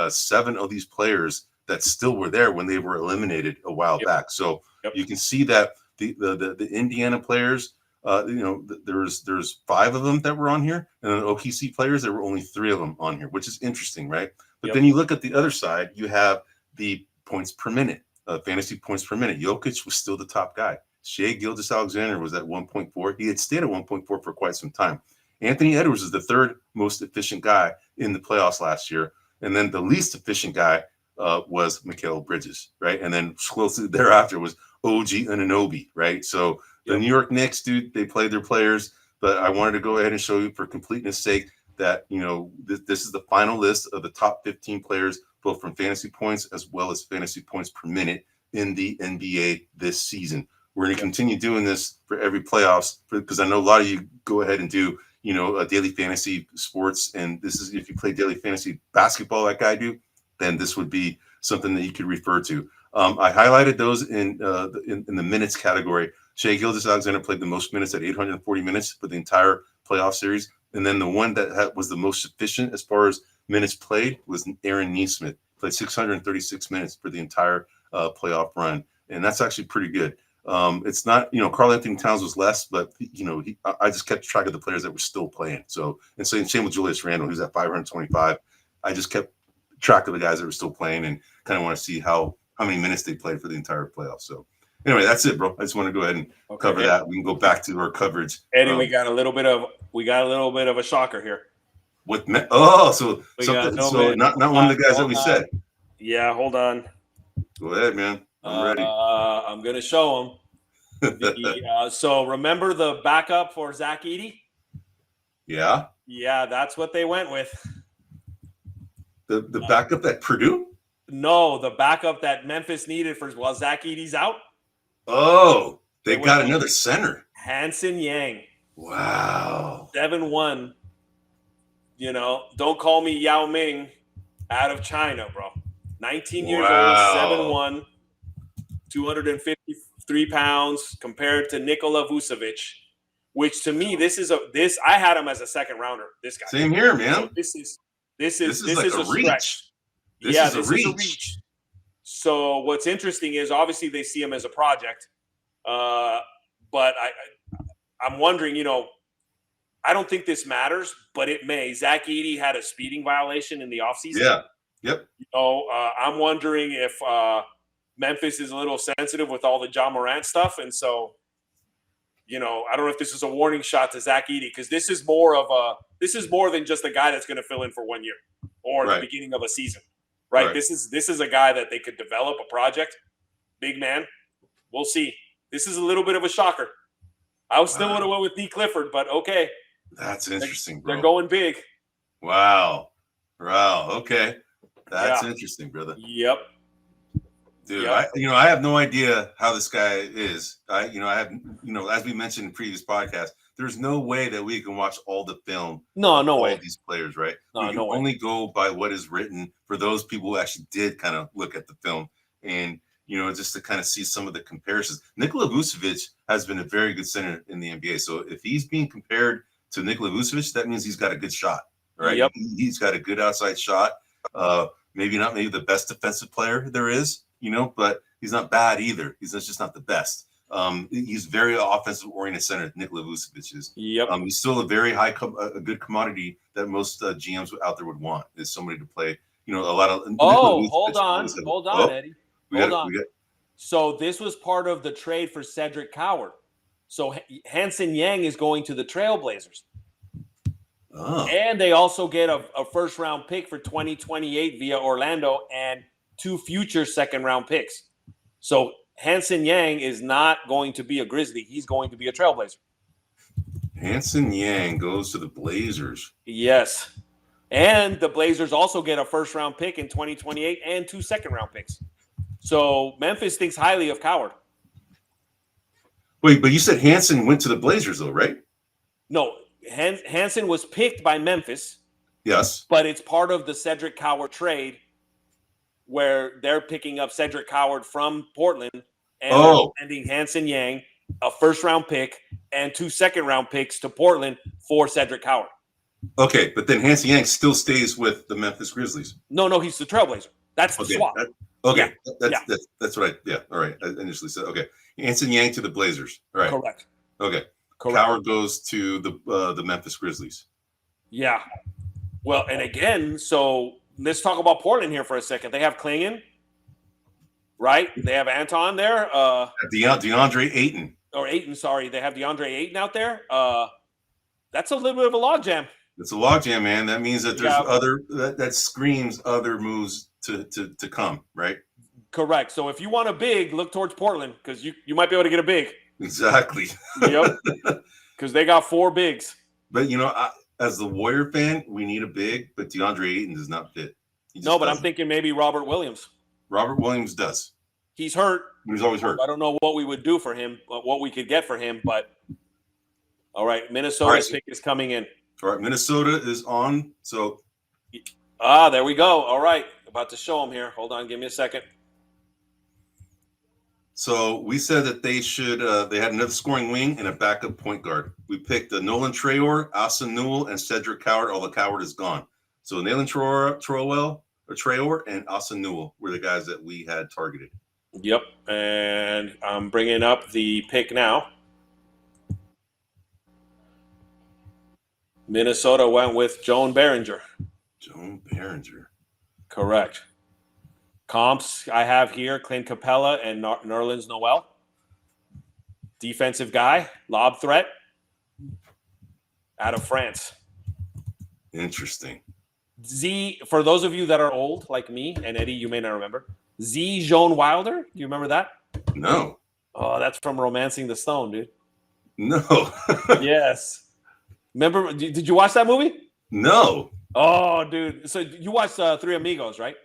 7 of these players that still were there when they were eliminated a while back. So you can see that the Indiana players, there's 5 of them that were on here, and then OKC players, there were only 3 of them on here, which is interesting, right? But then you look at the other side, you have the points per minute, fantasy points per minute. Jokic was still the top guy. Shai Gilgeous-Alexander was at 1.4. He had stayed at 1.4 for quite some time. Anthony Edwards is the 3rd most efficient guy in the playoffs last year, and then the least efficient guy was Mikal Bridges, right? And then closely thereafter was OG Anunoby, right? So the New York Knicks, dude, they played their players, but I wanted to go ahead and show you for completeness sake that, this is the final list of the top 15 players, both from fantasy points as well as fantasy points per minute in the NBA this season. We're going to continue doing this for every playoffs because I know a lot of you go ahead and do, a daily fantasy sports. And this is, if you play daily fantasy basketball like I do, then this would be something that you could refer to. I highlighted those in the minutes category. Shai Gilgeous-Alexander played the most minutes at 840 minutes for the entire playoff series. And then the one that was the most efficient as far as minutes played was Aaron Nesmith. Played 636 minutes for the entire playoff run. And that's actually pretty good. It's not, Karl Anthony Towns was less, but, I just kept track of the players that were still playing. So, and same with Julius Randle, who's at 525. I just kept track of the guys that were still playing and kind of want to see how many minutes they played for the entire playoffs. So anyway, that's it, bro. I just want to go ahead and cover that. We can go back to our coverage. Eddie, we got a little bit of a shocker here. So not one of the guys that we said. Yeah, hold on. Go ahead, man. I'm ready. I'm gonna show him. So remember the backup for Zach Edey? Yeah. Yeah, that's what they went with. The backup at Purdue? No, the backup that Memphis needed while Zach Edey's out. Oh, they got another center. Hanson Yang. Wow. 7'1". Don't call me Yao Ming out of China, bro. 19 years old, 7'1", 253 pounds compared to Nikola Vucevic, which to me, I had him as a second rounder. This guy. Same here, man. So this is like a reach. Stretch. This is a reach. So what's interesting is obviously they see him as a project, but I'm wondering, I don't think this matters, but it may. Zach Edey had a speeding violation in the offseason. Yeah. Yep. I'm wondering if Memphis is a little sensitive with all the Ja Morant stuff, and so, I don't know if this is a warning shot to Zach Edey because this is more than just a guy that's going to fill in for 1 year or the beginning of a season, right? This is a guy that they could develop a project. Big man, we'll see. This is a little bit of a shocker. I still would have went with D. Clifford, but okay. That's interesting, bro. They're going big. Wow. Okay. That's interesting, brother. Yep. Dude, yep. I have no idea how this guy is. I have, as we mentioned in previous podcasts, there's no way that we can watch all the film. No way. All these players, right? No, we can only go by what is written for those people who actually did kind of look at the film and, just to kind of see some of the comparisons. Nikola Vucevic has been a very good center in the NBA. So if he's being compared to Nikola Vucevic, that means he's got a good shot, right? Yep. He's got a good outside shot. Maybe not the best defensive player there is, but he's not bad either. He's just not the best. He's very offensive oriented center. Nikola Vucevic is. Yep. He's still a very a good commodity that most GMs out there would want is somebody to play. A lot of. Hold on, Eddie. Hold on. So this was part of the trade for Cedric Coward. So Hanson Yang is going to the Trailblazers. Oh. And they also get a first-round pick for 2028 via Orlando and 2 future second-round picks. So Hanson Yang is not going to be a Grizzly. He's going to be a Trailblazer. Hanson Yang goes to the Blazers. Yes. And the Blazers also get a first-round pick in 2028 and 2 second-round picks. So Memphis thinks highly of Coward. Wait, but you said Hanson went to the Blazers, though, right? No. Hansen was picked by Memphis. Yes. But it's part of the Cedric Coward trade where they're picking up Cedric Coward from Portland and they're sending Hansen Yang, a first-round pick, and 2 second-round picks to Portland for Cedric Coward. Okay, but then Hansen Yang still stays with the Memphis Grizzlies. No, he's the Trailblazer. That's the swap. That's what all right. I initially said, okay. Hansen Yang to the Blazers. All right. Correct. Okay. Correct. Coward goes to the Memphis Grizzlies. Yeah. Well, and again, so let's talk about Portland here for a second. They have Klingon, right? They have Anton there. DeAndre Ayton. Or Ayton, sorry. They have DeAndre Ayton out there. That's a little bit of a logjam. It's a logjam, man. That means that there's that screams other moves to come, right? Correct. So if you want a big, look towards Portland because you might be able to get a big. Exactly. Yep. Because they got 4 bigs. But, as the Warrior fan, we need a big, but DeAndre Ayton does not fit. No, but I'm thinking maybe Robert Williams. Robert Williams does. He's hurt. He's always hurt. I don't know what we would do for him, what we could get for him, but all right, Minnesota's pick is coming in. All right, Minnesota is on. So there we go. All right, about to show him here. Hold on, give me a second. So we said that they should. They had another scoring wing and a backup point guard. We picked Nolan Traore, Asa Newell, and Cedric Coward. All the Coward is gone. So Nolan Traore and Asa Newell were the guys that we had targeted. Yep, and I'm bringing up the pick now. Minnesota went with Joan Beringer. Joan Beringer. Correct. Comps I have here, Clint Capella and Nerlens Noel. Defensive guy, lob threat, out of France. Interesting. For those of you that are old, like me, and Eddie, you may not remember, Joan Wilder. Do you remember that? No. Oh, that's from Romancing the Stone, dude. No. Yes. Remember, did you watch that movie? No. Oh, dude. So you watched Three Amigos, right?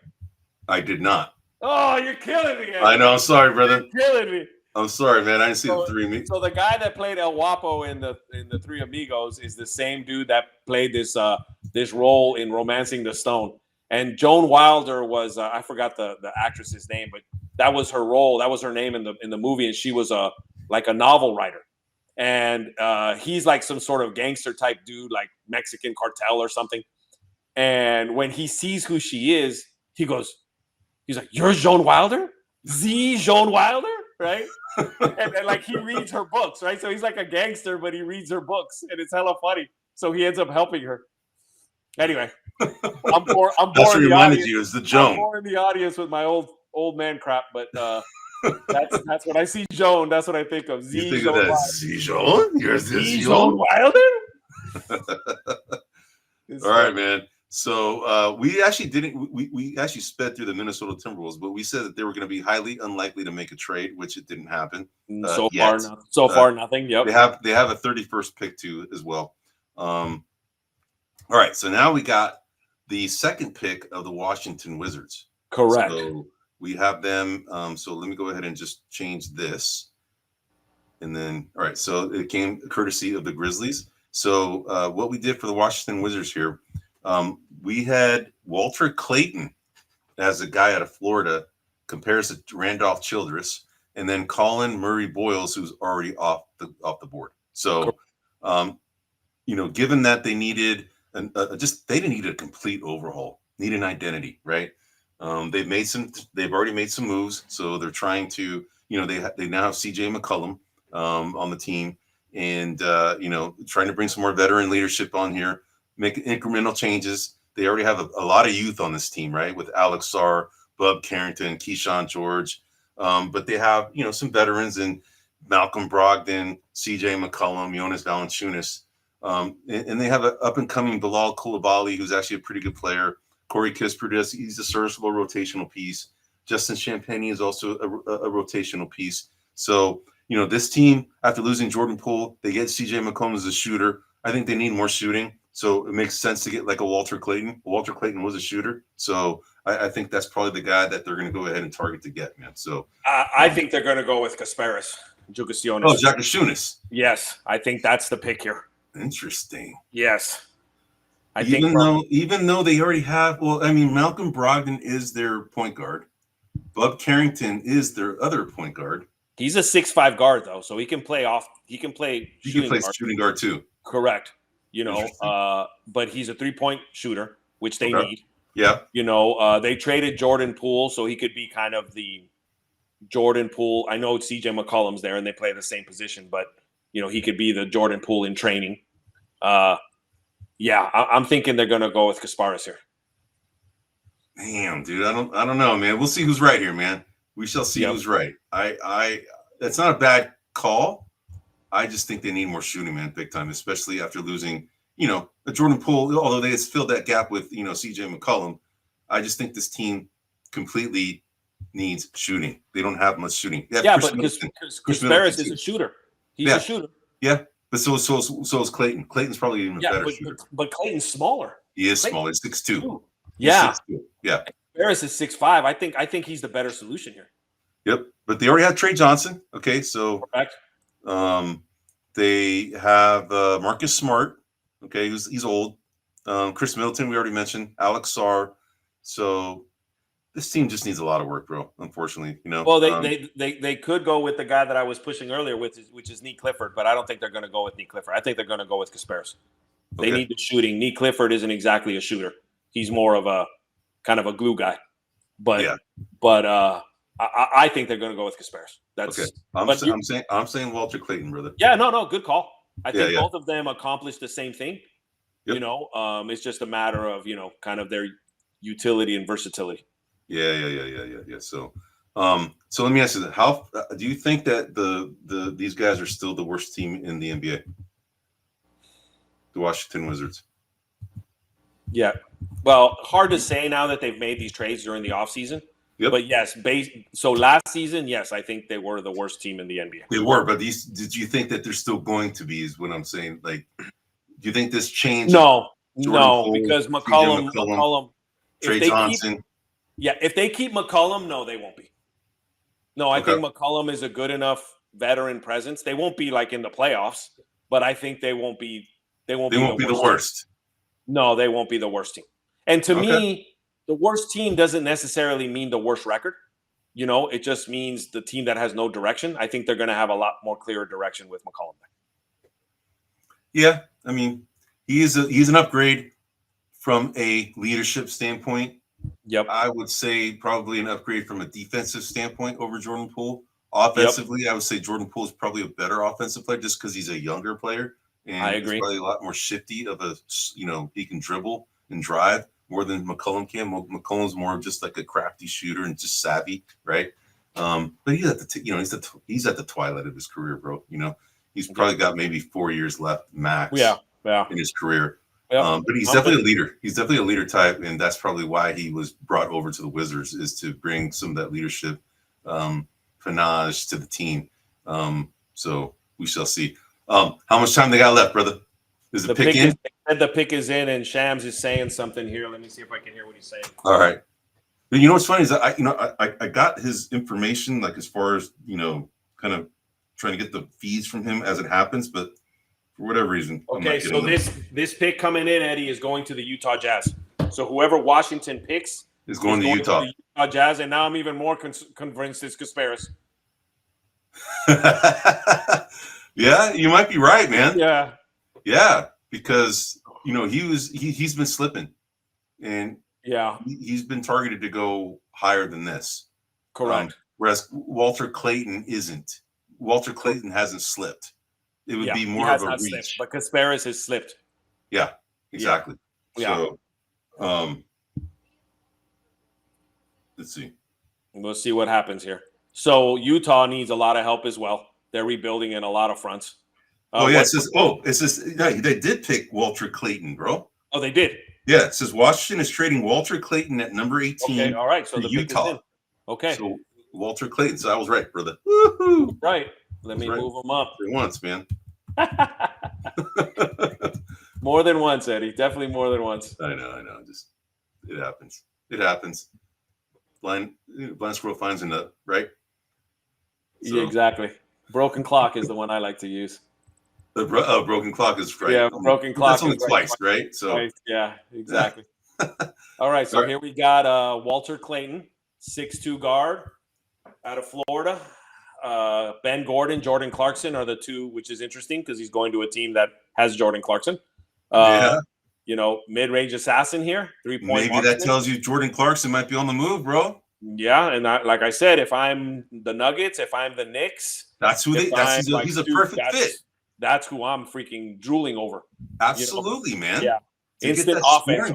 I did not. Oh, you're killing me. I know. I'm sorry, brother. You're killing me. I'm sorry, man. I didn't see the Three Amigos. So the guy that played El Guapo in the Three Amigos is the same dude that played this role in Romancing the Stone. And Joan Wilder was I forgot the actress's name, but that was her role. That was her name in the movie, and she was like a novel writer. And he's like some sort of gangster type dude, like Mexican cartel or something. And when he sees who she is, he's like, "You're Joan Wilder? Joan Wilder?" Right? and like he reads her books, right? So he's like a gangster, but he reads her books, and it's hella funny. So he ends up helping her. Anyway, I'm bored. That's what reminded you is the Joan. I'm bored in the audience with my old man crap, but that's when I see Joan. That's what I think of. You think of that Joan? You're Joan Wilder. All right, man. So we actually didn't. We actually sped through the Minnesota Timberwolves, but we said that they were going to be highly unlikely to make a trade, which it didn't happen. So far, nothing. Yep. They have a 31st pick too as well. All right, so now we got the second pick of the Washington Wizards. Correct. So we have them. So let me go ahead and just change this, and then all right. So it came courtesy of the Grizzlies. So what we did for the Washington Wizards here. We had Walter Clayton as a guy out of Florida, compares to Randolph Childress, and then Collin Murray-Boyles, who's already off the board. So, given that they needed they didn't need a complete overhaul, need an identity, right? They've already made some moves, so they're trying to, they now have CJ McCollum on the team, and trying to bring some more veteran leadership on here. Make incremental changes. They already have a lot of youth on this team, right? With Alex Sarr, Bub Carrington, Keyshawn George. But they have, some veterans in Malcolm Brogdon, CJ McCollum, Jonas Valanciunas. And they have an up-and-coming Bilal Coulibaly, who's actually a pretty good player. Corey Kispert, he's a serviceable rotational piece. Justin Champagnie is also a rotational piece. So, this team, after losing Jordan Poole, they get CJ McCollum as a shooter. I think they need more shooting. So it makes sense to get like a Walter Clayton. Walter Clayton was a shooter. So I think that's probably the guy that they're going to go ahead and target to get, man. So I think they're going to go with Kasparas, Jakucionis. Oh, Jakucionis. Yes, I think that's the pick here. Interesting. Yes. Even though they already have, well, I mean, Malcolm Brogdon is their point guard. Bub Carrington is their other point guard. He's a 6'5" guard though, so he can play off. He can play shooting guard too. Correct. But he's a 3-point shooter, which they need. Yeah. They traded Jordan Poole, so he could be kind of the Jordan Poole. I know CJ McCollum's there, and they play the same position, but he could be the Jordan Poole in training. I'm thinking they're going to go with Kasparas here. Damn, dude, I don't know, man. We'll see who's right here, man. We shall see who's right. That's not a bad call. I just think they need more shooting, man, big time, especially after losing, a Jordan Poole. Although they has filled that gap with, CJ McCollum. I just think this team completely needs shooting. They don't have much shooting. Yeah, but Kasparas is a shooter. He's a shooter. Yeah, but so is Clayton. Clayton's probably even a better shooter. But Clayton's smaller. He is smaller. He's 6'2". Yeah. 6'2". Yeah. Kasparas is 6'5". I think he's the better solution here. Yep. But they already have Trey Johnson. Okay, so correct. They have Marcus Smart. Okay, he's old. Chris Middleton, we already mentioned. Alex Sarr. So this team just needs a lot of work, bro. Unfortunately, Well, they could go with the guy that I was pushing earlier with, which is Nick Clifford, but I don't think they're going to go with Nick Clifford. I think they're going to go with Kasparas. They need the shooting. Nick Clifford isn't exactly a shooter. He's more of a kind of a glue guy. But I think they're going to go with Kasparas. That's okay. I'm saying Walter Clayton, brother. Yeah, no, good call. I think both of them accomplish the same thing. Yep. It's just a matter of kind of their utility and versatility. Yeah. So let me ask you that: how do you think that these guys are still the worst team in the NBA? The Washington Wizards. Yeah. Well, hard to say now that they've made these trades during the offseason. Yep. But yes, so last season, yes, I think they were the worst team in the NBA. They were, but did you think that they're still going to be? Is what I'm saying. Like, do you think this changed? No, because McCollum, Trey Johnson. If they keep McCollum, no, they won't be. No, I think McCollum is a good enough veteran presence. They won't be like in the playoffs, but I think they won't be. They won't be the worst. No, they won't be the worst team. And to me, the worst team doesn't necessarily mean the worst record. It just means the team that has no direction. I think they're going to have a lot more clearer direction with McCollum. Yeah, I mean, he's an upgrade from a leadership standpoint. Yep. I would say probably an upgrade from a defensive standpoint over Jordan Poole. Offensively, I would say Jordan Poole is probably a better offensive player just because he's a younger player. And I agree. He's probably a lot more shifty he can dribble and drive more than McCollum can. McCollum's more of just like a crafty shooter and just savvy, right? But he's at he's at the twilight of his career, bro. He's probably got maybe 4 years left max. Yeah. In his career. But he's definitely a leader. He's definitely a leader type, and that's probably why he was brought over to the Wizards, is to bring some of that leadership panache to the team. So we shall see. How much time they got left, brother? Is the pick in? The pick is in, and Shams is saying something here. Let me see if I can hear what he's saying. All right. But what's funny is that I got his information, like as far as kind of trying to get the feeds from him as it happens, but for whatever reason. Okay, so this pick coming in, Eddie, is going to the Utah Jazz. So whoever Washington picks is going to Utah. The Utah Jazz, and now I'm even more convinced it's Kasparas. Yeah, you might be right, man. Yeah, because he's been slipping, and he's been targeted to go higher than this. Correct. Whereas Walter Clayton isn't. Walter Clayton hasn't slipped. It would be more of a reach. Slipped, but Kasparas has slipped. Yeah, exactly. Yeah. So, let's see. We'll see what happens here. So Utah needs a lot of help as well. They're rebuilding in a lot of fronts. It says they did pick Walter Clayton, bro. Oh, they did? Yeah, it says Washington is trading Walter Clayton at number 18. Okay, all right. So the Utah. Pick is in. Okay. So Walter Clayton. So I was right, brother. Woo-hoo. Right. Let me move him up. For once, man. More than once, Eddie. Definitely more than once. I know. Just it happens. Blind squirrel finds a nut, right? So. Yeah, exactly. Broken clock is the one I like to use. The broken clock is right. Yeah, broken clock. That's only twice, right? So twice. Yeah, exactly. All right, so here we got Walter Clayton, 6'2" guard out of Florida. Ben Gordon, Jordan Clarkson are the two, which is interesting because he's going to a team that has Jordan Clarkson. Mid-range assassin here, 3-point. Maybe marksman. that tells you Jordan Clarkson might be on the move, bro. Yeah, and like I said, if I'm the Nuggets, if I'm the Knicks, that's who he's a perfect fit. That's who I'm freaking drooling over. Absolutely, man. Yeah. Instant offense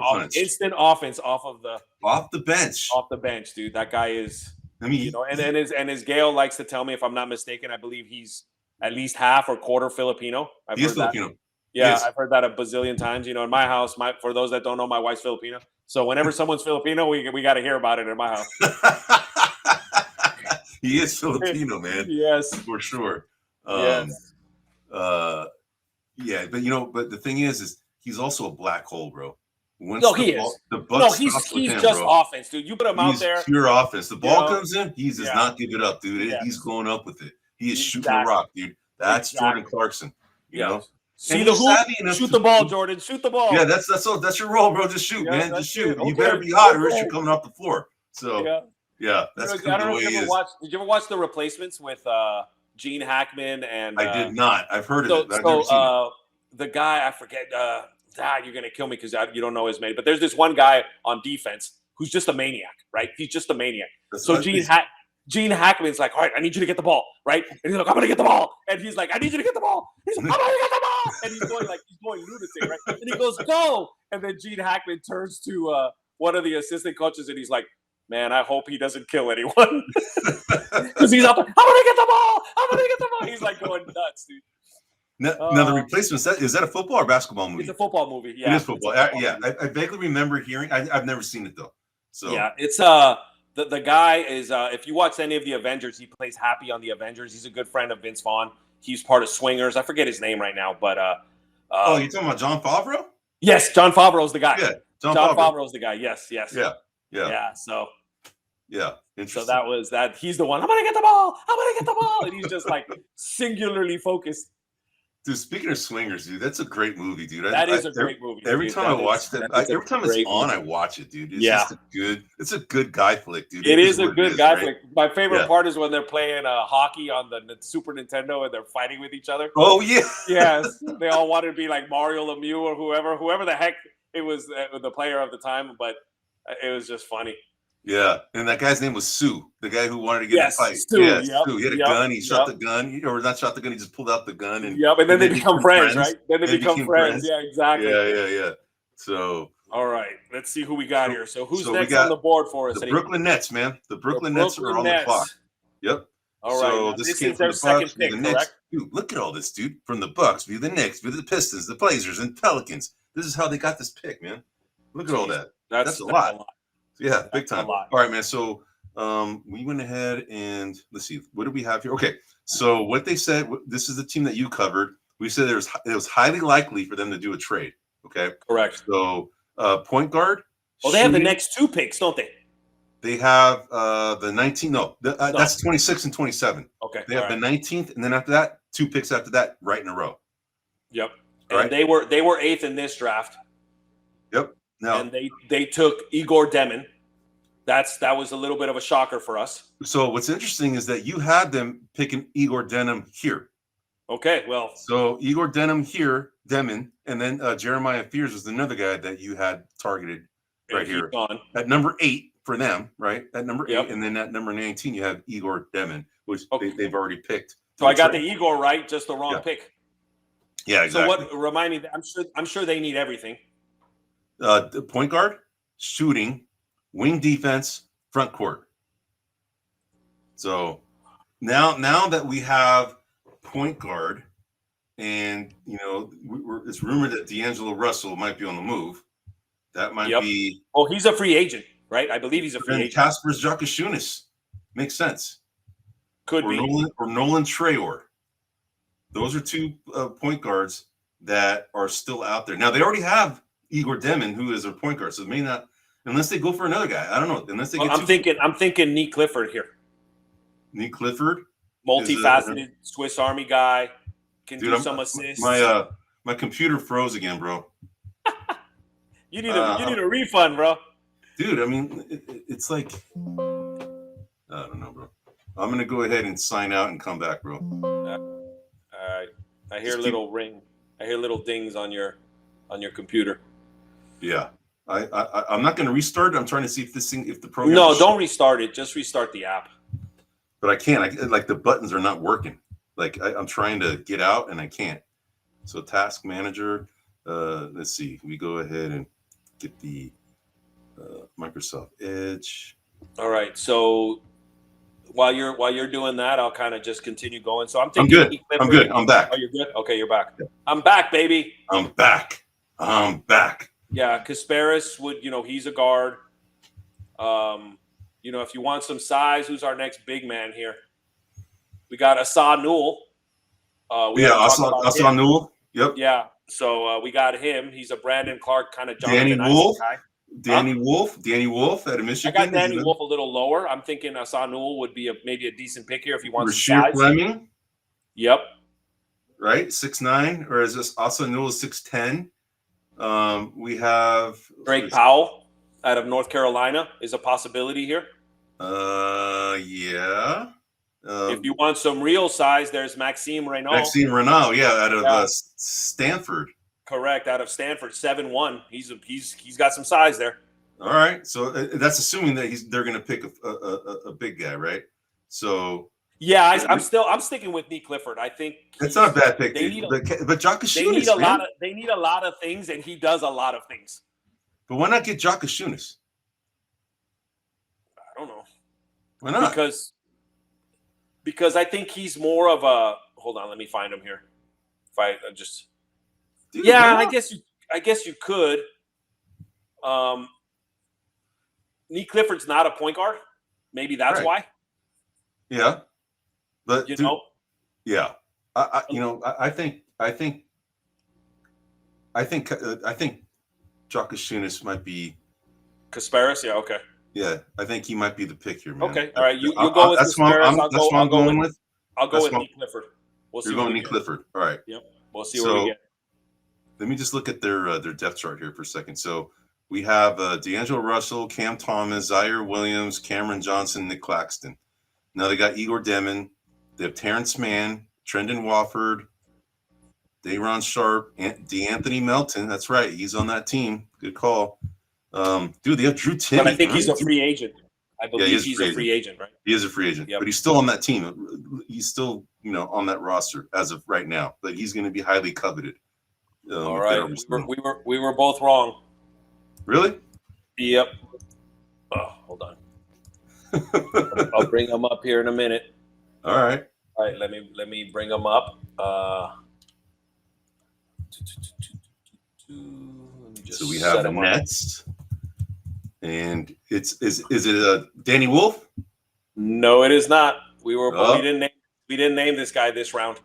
off the bench. Off the bench, dude. That guy is. I mean, and his Gail likes to tell me, if I'm not mistaken, I believe he's at least half or quarter Filipino. He is Filipino. Yeah, I've heard that a bazillion times. In my house, for those that don't know, my wife's Filipino. So whenever someone's Filipino, we got to hear about it in my house. He is Filipino, man. Yes, for sure. Yes. Yeah, but the thing is he's also a black hole, bro. He is. He's just offense, dude. You put him out there. Pure offense. The ball comes in, he does not give it up, dude. He's going up with it. He is shooting the rock, dude. That's Jordan Clarkson. You know? See the hoop, shoot the ball, Jordan. Shoot the ball. Yeah, that's your role, bro. Just shoot, man. Just shoot. Okay. You better be hot or else you're coming off the floor. So that's I don't know if you ever watched. Did you ever watch The Replacements with Gene Hackman and? I did not. I've heard of it. But I've never seen it. The guy, I forget. You're gonna kill me because you don't know his name. But there's this one guy on defense who's just a maniac, right? He's just a maniac. So Gene Hackman's like, all right, I need you to get the ball, right? And he's like, I'm gonna get the ball. And he's like, I need you to get the ball. He's like, I'm gonna get the ball. And he's going lunatic, right? And he goes, go. And then Gene Hackman turns to one of the assistant coaches and he's like, man, I hope he doesn't kill anyone. Because he's out there, I'm gonna get the ball. I'm gonna get the ball. He's like going nuts, dude. Now The Replacements, is that a football or basketball movie? It's a football movie. Yeah, it is football. I vaguely remember hearing. I've never seen it though. So yeah, it's the guy is if you watch any of the Avengers, he plays Happy on the Avengers. He's a good friend of Vince Vaughn. He's part of Swingers. I forget his name right now, but you're talking about Jon Favreau? Yes, Jon Favreau's the guy. Yeah, Jon Favreau's the guy. Yes. Yeah. So interesting. So that was that. He's the one. I'm gonna get the ball. I'm gonna get the ball, and he's just like singularly focused. Dude, speaking of Swingers, dude, that's a great movie, dude. That is a great movie. Every time I watch it, every time it's on, I watch it, dude. It's just it's a good guy flick, dude. It is a good guy flick. My favorite part is when they're playing hockey on the Super Nintendo and they're fighting with each other. Oh, yeah. Yes. They all wanted to be like Mario Lemieux or whoever the heck it was, the player of the time, but it was just funny. Yeah, and that guy's name was Sue, the guy who wanted to get in a fight. Stu. Yeah, Stu. He had a gun. He shot the gun, or not shot the gun. He just pulled out the gun, and and then they become friends, right? Then they become friends. Yeah, exactly. Yeah. So, all right, let's see who we got here. So who's next on the board for us? The Brooklyn Nets, man. The Brooklyn Nets are on the clock. Yep. All right. So this is their second pick, correct? Dude, look at all this, dude. From the Bucks, via the Knicks, via the Pistons, the Blazers, and Pelicans. This is how they got this pick, man. Look at all that. That's a lot. Yeah, big time. All right, man. So we went ahead and let's see. What do we have here? Okay. So what they said, this is the team that you covered. We said it was highly likely for them to do a trade. Okay. Correct. So point guard. Well, they have the next two picks, don't they? They have the 19. No, that's 26 and 27. Okay. They have the 19th, and then after that, 2 picks after that, right in a row. Yep. And they were 8th in this draft. Yep. No. And they took Igor Demin. That was a little bit of a shocker for us. So what's interesting is that you had them picking Igor Demin here. Okay, well. So Igor Demin here, Demin, and then Jeremiah Fears was another guy that you had targeted right here. At number 8 for them, right? At number 8, and then at number 19 you have Igor Demin, which they've already picked. So I got the Igor right, just the wrong pick. Yeah, exactly. So remind me, I'm sure they need everything. The point guard, shooting, wing defense, front court. So now that we have point guard, and it's rumored that D'Angelo Russell might be on the move. That might be. Oh, he's a free agent, right? I believe he's a free agent. Kasparas Jakucionis makes sense. Could be Nolan Traore. Those are 2 point guards that are still out there. Now they already have Igor Demin, who is a point guard, so it may not, unless they go for another guy. I don't know. Unless they get. I'm thinking Nick Clifford here. Nick Clifford, multifaceted Swiss Army guy. can Dude, do some assists. My computer froze again, bro. You need a refund, bro. Dude, I mean, it's like, I don't know, bro. I'm gonna go ahead and sign out and come back, bro. I hear I hear little dings on your computer. Yeah, I'm not gonna restart it. I'm trying to see if the program. No, don't restart it. Just restart the app. But I can't. Like the buttons are not working. Like I'm trying to get out and I can't. So task manager. Let's see. We go ahead and get the Microsoft Edge. All right. So while you're doing that, I'll kind of just continue going. So I'm thinking. I'm good. I'm back. Oh, you're good. Okay, you're back. Yeah. I'm back, baby. I'm back. Yeah, Kasparas would. He's a guard. If you want some size, who's our next big man here? We got Asa Newell. Asa Newell. Yep. Yeah. So we got him. He's a Brandon Clark kind of Jonathan guy. Danny Wolf out of Michigan. I got Danny Wolf a little lower. I'm thinking Asa Newell would be maybe a decent pick here if you want some size. Fleming. Yep. Right, 6'9", or is this Asa Newell 6'10"? We have Drake Powell out of North Carolina is a possibility here. Yeah. If you want some real size, there's Maxime Renaud. Out of Stanford. Correct, out of Stanford, 7'1". He's got some size there. All right, so that's assuming that they're going to pick a big guy, right? So yeah, I'm sticking with Nick Clifford. I think it's not a bad pick, but Jakucionis. They need a lot of things, and he does a lot of things. But why not get Jakucionis? I don't know. Why not? Because I think he's more of a. Hold on, let me find him here. If I just. Dude, yeah, I guess you could. Nick Clifford's not a point guard. Maybe that's why. Yeah, but yeah, I think Jakucionis might be Kasparas. Yeah, okay. Yeah, I think he might be the pick here, man. Okay, all right. You go with Kasparas. That's what I'm going with. I'll go with Nick Clifford. You're going Nick Clifford. All right. Yep. We'll see what we get. Let me just look at their depth chart here for a second. So we have D'Angelo Russell, Cam Thomas, Zaire Williams, Cameron Johnson, Nick Claxton. Now they got Igor Demin. They have Terrence Mann, Trendon Wofford, Day'Ron Sharp, DeAnthony Melton. That's right. He's on that team. Good call. Dude, they have Drew Timme. But I think he's a free agent. I believe he's a free agent, right? He is a free agent, but he's still on that team. He's still, on that roster as of right now. But he's going to be highly coveted. All right, we were both wrong. Really? Yep. Oh, hold on. I'll bring him up here in a minute. All right. Let me bring him up. So we have the Nets, and is it Danny Wolf? No, it is not. We didn't name this guy this round.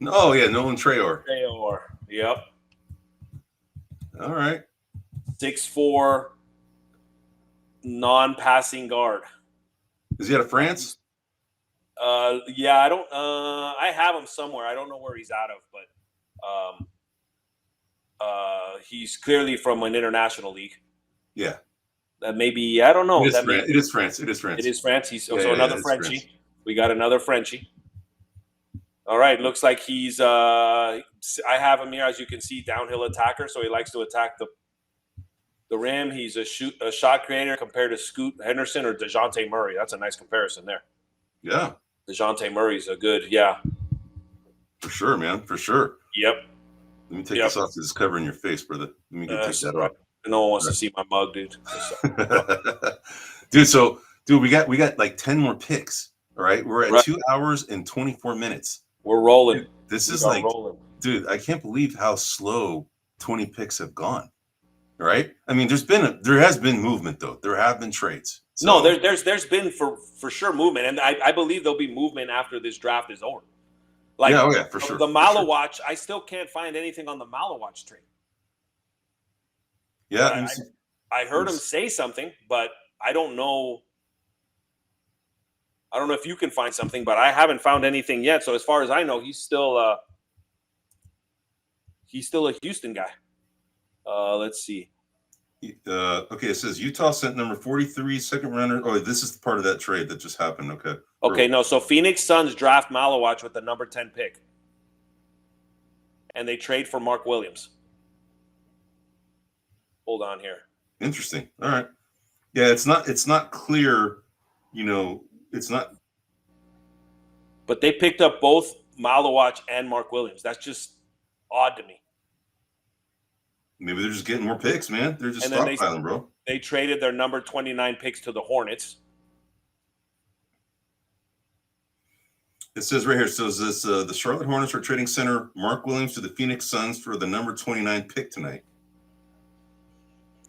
Oh yeah, Nolan Traore. Yep. All right. 6'4", non-passing guard. Is he out of France? Yeah, I don't. I have him somewhere. I don't know where he's out of, but he's clearly from an international league. Yeah. That maybe I don't know. It is France. It is France. He's another Frenchie. France. We got another Frenchie. All right, looks like he's. I have him here, as you can see, downhill attacker. So he likes to attack the rim. He's a shot creator compared to Scoot Henderson or DeJounte Murray. That's a nice comparison there. Yeah, DeJounte Murray's a good. Yeah, for sure, man. For sure. Yep. Let me take this off because it's covering your face, brother. Let me take that off. No one wants to see my mug, dude. Dude, we got like 10 more picks. All right, we're at 2 hours and 24 minutes. We're rolling. Dude, this is like, dude, I can't believe how slow 20 picks have gone. All right, I mean, there has been movement though. There have been trades. So, no, there's been for sure movement, and I believe there'll be movement after this draft is over. Like, for sure. The Maluach, I still can't find anything on the Maluach trade. Yeah, I heard him say something, but I don't know. I don't know if you can find something, but I haven't found anything yet. So as far as I know, he's still a Houston guy. Let's see. Okay, it says Utah sent number 43 second rounder. Oh, this is part of that trade that just happened. Okay. Okay, no. So Phoenix Suns draft Maluach with the number 10 pick, and they trade for Mark Williams. Hold on here. Interesting. All right. Yeah, it's not clear. It's not. But they picked up both Maluach and Mark Williams. That's just odd to me. Maybe they're just getting more picks, man. They're just stockpiling, bro. They traded their number 29 picks to the Hornets. It says right here, so this the Charlotte Hornets are trading center Mark Williams to the Phoenix Suns for the number 29 pick tonight.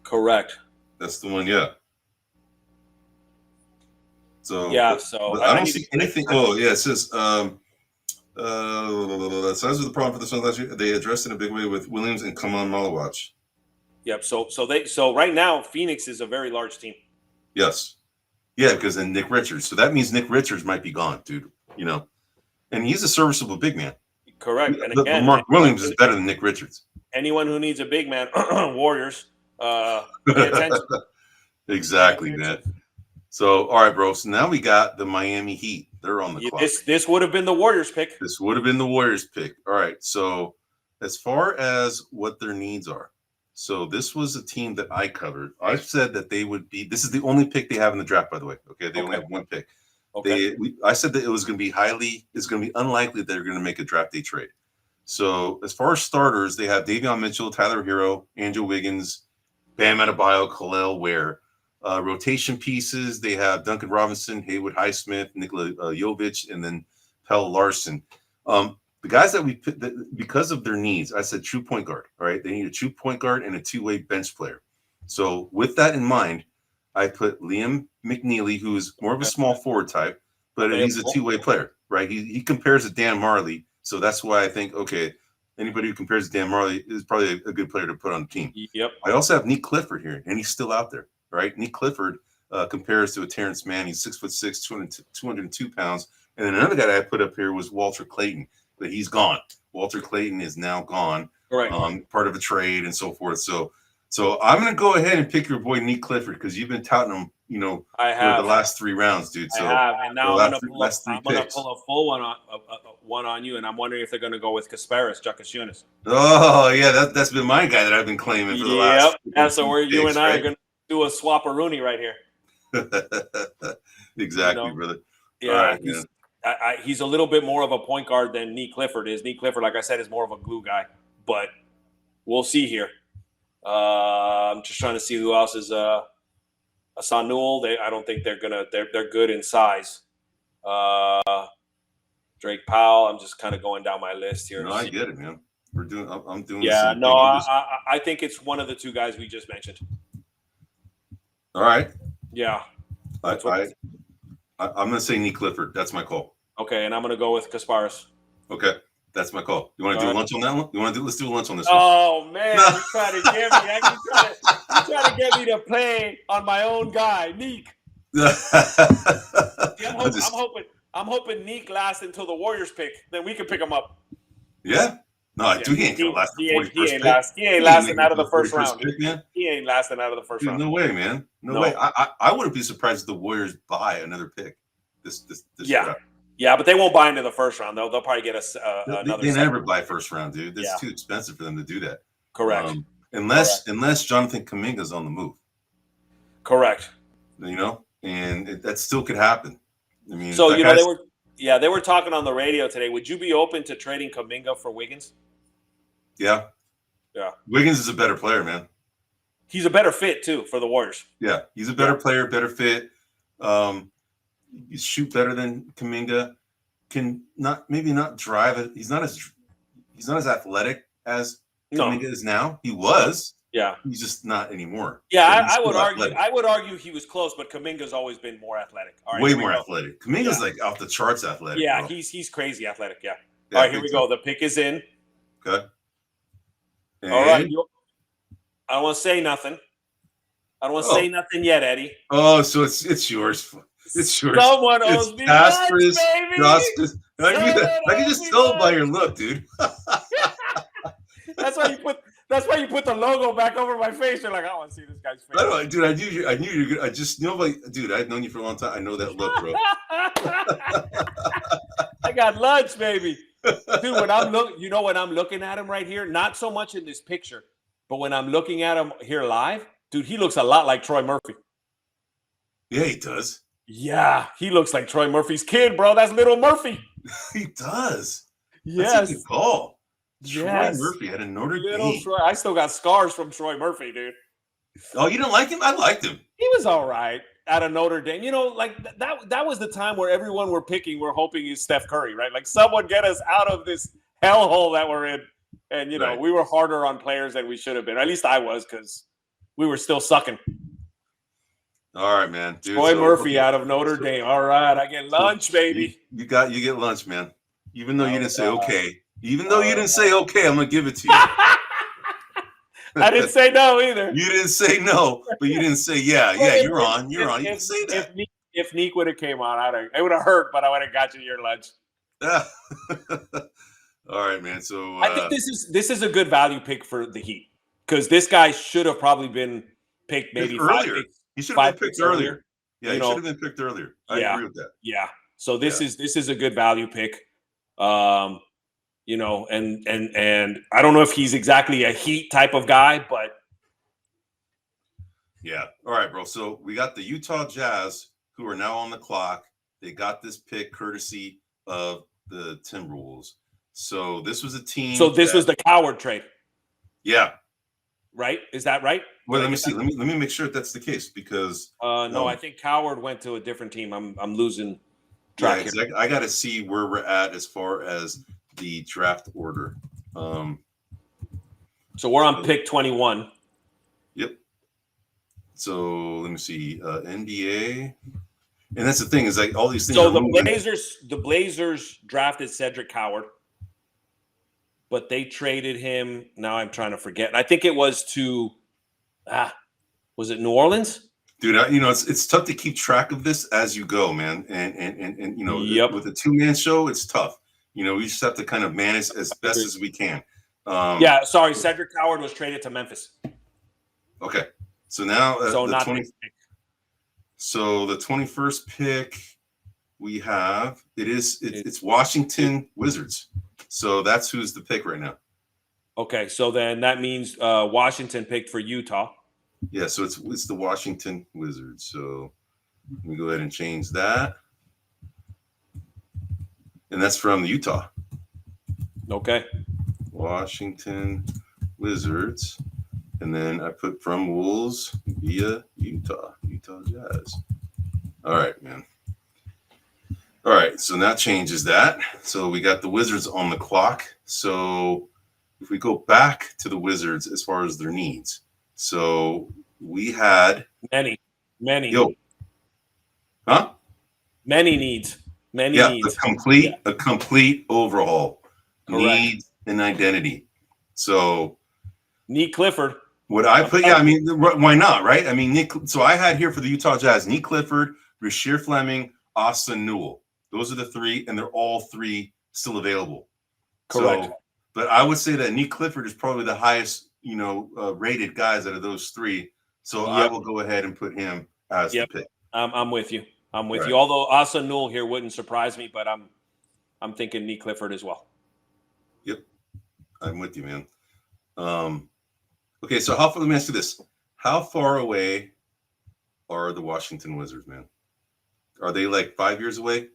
Correct. That's the one, yeah. So I don't see anything. Oh, yeah, it says the size of the problem for the Suns last year. They addressed it in a big way with Williams and Khaman Maluach. Yep. So right now Phoenix is a very large team. Yes. Yeah, because then Nick Richards. So that means Nick Richards might be gone, dude. And he's a serviceable big man. Correct. And again, Mark Williams is better than Nick Richards. Anyone who needs a big man, Warriors, pay attention. Exactly, man. So, all right, bro. So now we got the Miami Heat. They're on the clock. This would have been the Warriors pick. This would have been the Warriors pick. All right. So, as far as what their needs are, so this was a team that I covered. I said that they would be. This is the only pick they have in the draft, by the way. Okay, they only have one pick. Okay. I said that it was going to be it's going to be unlikely that they're going to make a draft day trade. So, as far as starters, they have Davion Mitchell, Tyler Hero, Andrew Wiggins, Bam Adebayo, Khalil Ware. Rotation pieces, they have Duncan Robinson, Haywood Highsmith, Nikola Jovic, and then Pell Larson. The guys that we put, because of their needs, I said true point guard. All right, they need a true point guard and a two-way bench player. So with that in mind, I put Liam McNeely, who is more of a small forward type, but he's a two-way player, right? He compares to Dan Marley, so that's why I think, okay, anybody who compares to Dan Marley is probably a good player to put on the team. Yep. I also have Nick Clifford here, and he's still out there. Right, Nick Clifford compares to a Terrence Mann. He's 6'6", 202 pounds. And then another guy that I put up here was Walter Clayton, but he's gone. Walter Clayton is now gone. Right. Part of a trade and so forth. So I'm going to go ahead and pick your boy Nick Clifford because you've been touting him, I have for the last 3 rounds, dude. So I have, and now I'm going to pull a full one on you, and I'm wondering if they're going to go with Kasparas, Jakucionis. Oh yeah, that's been my guy that I've been claiming for the last. Yeah. So you and I are going to do a swap-a-rooney right here. Exactly, brother. Yeah, right, he's a little bit more of a point guard than Nick Clifford is. Nick Clifford, like I said, is more of a glue guy, but we'll see here. I'm just trying to see who else is Hassan Newell. I don't think they're good in size. Drake Powell. I'm just kind of going down my list here. No, I get it, man. I'm doing. Yeah, no, I think it's one of the 2 guys we just mentioned. All right. Yeah. I'm going to say Nick Clifford. That's my call. Okay, and I'm going to go with Kasparas. Okay, that's my call. You want to do a lunch on that one? Let's do a lunch on this one. Oh, man. You're trying to get me. You're trying to get me to play on my own guy, Nick. I'm hoping Nick lasts until the Warriors pick. Then we can pick him up. Yeah. No, he ain't gonna last the 41st pick. He ain't lasting out of the first round. He ain't lasting out of the first round. No way, man. No way. I wouldn't be surprised if the Warriors buy another pick. This draft. Yeah, but they won't buy into the first round. They'll probably get us another. They never buy first round, dude. It's too expensive for them to do that. Correct. Unless Jonathan Kuminga's on the move. Correct. And that still could happen. I mean, so they were talking on the radio today. Would you be open to trading Kuminga for Wiggins? Yeah. Wiggins is a better player, man. He's a better fit too for the Warriors. Yeah, he's a better player, better fit. You shoot better than Kuminga. Can maybe not drive it. He's not as athletic as Kuminga is now. He was. Yeah. He's just not anymore. Yeah, I would argue he was close, but Kuminga's always been more athletic. All right, way more athletic. Kuminga's like off the charts athletic. Yeah, bro. He's crazy athletic. Yeah. All right, here we go. The pick is in. Okay. And all right. I don't want to say nothing. I don't want to say nothing yet, Eddie. Oh, so it's yours. It's short. Someone It's owes me lunch, Kasparas, baby. I can just tell by your look, dude. That's why you put the logo back over my face. You're like, I want to see this guy's face. I don't, dude. I knew you were good. I just dude. I've known you for a long time. I know that look, bro. I got lunch, baby. Dude, when I'm looking at him right here, not so much in this picture, but when I'm looking at him here live, dude, he looks a lot like Troy Murphy. Yeah, he does. Yeah, he looks like Troy Murphy's kid, bro. That's little Murphy. He does. Yes. That's a good call. Yes. Troy Murphy had a Notre Little Dame. Troy. I still got scars from Troy Murphy, dude. Oh, you didn't like him? I liked him. He was all right out of Notre Dame. You know, like that was the time where everyone we're hoping is Steph Curry, right? Like someone get us out of this hellhole that we're in. And, you know, we were harder on players than we should have been. At least I was, because we were still sucking. All right, man. Dude, Troy Murphy out of Notre Dame. All right, I get lunch, baby. You get lunch, man. Even though you didn't say okay. Even though you didn't say okay, I'm gonna give it to you. I didn't say no either. You didn't say no, but you didn't say yeah. You're on. You can say that. If Neek would have came on, it would have hurt, but I would have got you your lunch. All right, man. So I think this is a good value pick for the Heat, because this guy should have probably been picked maybe earlier. He should have been picked earlier. Yeah, he should have been picked earlier. I agree with that. Yeah. So this is a good value pick. You know, and I don't know if he's exactly a Heat type of guy, but yeah. All right, bro. So we got the Utah Jazz, who are now on the clock. They got this pick courtesy of the Timberwolves. So this was a team. So this was the Coward trade. Yeah. Right? Is that right? Well, let me see. Let me make sure that's the case, because no, I think Coward went to a different team. I'm losing track here. I got to see where we're at as far as the draft order. So we're on pick 21. Yep. So let me see. NBA, and that's the thing, is like all these things. So the Blazers drafted Cedric Coward, but they traded him. Now I'm trying to forget. I think it was to, was it New Orleans? Dude, you know, it's tough to keep track of this as you go, man. And you know, with a two-man show, it's tough. You know, we just have to kind of manage as best as we can. Cedric Coward was traded to Memphis. Okay. So now the 21st pick we have, it's Washington Wizards. So that's who's the pick right now. Okay, so then that means Washington picked for Utah. Yeah, so it's the Washington Wizards. So let me go ahead and change that. And that's from Utah. Okay. Washington Wizards. And then I put from Wolves via Utah Jazz. All right, man. All right, so that changes that. So we got the Wizards on the clock. So if we go back to the Wizards as far as their needs. So we had many. Yo. Huh? Many needs. A complete overhaul. Correct. Needs and identity. So Nick Clifford. Would I put? Yeah, I mean, why not, right? I mean, so I had here for the Utah Jazz, Nick Clifford, Rasheer Fleming, Austin Newell. Those are the three, and they're all three still available. Correct. So, but I would say that Nick Clifford is probably the highest, rated guys out of those three. So I will go ahead and put him as the pick. I'm with you. You. Although Austin Newell here wouldn't surprise me, but I'm thinking Nick Clifford as well. Yep, I'm with you, man. Okay, so let me ask you this. How far away are the Washington Wizards, man? Are they like 5 years away?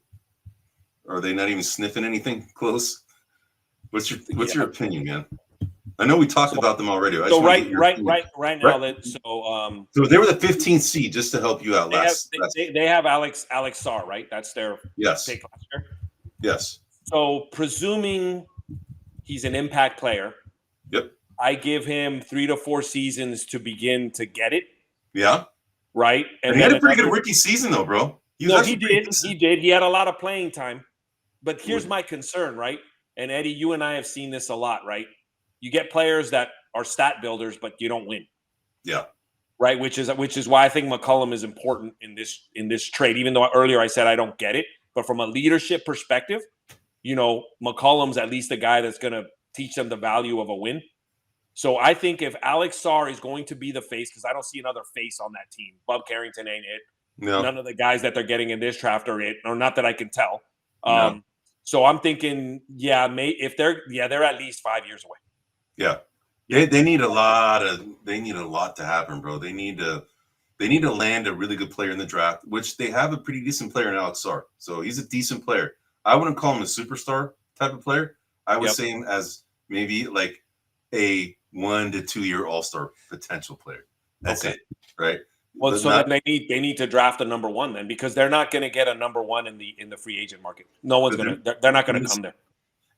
Are they not even sniffing anything close? What's your opinion, man? I know we talked about them already. So right now. So they were the 15th seed, just to help you out. They have Alex Sarr, right? That's their pick last year. Yes. So presuming he's an impact player. Yep. I give him 3 to 4 seasons to begin to get it. Yeah. Right. And he had a pretty good rookie season, though, bro. He did. He had a lot of playing time. But here's my concern, right? And Eddie, you and I have seen this a lot, right? You get players that are stat builders, but you don't win. Yeah. right? Which is why I think McCollum is important in this trade. Even though earlier I said I don't get it, but from a leadership perspective, McCollum's at least the guy that's going to teach them the value of a win. So I think if Alex Sarr is going to be the face, because I don't see another face on that team. Bub Carrington ain't it. No. None of the guys that they're getting in this draft are it, or not that I can tell. No. So I'm thinking, they're at least 5 years away. Yeah. They need a lot to happen, bro. They need to land a really good player in the draft, which they have a pretty decent player in Alex Sarr. So he's a decent player. I wouldn't call him a superstar type of player. I would say him as maybe like a 1 to 2 year all-star potential player. That's it, right? Well, then they need to draft a number one then, because they're not going to get a number one in the free agent market. No one's they're not going to come there.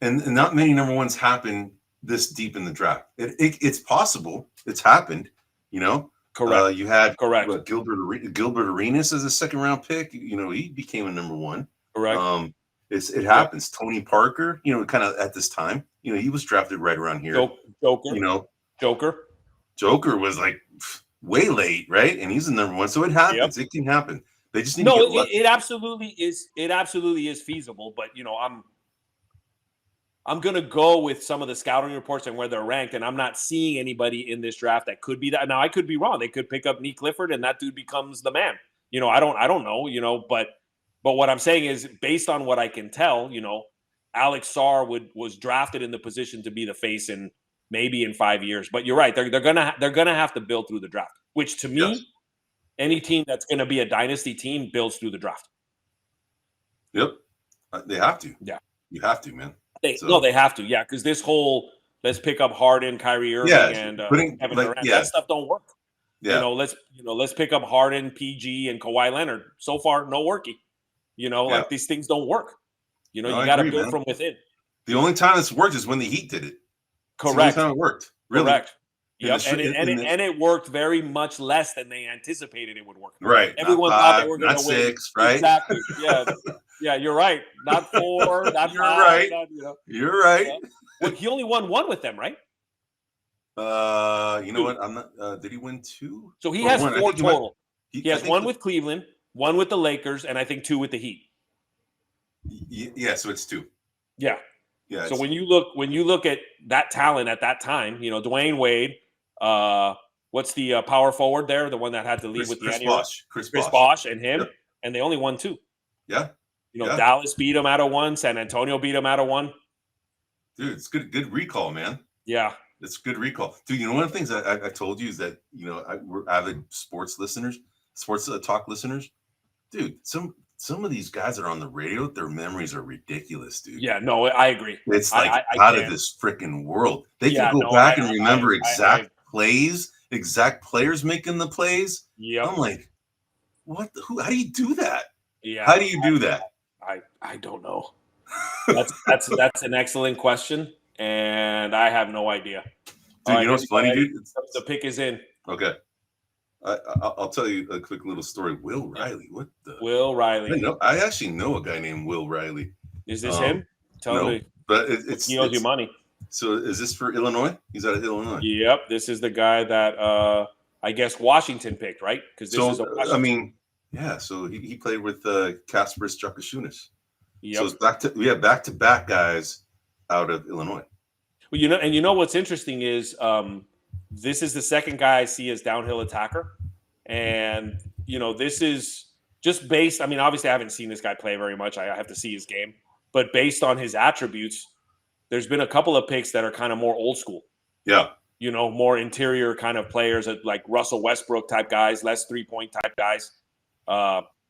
And not many number ones happen this deep in the draft. It's possible. It's happened, Correct. You had Gilbert Arenas as a second round pick. He became a number one. Correct. It happens. Tony Parker, kind of at this time, he was drafted right around here. Joker was like way late, right? And he's the number one. So it happens. It can happen. They just need to get lucky. It absolutely is. It absolutely is feasible. But I'm going to go with some of the scouting reports and where they're ranked, and I'm not seeing anybody in this draft that could be that. Now, I could be wrong. They could pick up Nee Clifford, and that dude becomes the man. I don't know, but what I'm saying is, based on what I can tell, Alex Sarr was drafted in the position to be the face in maybe in 5 years. But you're right. They're gonna have to build through the draft, which to me, any team that's going to be a dynasty team builds through the draft. Yep. They have to. Yeah. You have to, man. They have to, because this whole let's pick up Harden, Kyrie Irving, and Kevin Durant, that stuff don't work. Yeah. Let's pick up Harden, PG, and Kawhi Leonard. So far, no worky. Like these things don't work. You got to build from within. The only time it's worked is when the Heat did it. Correct. The only time it worked. Really. Correct. Yep. And it worked very much less than they anticipated it would work. Right. Everyone thought they were going to win. 6, right? Exactly. Yeah. Yeah, you're right. Not 4, not 5. Right. You're right. Yeah. Well, he only won 1 with them, right? You know what? I'm not. Did he win 2? So he has 4 total. He has 1 with Cleveland, 1 with the Lakers, and I think 2 with the Heat. Yeah, so it's 2. Yeah. Yeah. So when you look at that talent at that time, Dwayne Wade, what's the power forward there, the one that had to leave with Chris Bosh, and him, and they only won 2. Yeah. Dallas beat him out of 1. San Antonio beat him out of 1. Dude, it's good recall, man. Yeah. It's good recall. Dude, one of the things I told you is that, we're avid sports talk listeners. Dude, some of these guys that are on the radio, their memories are ridiculous, dude. Yeah, no, I agree. It's like out of this freaking world. They can go back and remember exact plays, exact players making the plays. Yeah. I'm like, what? How do you do that? Yeah. How do you do that? I don't know. That's an excellent question, and I have no idea. Dude, you know what's funny, dude? The pick is in. Okay. I'll tell you a quick little story. Will Riley. What the? Will Riley. I actually know a guy named Will Riley. Is this him? Tell me. But he owes you money. So is this for Illinois? He's out of Illinois. Yep. This is the guy that I guess Washington picked, right? Because this is so he played with Kasparas, Jakucionis. Yep. So it's back-to-back guys out of Illinois. Well, what's interesting is this is the second guy I see as downhill attacker. And, this is just based, obviously I haven't seen this guy play very much. I have to see his game. But based on his attributes, there's been a couple of picks that are kind of more old school. Yeah. More interior kind of players, like Russell Westbrook type guys, less three-point type guys.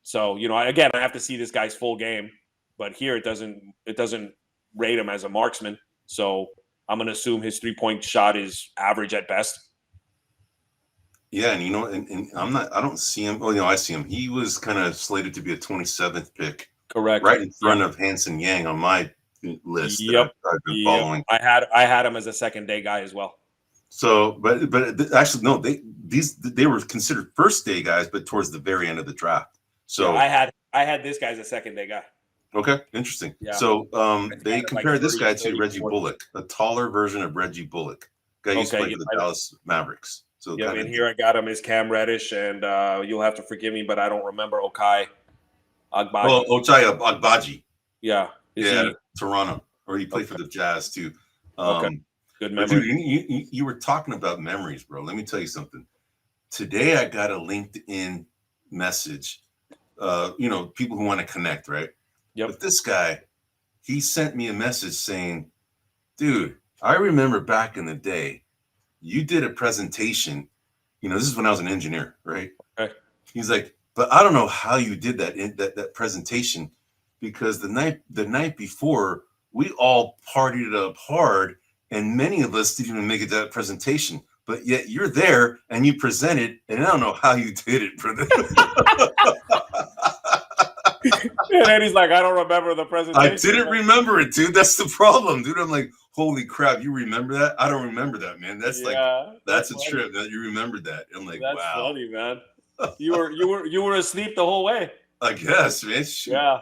So, again, I have to see this guy's full game. But here it doesn't rate him as a marksman. So I'm going to assume his 3-point shot is average at best. Yeah, and I don't see him. Oh, I see him. He was kind of slated to be a 27th pick. Correct. Right in front of Hanson Yang on my list. Yep. I've been following. I had him as a second day guy as well. So, but actually, no, they were considered first day guys, but towards the very end of the draft. So yeah, I had this guy as a second day guy. Okay, interesting. Yeah. So they compared this guy to Reggie Bullock, a taller version of Reggie Bullock. Guy used to play for the Dallas Mavericks. So yeah, I mean, here I got him as Cam Reddish, and you'll have to forgive me, but I don't remember Okai Agbaji. Oh, Ochai Agbaji. Yeah. Yeah, Toronto. Or he played for the Jazz too. Okay. Good But memory. dude, you were talking about memories, bro. Let me tell you something. Today I got a LinkedIn message. People who want to connect, right? Yep. But this guy, he sent me a message saying, dude, I remember back in the day, you did a presentation. This is when I was an engineer, right? Okay. He's like, but I don't know how you did that presentation, because the night before we all partied it up hard, and many of us didn't even make it to that presentation. But yet you're there and you presented, and I don't know how you did it, brother. And then he's like, I don't remember the presentation. I didn't remember it, dude. That's the problem, dude. I'm like, holy crap, you remember that? I don't remember that, man. That's that's a trip that you remembered that. I'm like, that's wow. funny, man. You were asleep the whole way. I guess, man. Shoot. Yeah.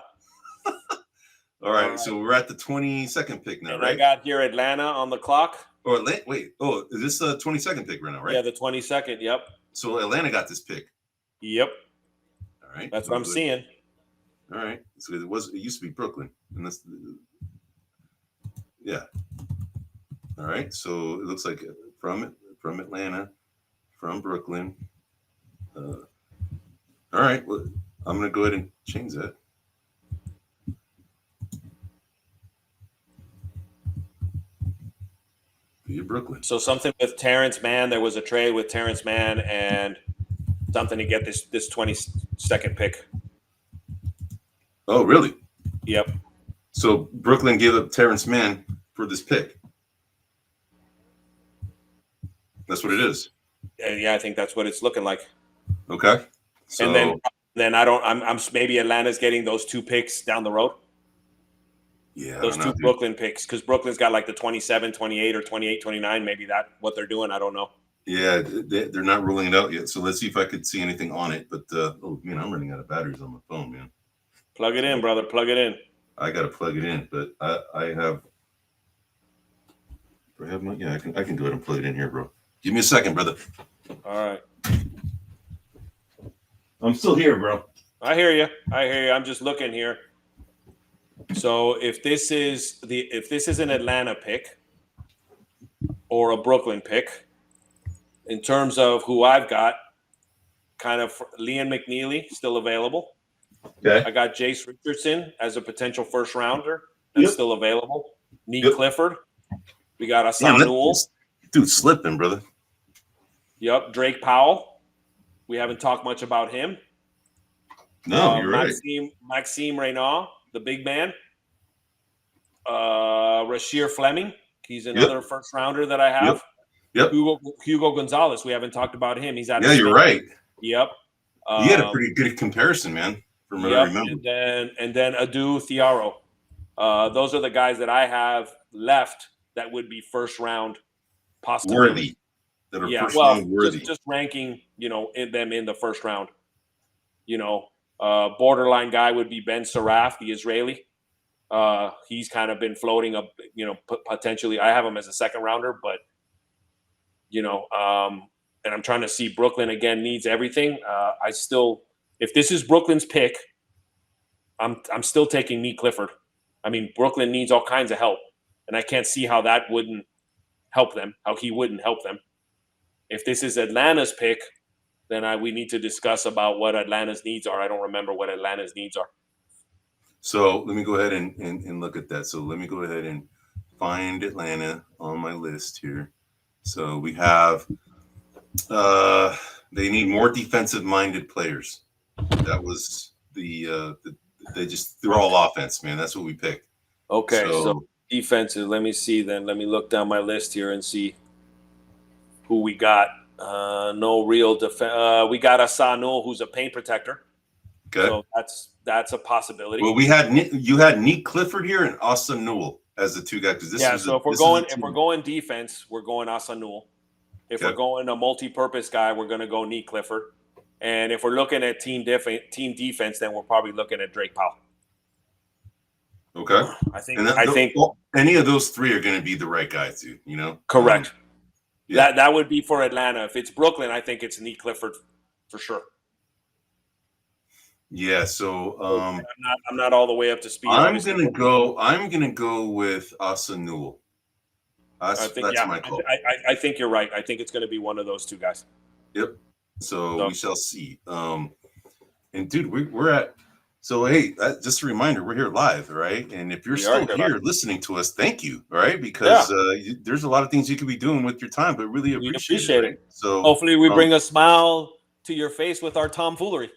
All right, so we're at the 22nd pick now, and right? I got here Atlanta on the clock. Or wait. Oh, is this the 22nd pick right now, right? Yeah, the 22nd. Yep. So Atlanta got this pick. Yep. All right. That's what I'm seeing. All right. So it used to be Brooklyn, and that's yeah. All right. So it looks like from Atlanta, from Brooklyn. All right. Well, I'm gonna go ahead and change that. Via Brooklyn. So something with Terrence Mann. There was a trade with Terrence Mann and something to get this 22nd pick. Oh, really? Yep. So Brooklyn gave up Terrence Mann for this pick. That's what it is. Yeah, I think that's what it's looking like. Okay. So, and then I'm maybe Atlanta's getting those 2 picks down the road. Yeah. Those 2 Brooklyn picks, because Brooklyn's got like the 27, 28, or 28, 29. Maybe that's what they're doing. I don't know. Yeah, they're not ruling it out yet. So let's see if I could see anything on it. But oh man, I'm running out of batteries on my phone, man. Plug it in, brother. Plug it in. I gotta plug it in, but I have. Yeah, I can go ahead and plug it in here, bro. Give me a second, brother. All right. I'm still here, bro. I hear you. I'm just looking here. So if this is an Atlanta pick or a Brooklyn pick, in terms of who I've got, kind of Liam McNeely still available. Okay. I got Jace Richardson as a potential first rounder that's still available. Neat Clifford. We got Hassan Newell. Dude, slipping, brother. Yep. Drake Powell. We haven't talked much about him. No, you're right. Maxime Renaud, the big man. Rasheer Fleming. He's another first rounder that I have. Yep. Hugo Gonzalez. We haven't talked about him. He's out. Yeah, you're right. Yep. He had a pretty good comparison, man. From what I remember. And then Adu Thiaro. Those are the guys that I have left that would be first round possibility. Worthy. First round worthy. Just ranking, them in the first round. Borderline guy would be Ben Saraf, the Israeli. He's kind of been floating up, potentially. I have him as a second rounder, but and I'm trying to see Brooklyn again needs everything. If this is Brooklyn's pick, I'm still taking Neat Clifford. I mean, Brooklyn needs all kinds of help, and I can't see how that wouldn't help them. How he wouldn't help them. If this is Atlanta's pick, then we need to discuss about what Atlanta's needs are. I don't remember what Atlanta's needs are. So let me go ahead and look at that. So let me go ahead and find Atlanta on my list here. So we have they need more defensive-minded players. That was they're all offense, man. That's what we picked. Okay, so defensive. Let me see then. Let me look down my list here and see who we got. No real defense. We got Asano, who's a paint protector. Okay. So that's a possibility. Well, you had Neat Clifford here and Austin Newell as the 2 guys. So if we're going defense, we're going Austin Newell. If we're going a multi-purpose guy, we're going to go Neat Clifford. And if we're looking at team defense, then we're probably looking at Drake Powell. Okay. I think any of those 3 are going to be the right guys, dude. Correct. Yeah. That would be for Atlanta. If it's Brooklyn, I think it's Nee Clifford for sure. Yeah, so I'm not all the way up to speed. I'm Obviously, gonna go with Asa Newell. That's my call. I think you're right. I think it's going to be one of those two guys. Yep. So we shall see. And dude, we're at. So hey, just a reminder, we're here live, right? And if you're still here listening to us, thank you, right? Because there's a lot of things you could be doing with your time, but really appreciate it. Right? So hopefully we bring a smile to your face with our tomfoolery.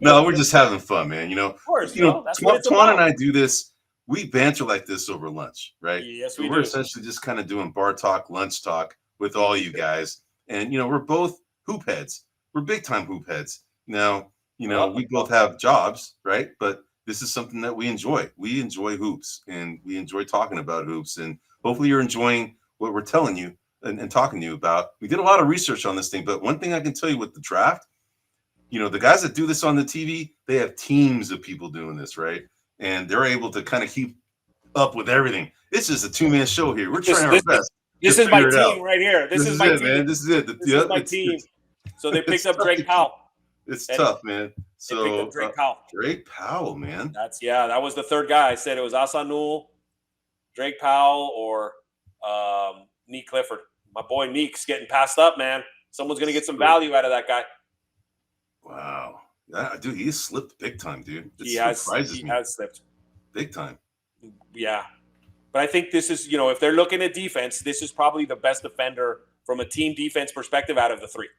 No, we're just having fun, man. Of course, Tuan and I do this. We banter like this over lunch, right? Yes, we're essentially just kind of doing bar talk, lunch talk with all you guys. And, we're both hoop heads. We're big time hoop heads. Now, we both have jobs, right? But this is something that we enjoy. We enjoy hoops and we enjoy talking about hoops. And hopefully you're enjoying what we're telling you and talking to you about. We did a lot of research on this thing, but one thing I can tell you with the draft, the guys that do this on the TV, they have teams of people doing this, right? And they're able to kind of keep up with everything. It's just a two-man show here. We're trying our best. This is my team right here. This is my team, man. This is it. This is my team. So they picked up Drake Powell. It's tough, man. So they picked up Drake Powell. Drake Powell, man. That was the third guy. I said it was Asa Newell, Drake Powell, or Nee Clifford. My boy Neek's getting passed up, man. Someone's gonna get some value out of that guy. Wow. Dude, he's slipped big time, dude. He has slipped. Big time. Yeah. But I think this is, if they're looking at defense, this is probably the best defender from a team defense perspective out of the three.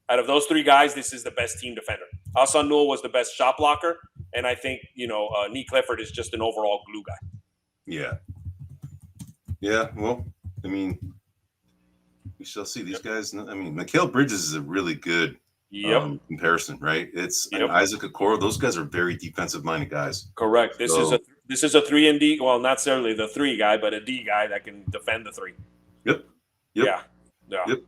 Out of those three guys, this is the best team defender. Asa Newell was the best shot blocker, and I think, Nee Clifford is just an overall glue guy. Yeah. Yeah, well, I mean, we shall see. These guys, Mikal Bridges is a really good comparison, right? It's Isaac Okoro. Those guys are very defensive-minded guys. Correct. This is a 3 and D. Well, not necessarily the 3 guy, but a D guy that can defend the 3. Yep. Yeah. Yep.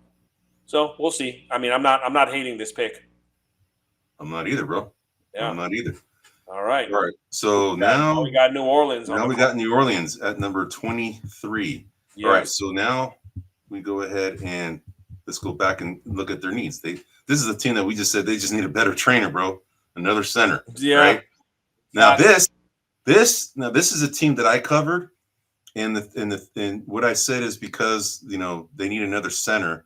So we'll see. I mean, I'm not hating this pick. I'm not either, bro. Yeah. I'm not either. All right. So now we got New Orleans. Now we got New Orleans at number 23. Yes. All right. So now we go ahead and let's go back and look at their needs. This is a team that we just said they just need a better trainer, bro. Another center. Yeah. Right? Now this is a team that I covered, and what I said is because they need another center.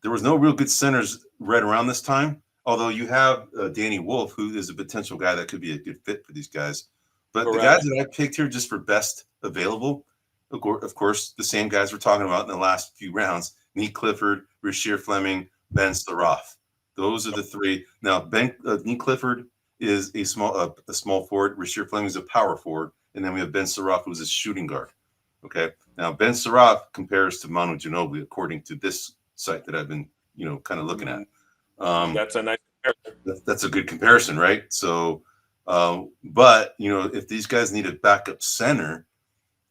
There was no real good centers right around this time, although you have Danny Wolf, who is a potential guy that could be a good fit for these guys. But the guys that I picked here just for best available, of course, the same guys we're talking about in the last few rounds: Nee Clifford, Rasheer Fleming, Ben Saraff. Those are the three. Now, Nee Clifford is a small forward. Rasheer Fleming is a power forward, and then we have Ben Saraff, who's a shooting guard. Okay. Now, Ben Saraff compares to Manu Ginobili, according to this site that I've been, kind of looking at. That's a nice comparison. That's a good comparison, right? So, but if these guys need a backup center,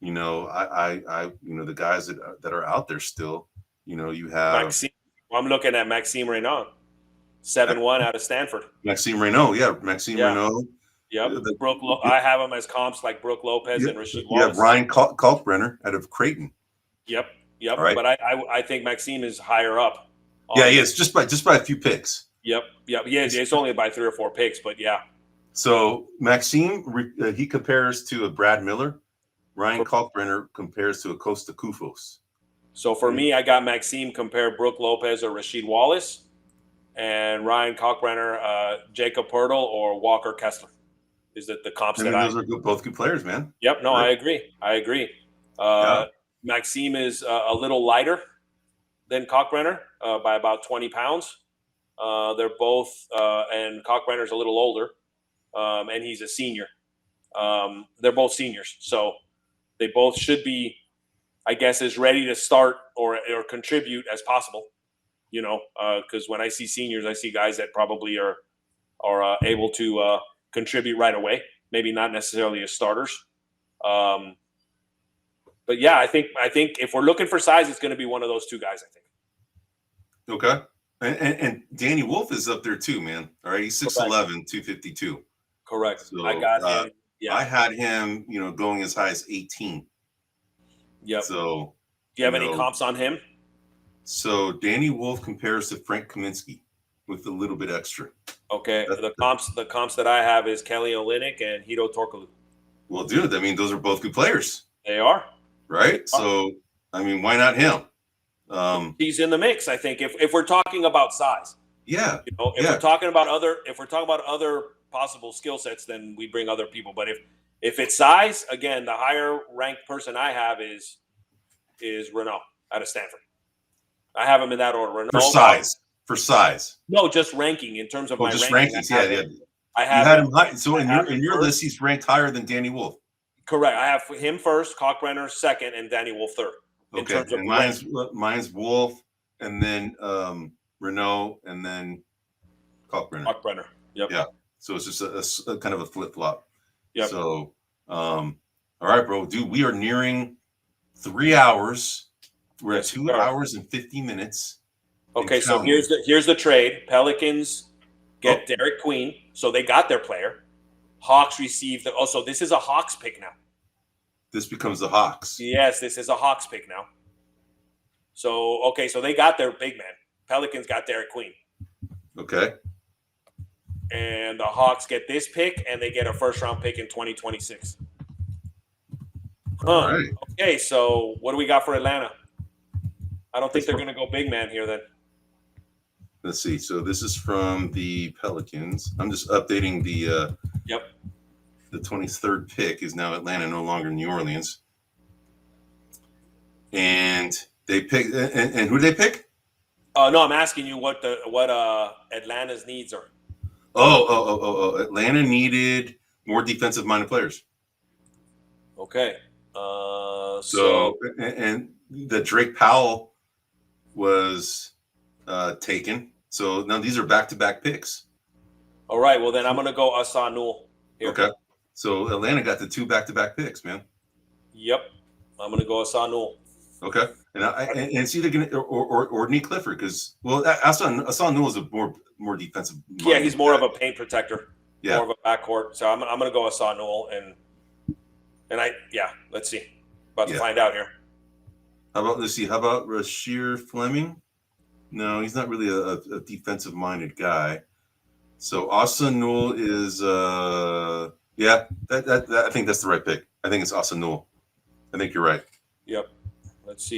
the guys that are out there still, you have. Maxime. I'm looking at Maxime Reynaud, 7'1" out of Stanford. Maxime Reynaud, Maxime Reynaud. Yep. I have him as comps like Brooke Lopez and Rasheed Wallace. You have Ryan Kalkbrenner out of Creighton. Yep. Right. But I think Maxime is higher up. Yeah, he is just by a few picks. Yep. Yeah, it's only by 3 or 4 picks, but yeah. So Maxime, he compares to a Brad Miller. Ryan Kalkbrenner compares to a Costa Kufos. So for me, I got Maxime compare Brooke Lopez or Rasheed Wallace, and Ryan Kalkbrenner, Jacob Poeltl or Walker Kessler. Is that the comps those are both good players, man. Yep. No, right. I agree. Maxime is a little lighter than Kalkbrenner by about 20 pounds. They're both, and Kalkbrenner's a little older, and he's a senior. They're both seniors, so they both should be, I guess, as ready to start or contribute as possible. Because when I see seniors, I see guys that probably are able to contribute right away. Maybe not necessarily as starters. But yeah, I think if we're looking for size, it's going to be one of those two guys, I think. Okay. And Danny Wolf is up there too, man. All right. He's 6'11", 252. Correct. So, I got him. Yeah. I had him, going as high as 18. Yep. So, do you have any comps on him? So Danny Wolf compares to Frank Kaminsky with a little bit extra. Okay. The comps that I have is Kelly Olynyk and Hito Turkoglu. Well, dude, I mean, those are both good players. They are. Right? So, I mean, why not him? He's in the mix, I think, if we're talking about size. Yeah. If we're talking about other possible skill sets, then we bring other people. But if it's size, again, the higher ranked person I have is Renaud out of Stanford. I have him in that order. Renaud, for size. No, just ranking in terms of my rankings. Yeah. I have him high. So in your list, he's ranked higher than Danny Wolf. Correct. I have him first, Kalkbrenner second, and Danny Wolf third. Okay. And mine's Wolf, and then Renaud, and then Kalkbrenner. Yep. Yeah. So it's just a kind of a flip flop. Yep. So, all right, bro. Dude, we are nearing 3 hours. We're at 2 hours and 50 minutes. Okay, so here's the trade. Pelicans get Derik Queen, so they got their player. Hawks received so this is a Hawks pick now. This becomes the Hawks. Yes, this is a Hawks pick now. So so they got their big man. Pelicans got Derik Queen. Okay. And the Hawks get this pick, and they get a first-round pick in 2026. All right. Okay, so what do we got for Atlanta? I don't think they're going to go big man here then. Let's see. So this is from the Pelicans. I'm just updating the the 23rd pick is now Atlanta, no longer New Orleans. And they pick and who did they pick? No, I'm asking you what Atlanta's needs are. Atlanta needed more defensive minded players. Okay. So and the Drake Powell was taken. So now these are back-to-back picks. All right. Well, then I'm going to go Hassan Newell here. Okay. So Atlanta got the 2 back-to-back picks, man. Yep. I'm going to go Hassan Newell. Okay. And it's either going to or Nick Clifford because Hassan Newell is a more defensive. Yeah, he's more of a paint protector. Yeah. More of a backcourt. So I'm going to go Hassan Newell let's see. About to find out here. How about Rasheer Fleming? No, he's not really a defensive-minded guy. So Hassan Newell is I think that's the right pick. I think it's Hassan Newell. I think you're right. Yep. Let's see.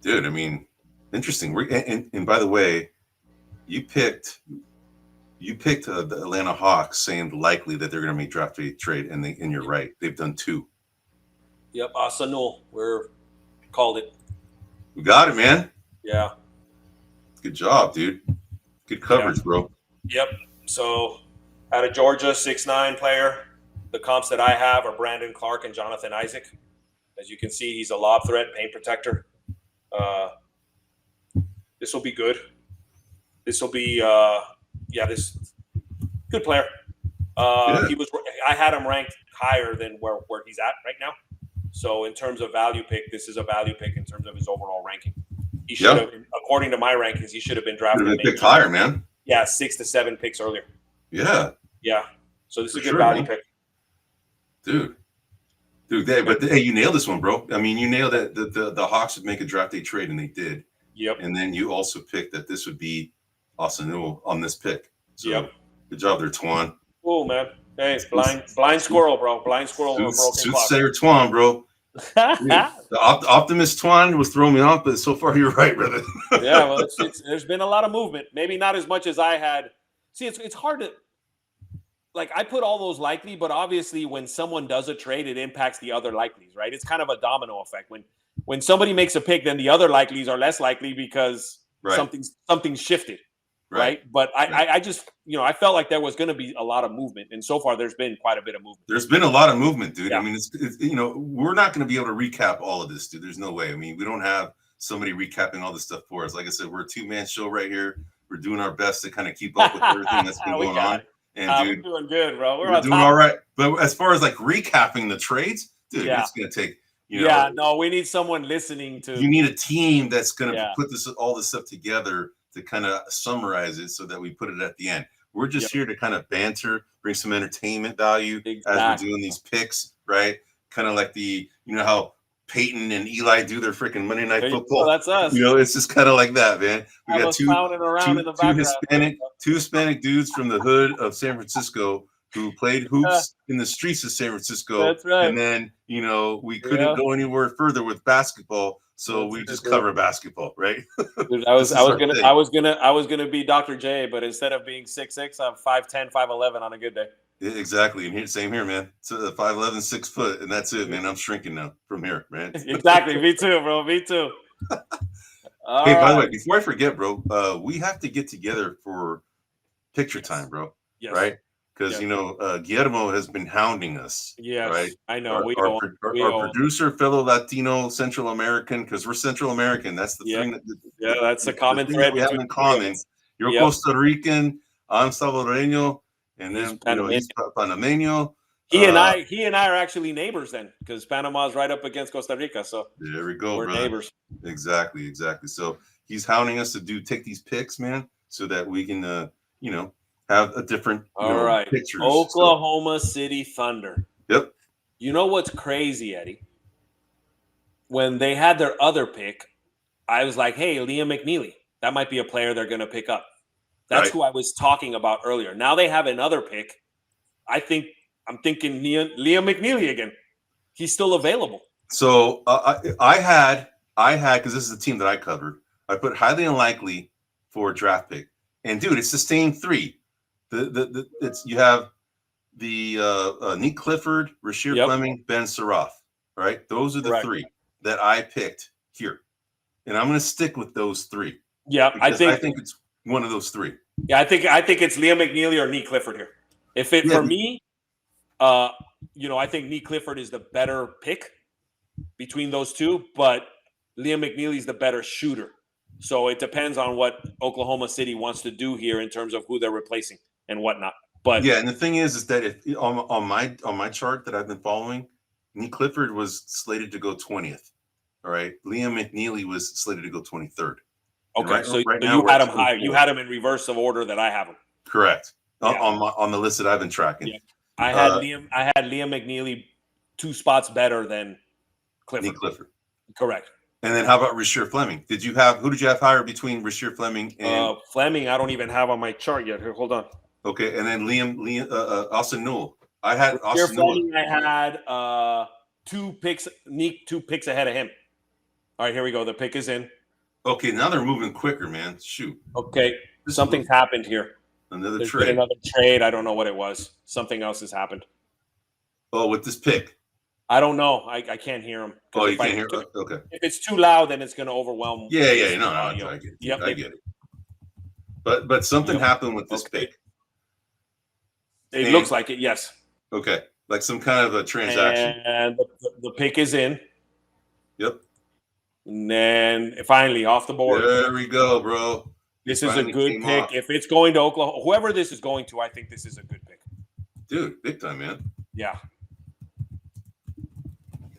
Dude, I mean, interesting. And by the way, you picked the Atlanta Hawks saying likely that they're going to make draft trade, and you're right. They've done 2. Yep, Hassan Newell. We're called it. We got it, man. Yeah. Good job, dude. Good coverage, bro. Yep. So out of Georgia, 6'9" player. The comps that I have are Brandon Clark and Jonathan Isaac. As you can see, he's a lob threat, paint protector. This will be good. This will be this good player. I had him ranked higher than where he's at right now. So in terms of value pick, this is a value pick in terms of his overall ranking. He should have, according to my rankings, he should have been drafted. Should have been picked higher, man. Yeah, 6 to 7 picks earlier. Yeah. Yeah. So this is a good value pick. Dude, you nailed this one, bro. I mean, you nailed that the Hawks would make a draft day trade, and they did. Yep. And then you also picked that this would be Hassan Newell on this pick. So good job there, Twan. Oh, man. Hey, blind squirrel, bro. Blind squirrel. Soothsayer Twan, bro. The optimist Twan was throwing me off, but so far you're right, brother. Yeah, well, there's been a lot of movement. Maybe not as much as I had. See, it's hard to I put all those likely, but obviously when someone does a trade, it impacts the other likelies, right? It's kind of a domino effect. When somebody makes a pick, then the other likelies are less likely because something's shifted. Right. But I just, I felt like there was going to be a lot of movement. And so far, there's been quite a bit of movement. There's been a lot of movement, dude. Yeah. I mean, it's we're not going to be able to recap all of this, dude. There's no way. I mean, we don't have somebody recapping all this stuff for us. Like I said, we're a 2-man show right here. We're doing our best to kind of keep up with everything that's been going on. And dude, we're doing good, bro. We're doing all right. But as far as recapping the trades, dude, it's going to take, we need someone listening to. You need a team that's going to put all this stuff together to kind of summarize it so that we put it at the end. We're just here to kind of banter, bring some entertainment value as we're doing these picks, right? Kind of like how Peyton and Eli do their freaking Monday Night There you Football. go, that's us. It's just kind of like that, man. We I got was clowning around in the background. two Hispanic dudes from the hood of San Francisco who played hoops in the streets of San Francisco. That's right. And then, we couldn't go anywhere further with basketball, so we just cover basketball, right? Dude, I was gonna be Dr. J, but instead of being 6'6", I'm 5'10", 5'11" on a good day. Yeah, exactly. And same here, man. It's 5'11", 6 foot, and that's it, man. I'm shrinking now from here, man. Exactly. Me too, bro. Me too. Hey, by the way, before I forget, bro, we have to get together for picture time, bro. Yes. Right? Because Guillermo has been hounding us. Yes, right? I know. Our producer, fellow Latino, Central American, because we're Central American. That's the thing. That's a common thread we have in common. You're Costa Rican. I'm Salvadoreño, and then he's Panameño. He and I are actually neighbors then, because Panama's right up against Costa Rica. So there we go. We're neighbors. Exactly. So he's hounding us to take these pics, man, so that we can, have a different pictures. Oklahoma City Thunder. Yep. You know what's crazy, Eddie? When they had their other pick, I was like, hey, Liam McNeely. That might be a player they're going to pick up. That's who I was talking about earlier. Now they have another pick. I'm thinking Liam McNeely again. He's still available. So I had because this is the team that I covered. I put highly unlikely for a draft pick, and dude, it's the same three. You have the Nick Clifford, Rasheer Fleming, Ben Sarath. Right, those are the three that I picked here, and I'm going to stick with those three. Yeah, I think it's one of those three. Yeah, I think it's Liam McNeely or Nick Clifford here. For me, I think Nick Clifford is the better pick between those two, but Liam McNeely is the better shooter. So it depends on what Oklahoma City wants to do here in terms of who they're replacing and whatnot. But and the thing is that if on my chart that I've been following, Nick Clifford was slated to go 20th. All right, Liam McNeely was slated to go 23rd. Okay, so you had him higher. You had him in reverse of order that I have him. Correct. On the list that I've been tracking. Yeah. I had Liam McNeely 2 spots better than Clifford. Nick Clifford. Correct. And then how about Rasheer Fleming? Who did you have higher between Rasheer Fleming and Fleming? I don't even have on my chart yet. Here, hold on. Okay, and then Liam Austin Newell. I had Austin Fleming. I had 2 picks ahead of him. All right, here we go. The pick is in. Okay, now they're moving quicker, man. Shoot. Okay, something's happened here. There's trade. Another trade. I don't know what it was. Something else has happened. Oh, with this pick? I don't know. I can't hear him. Oh, you can't hear? Okay. If it's too loud, then it's going to overwhelm. Yeah. No, I get it. Yep. I get it. But something happened with this pick. It looks like it, yes. Okay. Like some kind of a transaction. And the pick is in. Yep. And then finally off the board. There we go, bro. This is a good pick. If it's going to Oklahoma, whoever this is going to, I think this is a good pick. Dude, big time, man. Yeah.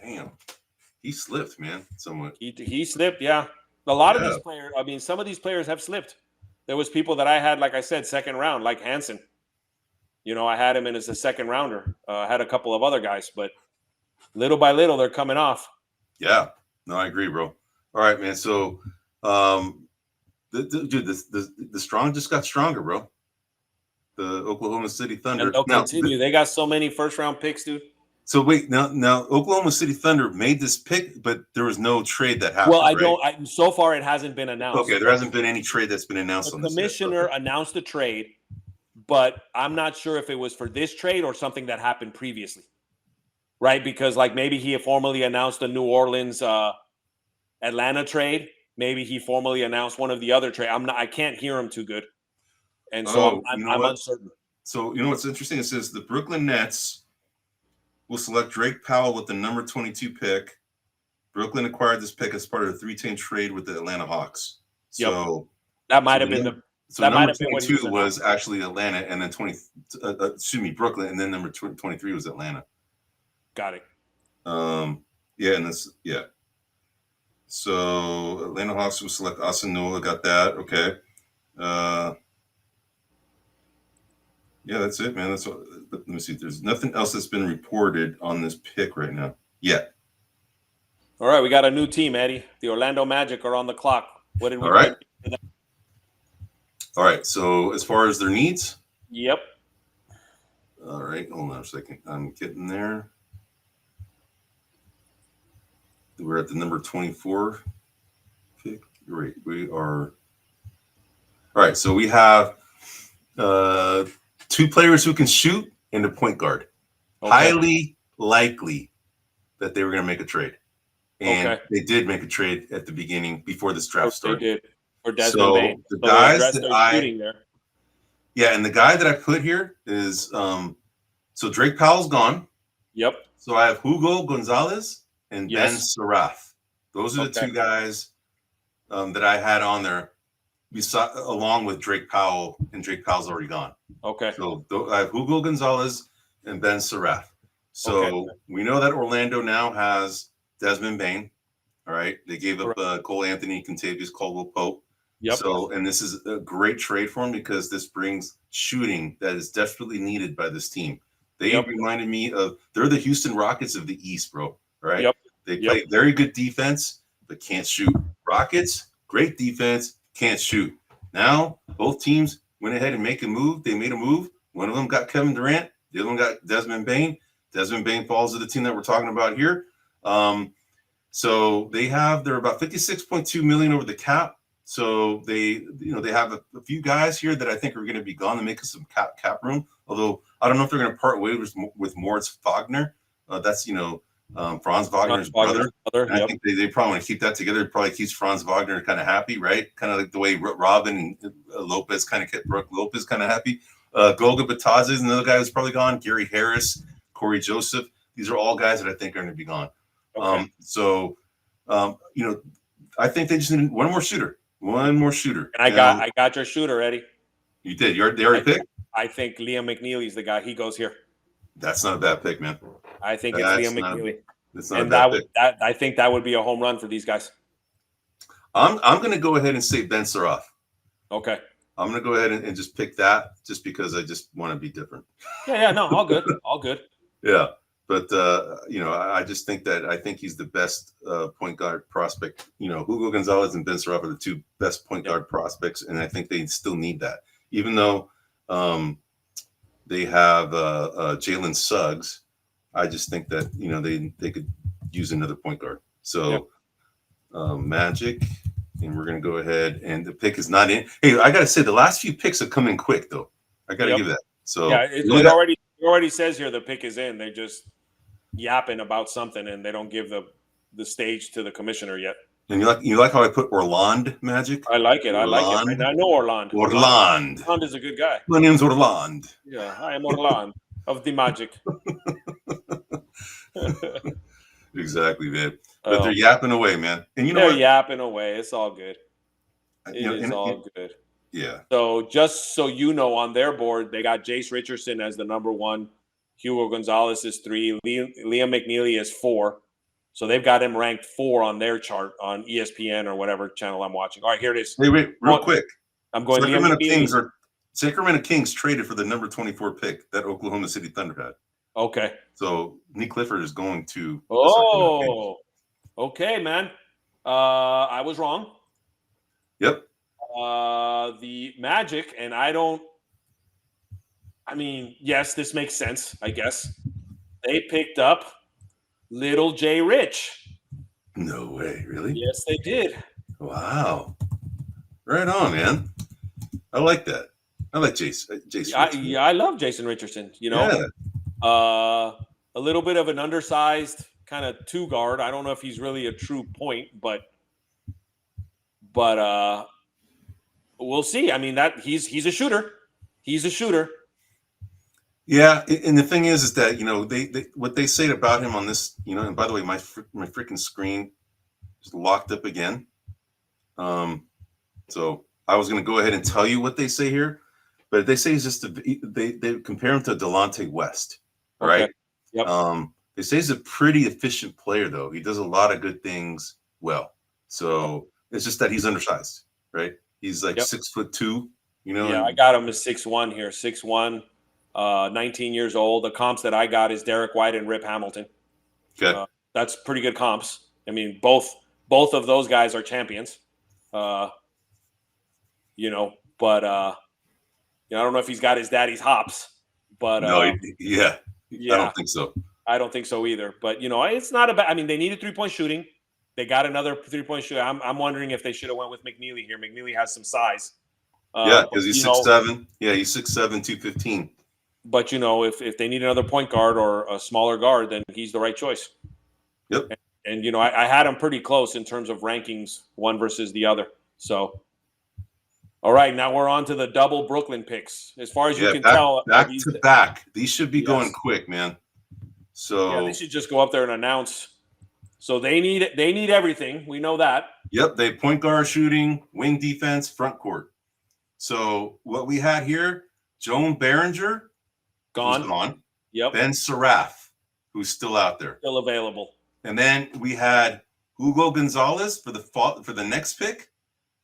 Damn. He slipped, man, somewhat. He slipped, yeah. A lot of these players, some of these players have slipped. There was people that I had, like I said, second round, like Hansen. I had him in as a second rounder. I had a couple of other guys, but little by little, they're coming off. Yeah. No, I agree, bro. All right, man. So, the strong just got stronger, bro. The Oklahoma City Thunder. And they'll continue. They got so many first-round picks, dude. So wait, now Oklahoma City Thunder made this pick, but there was no trade that happened. Well, so far it hasn't been announced. Okay, there hasn't been any trade that's been announced. The commissioner announced a trade, but I'm not sure if it was for this trade or something that happened previously. Right, because maybe he formally announced the New Orleans Atlanta trade. Maybe he formally announced one of the other trade. I can't hear him too good, and so I'm uncertain. So what's interesting? It says the Brooklyn Nets will select Drake Powell with the number 22 pick. Brooklyn acquired this pick as part of a 3-team trade with the Atlanta Hawks. So that might have been the. So number 22 was actually Atlanta, and then Brooklyn, and then number 23 was Atlanta. Got it. So Atlanta Hawks will select Austin Newell. Got that. Okay. That's it, man. That's all. Let me see. There's nothing else that's been reported on this pick right now yet. All right, we got a new team, Eddie. The Orlando Magic are on the clock. What did we All right. get? All right. So as far as their needs. Yep. All right. Hold on a second. I'm getting there. We're at the number 24 pick. Right. We are. All right. So we have 2 players who can shoot and a point guard. Okay. Highly likely that they were going to make a trade. And they did make a trade at the beginning before this draft started. They did. For Desmond Bain. The guys that and the guy that I put here is so Drake Powell's gone. Yep. So I have Hugo Gonzalez and Ben Sarath. Those are the 2 guys that I had on there, along with Drake Powell, and Drake Powell's already gone. Okay. So I have Hugo Gonzalez and Ben Sarath. So we know that Orlando now has Desmond Bain. All right. They gave up Cole Anthony, Contavious Caldwell-Pope. Yep. So, and this is a great trade for him because this brings shooting that is desperately needed by this team. They reminded me of, they're the Houston Rockets of the East, bro. Right? Yep. They play very good defense, but can't shoot. Rockets, great defense, can't shoot. Now, both teams went ahead and made a move. They made a move. One of them got Kevin Durant. The other one got Desmond Bain. Desmond Bain falls to the team that we're talking about here. So they're about $56.2 million over the cap. So they have a few guys here that I think are going to be gone to make us some cap room. Although I don't know if they're going to part ways with Moritz Wagner. That's Franz Wagner's brother. I think they probably want to keep that together. It probably keeps Franz Wagner kind of happy, right? Kind of like the way Robin and Lopez kind of kept Brooke Lopez kind of happy. Goga Batadze is another guy who's probably gone. Gary Harris, Corey Joseph. These are all guys that I think are going to be gone. Okay. I think they just need one more shooter. One more shooter. And I got your shooter, Eddie. You did. You already picked? I think Liam McNeely's the guy. He goes here. That's not a bad pick, man. I think it's Liam McNeely. That's not a bad pick. I think that would be a home run for these guys. I'm going to go ahead and say Ben Sarath. Okay. I'm going to go ahead and just pick that just because I just want to be different. No, all good. All good. Yeah. But, I just think I think he's the best point guard prospect. Hugo Gonzalez and Ben Sarath are the 2 best point guard prospects, and I think they still need that. Even though they have Jalen Suggs, I just think that, they could use another point guard. So Magic, and we're going to go ahead, and the pick is not in. Hey, I got to say, the last few picks have come in quick, though. I got to give that. So it already says here the pick is in. They just yapping about something, and they don't give the stage to the commissioner yet. And you like how I put Orlando Magic? I like it. I like it. I know Orlando. Orlando is a good guy. My name's Orlando. Yeah, I am Orlando of the Magic. Exactly, man. But they're yapping away, man. And they're yapping away. It's all good. It is all good. Yeah. So just so you know, on their board, they got Jace Richardson as the number 1. Hugo Gonzalez is 3. Liam McNeely is 4. So they've got him ranked 4 on their chart on ESPN or whatever channel I'm watching. All right, here it is. Hey, wait, real quick. I'm going. Sacramento Kings traded for the number 24 pick that Oklahoma City Thunder had. Okay. So Nick Clifford is going to. Oh, okay, man. I was wrong. Yep. The Magic, and yes, this makes sense, I guess. They picked up Little J Rich. No way, really? Yes, they did. Wow. Right on, man. I like that. I like Jason. I love Jason Richardson. A little bit of an undersized kind of 2 guard. I don't know if he's really a true point, but we'll see. I mean, that he's a shooter. He's a shooter. Yeah, and the thing is that they what they say about him on this, and by the way, my freaking screen is locked up again. So I was going to go ahead and tell you what they say here, but they say he's just they compare him to Delonte West, right? Okay. Yep. They say he's a pretty efficient player, though. He does a lot of good things well. So it's just that he's undersized, right? He's like 6'2", Yeah, I got him as 6'1" here, 6'1". 19 years old. The comps that I got is Derek White and Rip Hamilton. Okay. That's pretty good comps. I mean, both of those guys are champions. But I don't know if he's got his daddy's hops. But No, yeah, I yeah, don't think so. I don't think so either. But it's not a bad. I mean, they needed 3-point shooting. They got another 3-point shooter. I'm wondering if they should have went with McNeely here. McNeely has some size. Yeah, because he's 6'7". Yeah, he's 6'7", 215. But if they need another point guard or a smaller guard, then he's the right choice. Yep. And I had him pretty close in terms of rankings, one versus the other. So, all right, now we're on to the double Brooklyn picks. As far as you can tell, back to back. These should be going quick, man. So they should just go up there and announce. So they need everything. We know that. Yep, they point guard, shooting, wing defense, front court. So what we had here, Joan Beringer, gone. Yep. Ben Seraph, who's still out there, still available. And then we had Hugo Gonzalez for the next pick,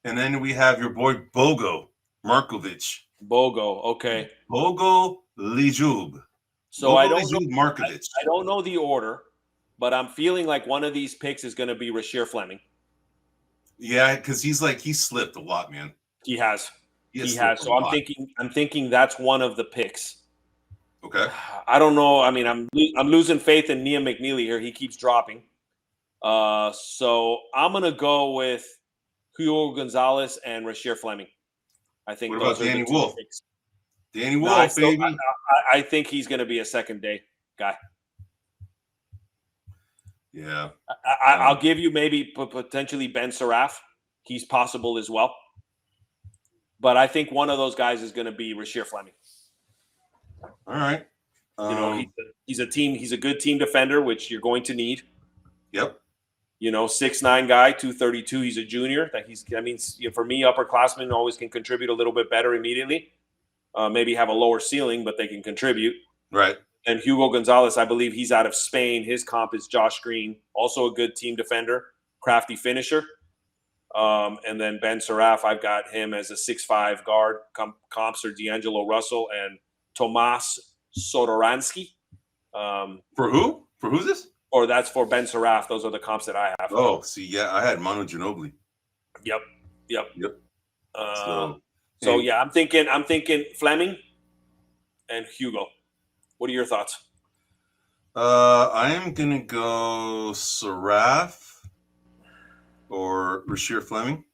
and then we have your boy Bogo Markovic. Bogo, okay. Bogo Lijub. So I don't know the order, but I'm feeling like one of these picks is going to be Rasheer Fleming. Yeah, because he slipped a lot, man. He has. So I'm thinking that's one of the picks. Okay. I don't know. I mean, I'm losing faith in Liam McNeely here. He keeps dropping. So I'm gonna go with Hugo Gonzalez and Rasheer Fleming. I think. What about Danny Wolf? Picks. Danny Wolf, baby. I think he's gonna be a second day guy. Yeah. I'll give you maybe potentially Ben Seraph. He's possible as well. But I think one of those guys is going to be Rasheer Fleming. All right. He's a good team defender, which you're going to need. Yep. 6'9" guy, 232. He's a junior. For me, upperclassmen always can contribute a little bit better immediately. Maybe have a lower ceiling, but they can contribute. Right. And Hugo Gonzalez, I believe he's out of Spain. His comp is Josh Green, also a good team defender, crafty finisher. And then Ben Seraph, I've got him as a 6'5" guard. Comps are D'Angelo Russell and Tomas Sodoransky. For who? For who's this? Or that's for Ben Seraph. Those are the comps that I have. Oh, see, yeah, I had Manu Ginobili. Yep. So I'm thinking Fleming and Hugo. What are your thoughts? I am gonna go Seraph or Rasheer Fleming.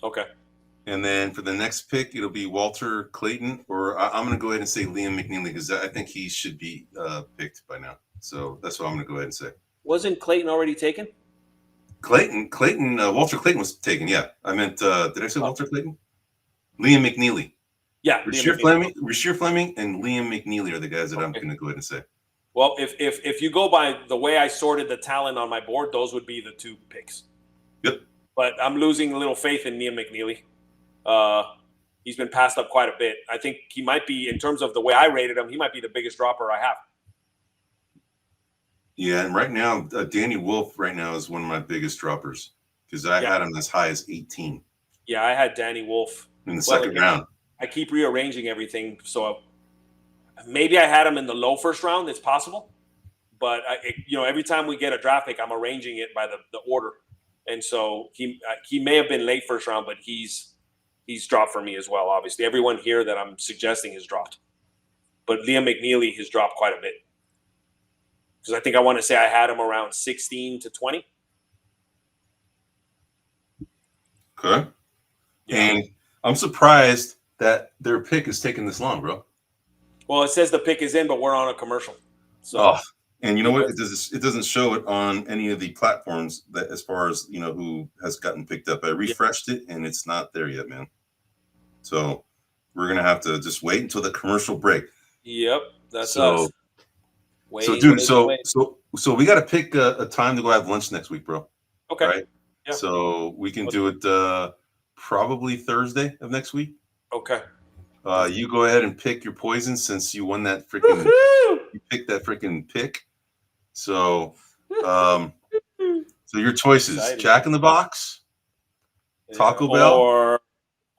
Okay. And then for the next pick, it'll be Walter Clayton, or I'm going to go ahead and say Liam McNeely because I think he should be picked by now. So that's what I'm going to go ahead and say. Wasn't Clayton already taken? Walter Clayton was taken. Yeah, I meant. Did I say Walter Clayton? Liam McNeely. Yeah, Rasheer Fleming, and Liam McNeely are the guys that I'm going to go ahead and say. Well, if you go by the way I sorted the talent on my board, those would be the two picks. Yep. But I'm losing a little faith in Liam McNeely. He's been passed up quite a bit. I think he might be, in terms of the way I rated him, he might be the biggest dropper I have. Yeah, and right now, Danny Wolf right now is one of my biggest droppers because I had him as high as 18. Yeah, I had Danny Wolf in the second round. I keep rearranging everything, so maybe I had him in the low first round. It's possible, but every time we get a draft pick, I'm arranging it by the order, and so he may have been late first round, but he's dropped for me as well. Obviously, everyone here that I'm suggesting has dropped, but Liam McNeely has dropped quite a bit because I think I want to say I had him around 16 to 20. Okay, and I'm surprised that their pick is taking this long, bro. Well, it says the pick is in, but we're on a commercial. So, and you know what? It doesn't show it on any of the platforms that, as far as who has gotten picked up. I refreshed it, and it's not there yet, man. So we're gonna have to just wait until the commercial break. Yep, that's us. So we got to pick a time to go have lunch next week, bro. Okay. Right. Yeah. So we can do it probably Thursday of next week. Okay. You go ahead and pick your poison since you won that freaking. You picked that freaking pick. So, so your choices: Jack in the Box, Taco Bell,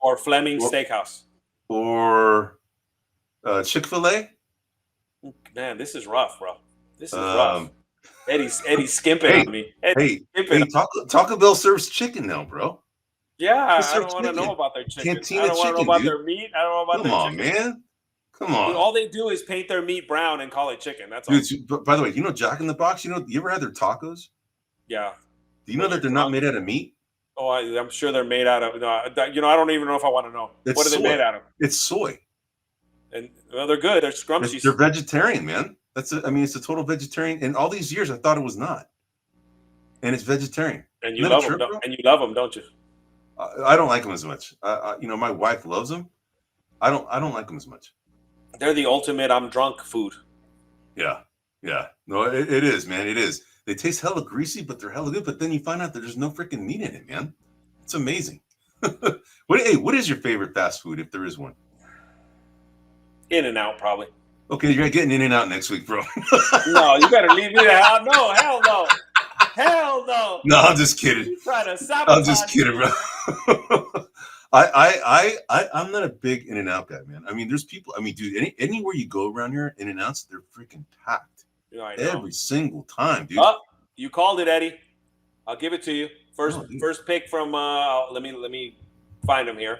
or Fleming Steakhouse, or Chick-fil-A. Man, this is rough, bro. This is rough. Eddie's skimping Hey, on me. Eddie's skimping. hey, Taco Bell serves chicken now, bro. Yeah, They I serve don't want to know chicken. about their chicken. I Cantina don't want to know chicken, about dude. their meat. I don't know about Come their on, chicken. man. Come Dude, on. all they do is paint their meat brown and call it chicken. That's all. Dude, by the way, you know Jack in the Box? You ever had their tacos? Yeah. Do you know that they're not made out of meat? Oh, I'm sure they're made out of. No, I don't even know if I want to know. What are they made out of? It's soy. And well, they're good. They're scrumptious. They're vegetarian, man. It's a total vegetarian. And all these years, I thought it was not. And it's vegetarian. And you love them, don't you? I don't like them as much. My wife loves them. I don't like them as much. They're the ultimate I'm drunk food. Yeah. No, it is, man. It is. They taste hella greasy, but they're hella good. But then you find out that there's no freaking meat in it, man. It's amazing. What is your favorite fast food, if there is one? In-N-Out, probably. Okay, you're getting In-N-Out next week, bro. No, you better leave me the hell. No, hell no. Hell no. No, I'm just kidding. You're trying to sabotage. I'm just kidding, bro. I'm not a big In-N-Out guy, man. I mean, there's people. I mean, dude, anywhere you go around here, In-N-Outs, they're freaking packed. Yeah, I know. Every single time, dude. Oh, you called it, Eddie. I'll give it to you. First pick from. Let me find him here.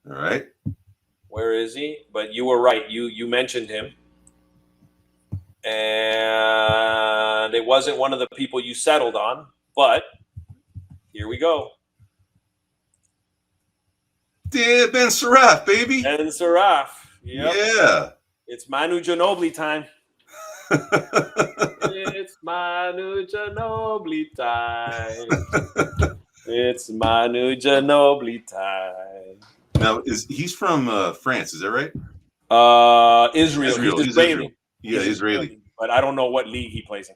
All right. Where is he? But you were right. You mentioned him, and it wasn't one of the people you settled on. But here we go. Yeah, Ben Seraph, baby. Ben Seraph. Yep. Yeah. It's Manu Ginobili time. It's Manu Ginobili time. It's Manu Ginobili time. Now, he's from France? Is that right? Israel. He's Israeli. Yeah, Israeli. But I don't know what league he plays in.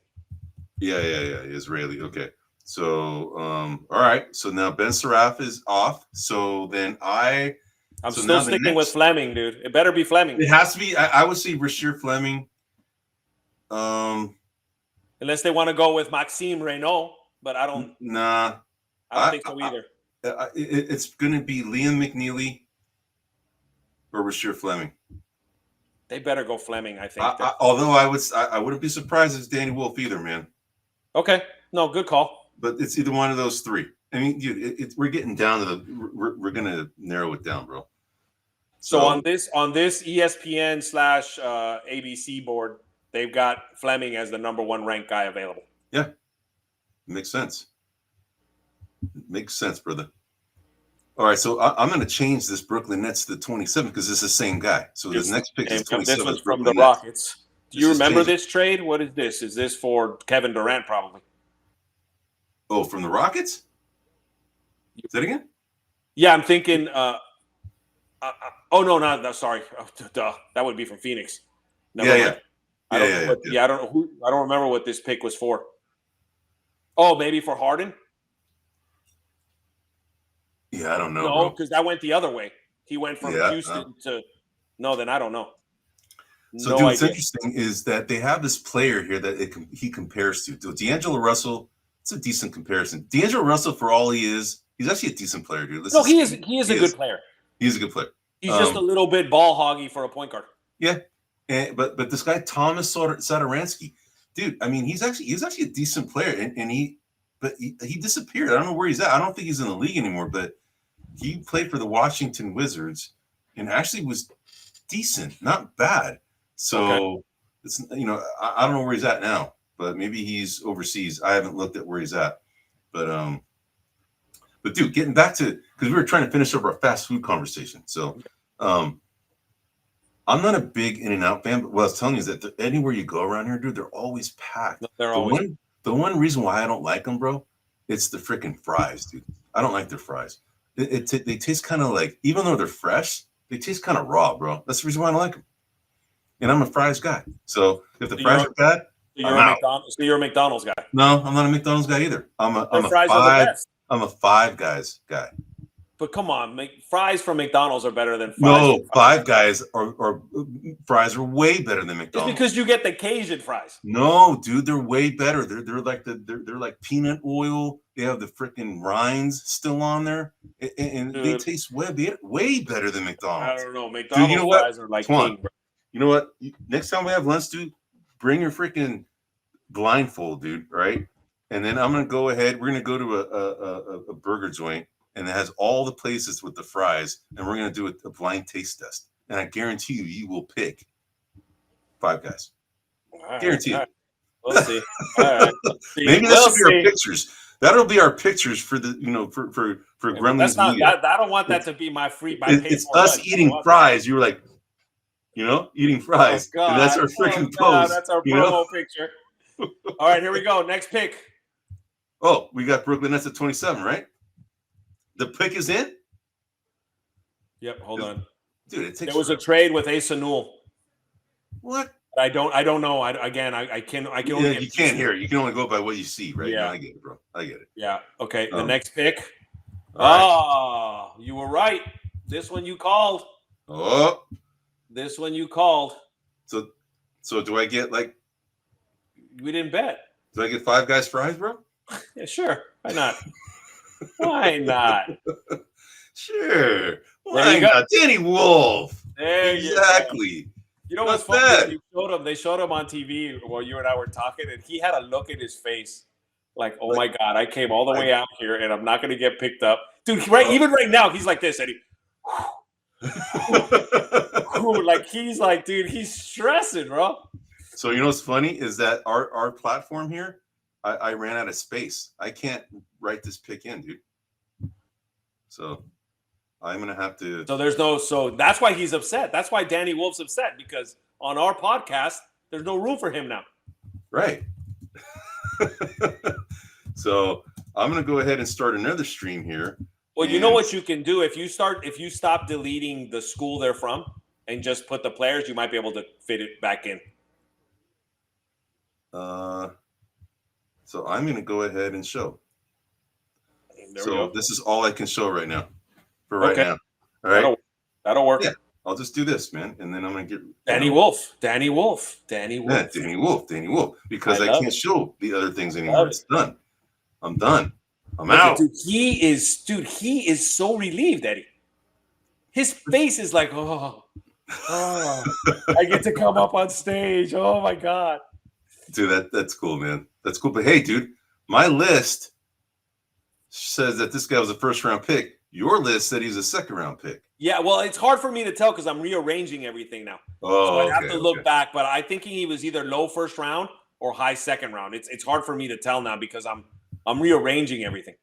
Yeah. Israeli. Okay. So, all right. So now Ben Seraph is off. So then I'm still sticking with Fleming, dude. It better be Fleming. It has to be. I would say Rasheer Fleming. Unless they want to go with Maxime Reynaud, but I don't. Nah. I don't think so either. It's going to be Liam McNeely or Rasheer Fleming. They better go Fleming, I think. Although I wouldn't be surprised if it's Danny Wolf either, man. Okay. No, good call. But it's either one of those three. I mean, dude, we're getting down to we're going to narrow it down, bro. So on this ESPN / ABC board, they've got Fleming as the number 1 ranked guy available. Yeah. Makes sense. Makes sense, brother. All right, so I'm going to change this Brooklyn Nets to 27 because it's the same guy. So the next pick is 27. This was from the Rockets. Do you remember this trade? What is this? Is this for Kevin Durant, probably? Oh, from the Rockets? Say that again? Yeah, I'm thinking. No, sorry. Duh. That would be from Phoenix. Yeah. I don't remember what this pick was for. Oh, maybe for Harden? Yeah, I don't know. No, because that went the other way. He went from Houston to. No, then I don't know. So, dude, what's interesting is that they have this player here that he compares to. D'Angelo Russell, it's a decent comparison. D'Angelo Russell, for all he is, he's actually a decent player, dude. He is a good player. He's a good player. He's just a little bit ball hoggy for a point guard. Yeah, but this guy Thomas Satoransky, dude. I mean, he's actually a decent player, and he disappeared. I don't know where he's at. I don't think he's in the league anymore. But he played for the Washington Wizards and actually was decent, not bad. So it's I don't know where he's at now, but maybe he's overseas. I haven't looked at where he's at, but dude, getting back to because we were trying to finish up our fast food conversation. So I'm not a big In-N-Out fan, but what I was telling you is that anywhere you go around here, dude, they're always packed. The one reason why I don't like them, bro, it's the freaking fries, dude. I don't like their fries. They taste kind of like, even though they're fresh, they taste kind of raw, bro. That's the reason why I don't like them. And I'm a fries guy. So if the fries are bad, I'm out. So you're a McDonald's guy. No, I'm not a McDonald's guy either. I'm a Five Guys guy. But come on, fries from McDonald's are better than fries. No, Five Guys or fries are way better than McDonald's. It's because you get the Cajun fries. No, dude, they're way better. They're like peanut oil. They have the freaking rinds still on there, and they taste way better than McDonald's. I don't know. McDonald's fries are like king, bro. You know what? Next time we have lunch, dude, bring your freaking blindfold, dude, right? And then I'm gonna go ahead. We're gonna go to a burger joint, and it has all the places with the fries, and we're gonna do a blind taste test. And I guarantee you will pick Five Guys. Guarantee it. We'll see. All right. Maybe that should be our pictures. That'll be our pictures for the for Gremlins. That's not that. I don't want that to be my free. It's us eating fries. You were like, eating fries. Oh, and that's our freaking pose. That's our promo picture. All right, here we go. Next pick. Oh, we got Brooklyn Nets at 27, right? The pick is in? Yep, hold on. Dude, there was a trade with Asa Newell. What? I don't know. I can only you can't hear it. You can only go by what you see, right? Yeah. No, I get it, bro. I get it. Yeah. Okay. The next pick. Right. You were right. This one you called. Oh. This one you called. So do I get we didn't bet. Do I get Five Guys fries, bro? Yeah, sure. Why not? Why not? Sure. Why not? Danny Wolf. There exactly. You know what's funny? They showed him on TV while you and I were talking, and he had a look in his face like, "Oh my God, I came all the way out here, and I'm not going to get picked up, dude." Even right now, he's like this, and he's like, dude, he's stressing, bro. So you know what's funny is that our platform here, I ran out of space. I can't write this pick in, dude. So I'm gonna have to. So that's why he's upset. That's why Danny Wolf's upset, because on our podcast, there's no room for him now. Right. So I'm gonna go ahead and start another stream here. Well, you know what you can do if you stop deleting the school they're from and just put the players, you might be able to fit it back in. So I'm gonna go ahead and show. So this is all I can show right now. For right now. All right. That'll work. Yeah. I'll just do this, man. And then I'm going to get Danny Wolf. Yeah, Danny Wolf. Because I can't show the other things anymore. It's done. I'm done. I'm out. Dude, he is so relieved, Eddie. His face is like, oh, I get to come up on stage. Oh my God. Dude, that's cool, man. That's cool. But hey, dude, my list says that this guy was a first-round pick. Your list said he's a second-round pick. Yeah, well, it's hard for me to tell because I'm rearranging everything now. Oh, so I have to look back, but I'm thinking he was either low first round or high second round. It's hard for me to tell now because I'm rearranging everything.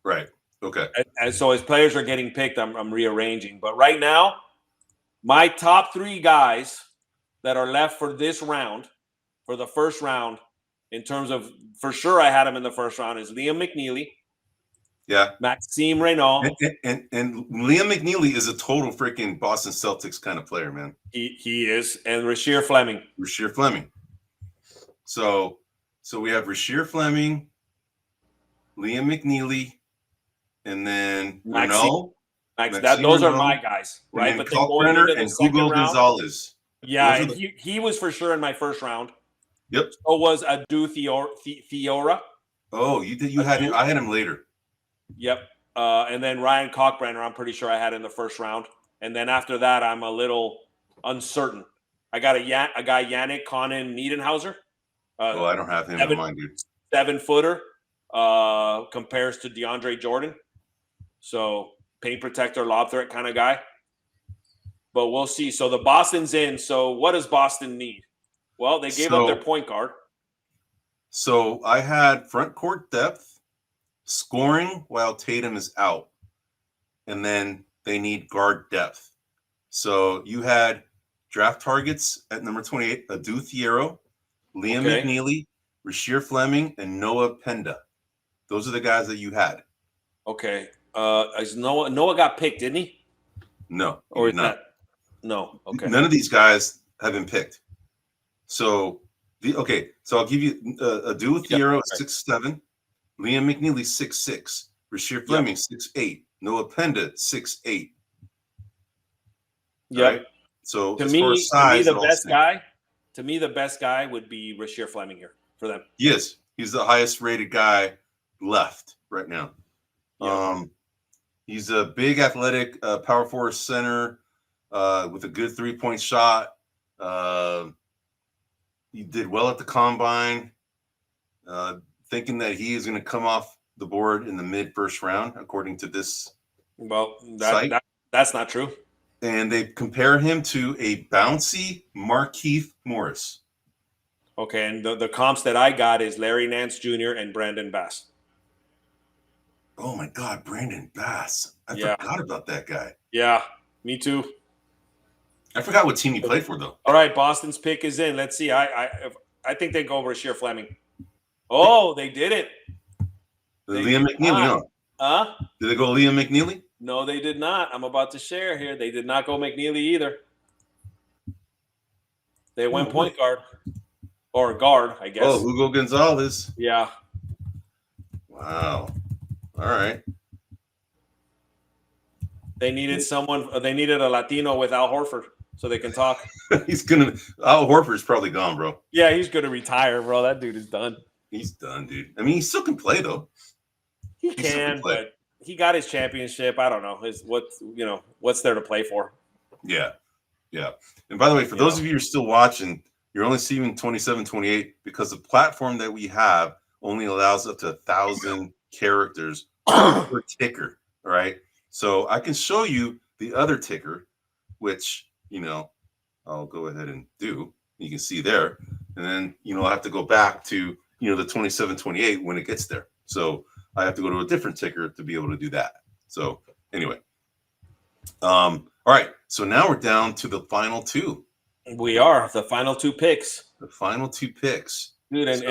Right. Okay. And so as players are getting picked, I'm rearranging. But right now, my top three guys that are left for this round, for the first round, in terms of for sure I had him in the first round, is Liam McNeely. Yeah. Maxime Renault. And Liam McNeely is a total freaking Boston Celtics kind of player, man. He is. And Rasheer Fleming. So we have Rasheer Fleming, Liam McNeely, and then Renault. Those are my guys, right? But then going into the Hugo Gonzalez. Yeah, he was for sure in my first round. Yep. So was Adu Theora. Oh, you had him. I had him later. Yep. And then Ryan Cockbrenner, I'm pretty sure I had in the first round. And then after that, I'm a little uncertain. I got a guy, Yannick Conan Niedenhauser. I don't have him in mind, dude. 7-footer compares to DeAndre Jordan. So paint protector, lob threat kind of guy. But we'll see. So the Boston's in. So what does Boston need? Well, they gave up their point guard. So I had front court depth, scoring while Tatum is out. And then they need guard depth. So you had draft targets at number 28, Adu Thiero, Liam McNeely, Rasheer Fleming, and Noah Penda. Those are the guys that you had. Okay. Noah got picked, didn't he? No. Or is not? No. Okay. None of these guys have been picked. So I'll give you Adu Thiero 6'7", Liam McNeely 6'6", Rasheer Fleming 6'8", Noah Penda 6'8". Yeah. Right? So to me, the best guy would be Rasheer Fleming here for them. Yes, he's the highest rated guy left right now. Yeah. He's a big athletic power forward center with a good 3-point shot. He did well at the combine. thinking that he is going to come off the board in the mid-first round, according to this site. That's not true. And they compare him to a bouncy Markieff Morris. Okay, and the comps that I got is Larry Nance Jr. and Brandon Bass. Oh my God, Brandon Bass. I forgot about that guy. Yeah, me too. I forgot what team he played for, though. All right, Boston's pick is in. Let's see. I think they go over Sheer Fleming. Oh, they didn't. Liam McNeely, no. Huh? Did they go Liam McNeely? No, they did not. I'm about to share here. They did not go McNeely either. They went point guard. Or guard, I guess. Oh, Hugo Gonzalez. Yeah. Wow. All right. They needed a Latino with Al Horford so they can talk. Al Horford's probably gone, bro. Yeah, he's going to retire, bro. That dude is done. He's done, dude. I mean, he still can play, though. He can, but he got his championship. I don't know. What's there to play for? Yeah. Yeah. And by the way, for those of you who are still watching, you're only seeing 27-28 because the platform that we have only allows up to 1,000 characters per ticker. All right. So I can show you the other ticker, which, I'll go ahead and do. You can see there. And then, I'll have to go back to, the 27-28 when it gets there. So I have to go to a different ticker to be able to do that. So anyway. All right. So now we're down to the final two. We are the final two picks. The final two picks. Dude, and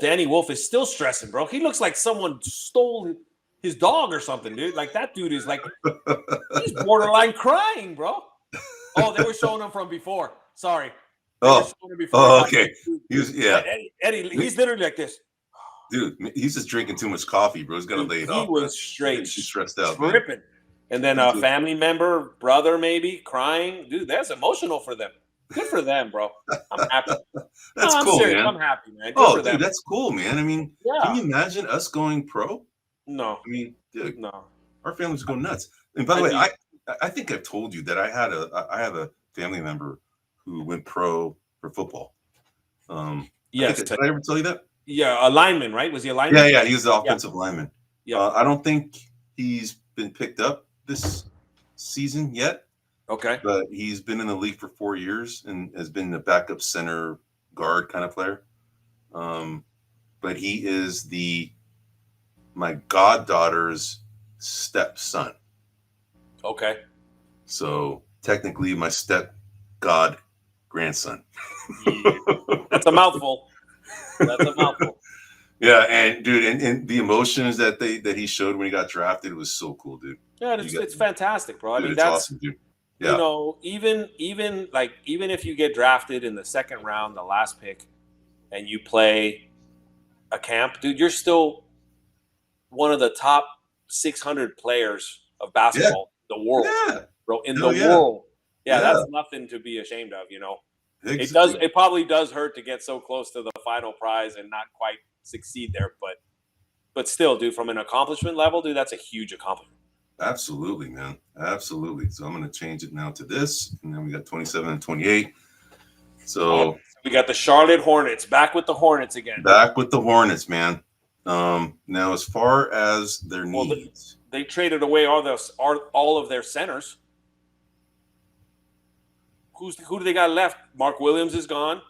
Danny Wolf is still stressing, bro. He looks like someone stole his dog or something, dude. Like that dude is like he's borderline crying, bro. Oh, they were showing him from before. Sorry. Okay. Eddie, he's literally like this. Dude, he's just drinking too much coffee, bro. He's got to lay it off. He was straight stressed out, tripping. Man. And then a family member, brother maybe, crying. Dude, that's emotional for them. Good for them, bro. I'm happy. That's cool, serious. man. I'm happy, man. Good for them. That's cool, man. I mean, can you imagine us going pro? No. I mean, dude, no. Our families go nuts. And by the way, I think I've told you that I have a family member who went pro for football. Yes. Did I ever tell you that? Yeah, a lineman, right? Was he a lineman? Yeah, he was the offensive lineman. Yeah. I don't think he's been picked up this season yet. Okay. But he's been in the league for 4 years and has been a backup center guard kind of player. But he is my goddaughter's stepson. Okay. So technically my step god grandson. Yeah. That's a mouthful. Yeah, and dude, and the emotions that he showed when he got drafted was so cool, dude. Yeah, it's fantastic, bro. Dude, I mean, that's awesome, dude. Yeah. Even if you get drafted in the second round, the last pick, and you play a camp, dude, you're still one of the top 600 players of basketball in the world, bro. In the world, that's nothing to be ashamed of, Exactly. It probably does hurt to get so close to the final prize and not quite succeed there, but still, dude, from an accomplishment level, dude, that's a huge accomplishment. Absolutely, man. Absolutely. So I'm going to change it now to this, and then we got 27-28. So we got the Charlotte Hornets back with the Hornets again. Back with the Hornets, man. Now, as far as their needs, they traded away all of their centers. Who do they got left? Mark Williams is gone.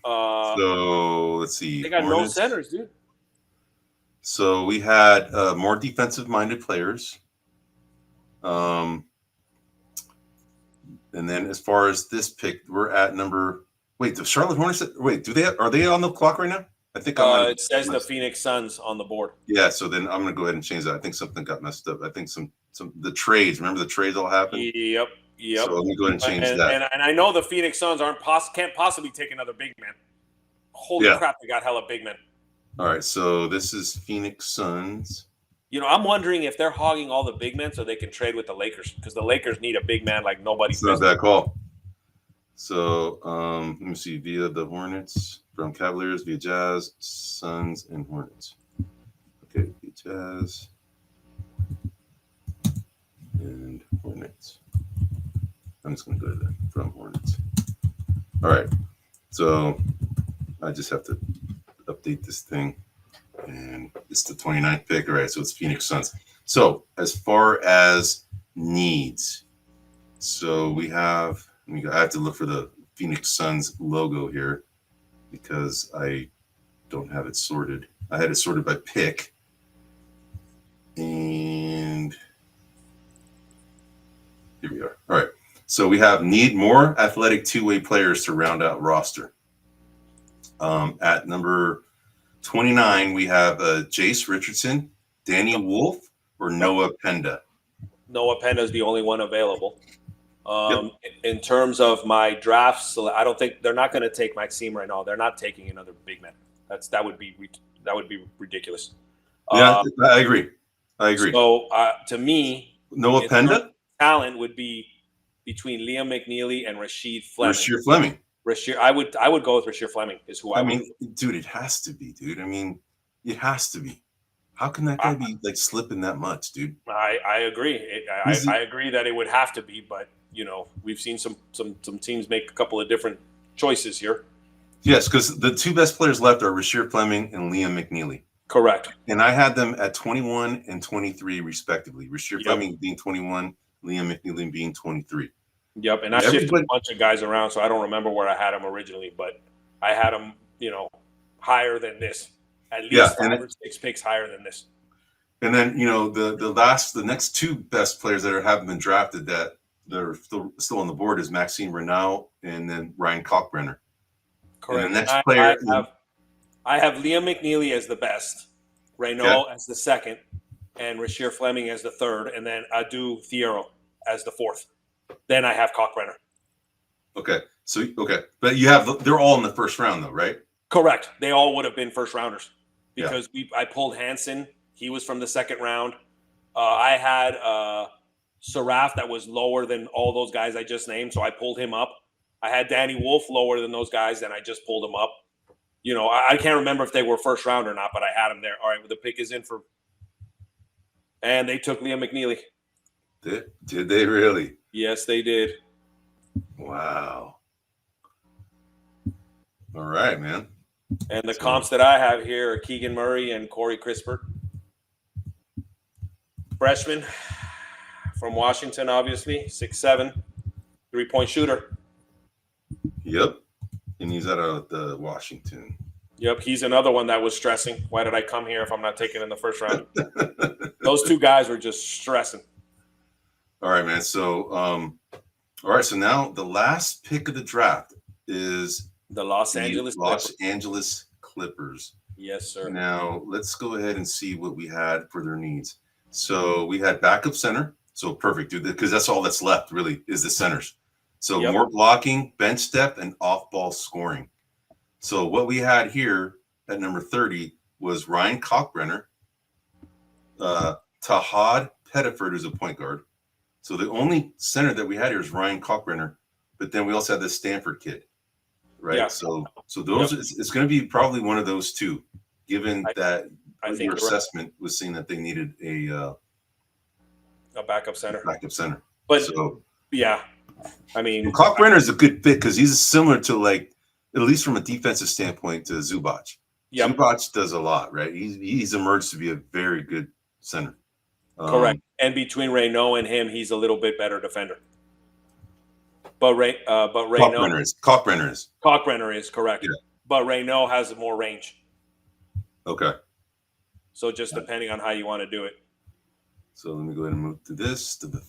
So let's see. They got Hornets. No centers, dude. So we had more defensive-minded players. And then as far as this pick, we're at number. Wait, the Charlotte Hornets. Wait, are they on the clock right now? I think it says the Phoenix Suns on the board. Yeah, so then I'm gonna go ahead and change that. I think something got messed up. I think some the trades. Remember the trades all happened? Yep. So let me go ahead and change that. And I know the Phoenix Suns can't possibly take another big man. Holy crap, they got hella big men. All right, so this is Phoenix Suns. I'm wondering if they're hogging all the big men so they can trade with the Lakers, because the Lakers need a big man like nobody's. It's not that call. So let me see. Via the Hornets, from Cavaliers, via Jazz, Suns, and Hornets. Okay, via Jazz and Hornets. I'm just going to go to that from Hornets. All right. So I just have to update this thing. And it's the 29th pick. All right, so it's Phoenix Suns. So as far as needs, so we have, I have to look for the Phoenix Suns logo here because I don't have it sorted. I had it sorted by pick. And here we are. All right. So we have need more athletic two-way players to round out roster. At number 29, we have Jace Richardson, Danny Wolf, or Noah Penda. Noah Penda is the only one available. In terms of my drafts, I don't think they're not going to take Maxime right now. They're not taking another big man. That would be ridiculous. Yeah, I agree. So to me, Noah Penda talent would be between Liam McNeely and Rasheed Fleming. I would go with Rasheed Fleming is who I mean, dude, it has to be, dude. I mean, it has to be. How can that guy be like slipping that much, dude? I agree. I agree that it would have to be, but we've seen some teams make a couple of different choices here. Yes, because the two best players left are Rasheed Fleming and Liam McNeely. Correct. And I had them at 21 and 23 respectively. Rasheed Fleming being 21, Liam McNeely being 23. Yep, and I shifted a bunch of guys around, so I don't remember where I had them originally, but I had them, higher than this. At least 5 or 6 picks higher than this. And then, the next two best players that haven't been drafted that they're still on the board is Maxime Renau and then Ryan Kalkbrenner. Correct. And the next player, I have Liam McNeely as the best, Renau as the second, and Rasheed Fleming as the third, and then Adu Thiero as the fourth. Then I have Kalkbrenner. Okay. But they're all in the first round though, right? Correct. They all would have been first rounders because I pulled Hansen. He was from the second round. I had Saraf that was lower than all those guys I just named, so I pulled him up. I had Danny Wolf lower than those guys, and I just pulled him up. I can't remember if they were first round or not, but I had them there. All right, well, the pick is in for, and they took Liam McNeely. Did they really? Yes, they did. Wow. All right, man. And the comps that I have here are Keegan Murray and Corey Crisper. Freshman from Washington, obviously, 6'7", 3-point shooter. Yep. And he's out of the Washington. Yep, he's another one that was stressing. Why did I come here if I'm not taking in the first round? Those two guys were just stressing. All right, man. So, so now the last pick of the draft is the Los Angeles Clippers. Yes, sir. Now, let's go ahead and see what we had for their needs. So we had backup center. So perfect, dude, because that's all that's left really is the centers. So more blocking, bench depth, and off-ball scoring. So what we had here at number 30 was Ryan Kalkbrenner, Tahad Pettiford, who's a point guard. So the only center that we had here is Ryan Kalkbrenner, but then we also had this Stanford kid, right? Yeah. So those it's going to be probably one of those two, given that your assessment was saying that they needed a backup center. But I mean, Kalkbrenner is a good fit because he's similar to at least from a defensive standpoint, to Zubac. Yep. Zubac does a lot, right? He's emerged to be a very good center. Correct. And between Reynaud and him, he's a little bit better defender. But Kalkbrenner is correct. Yeah. But Reynaud has more range. Okay. So just depending on how you want to do it. So let me go ahead and move to this to the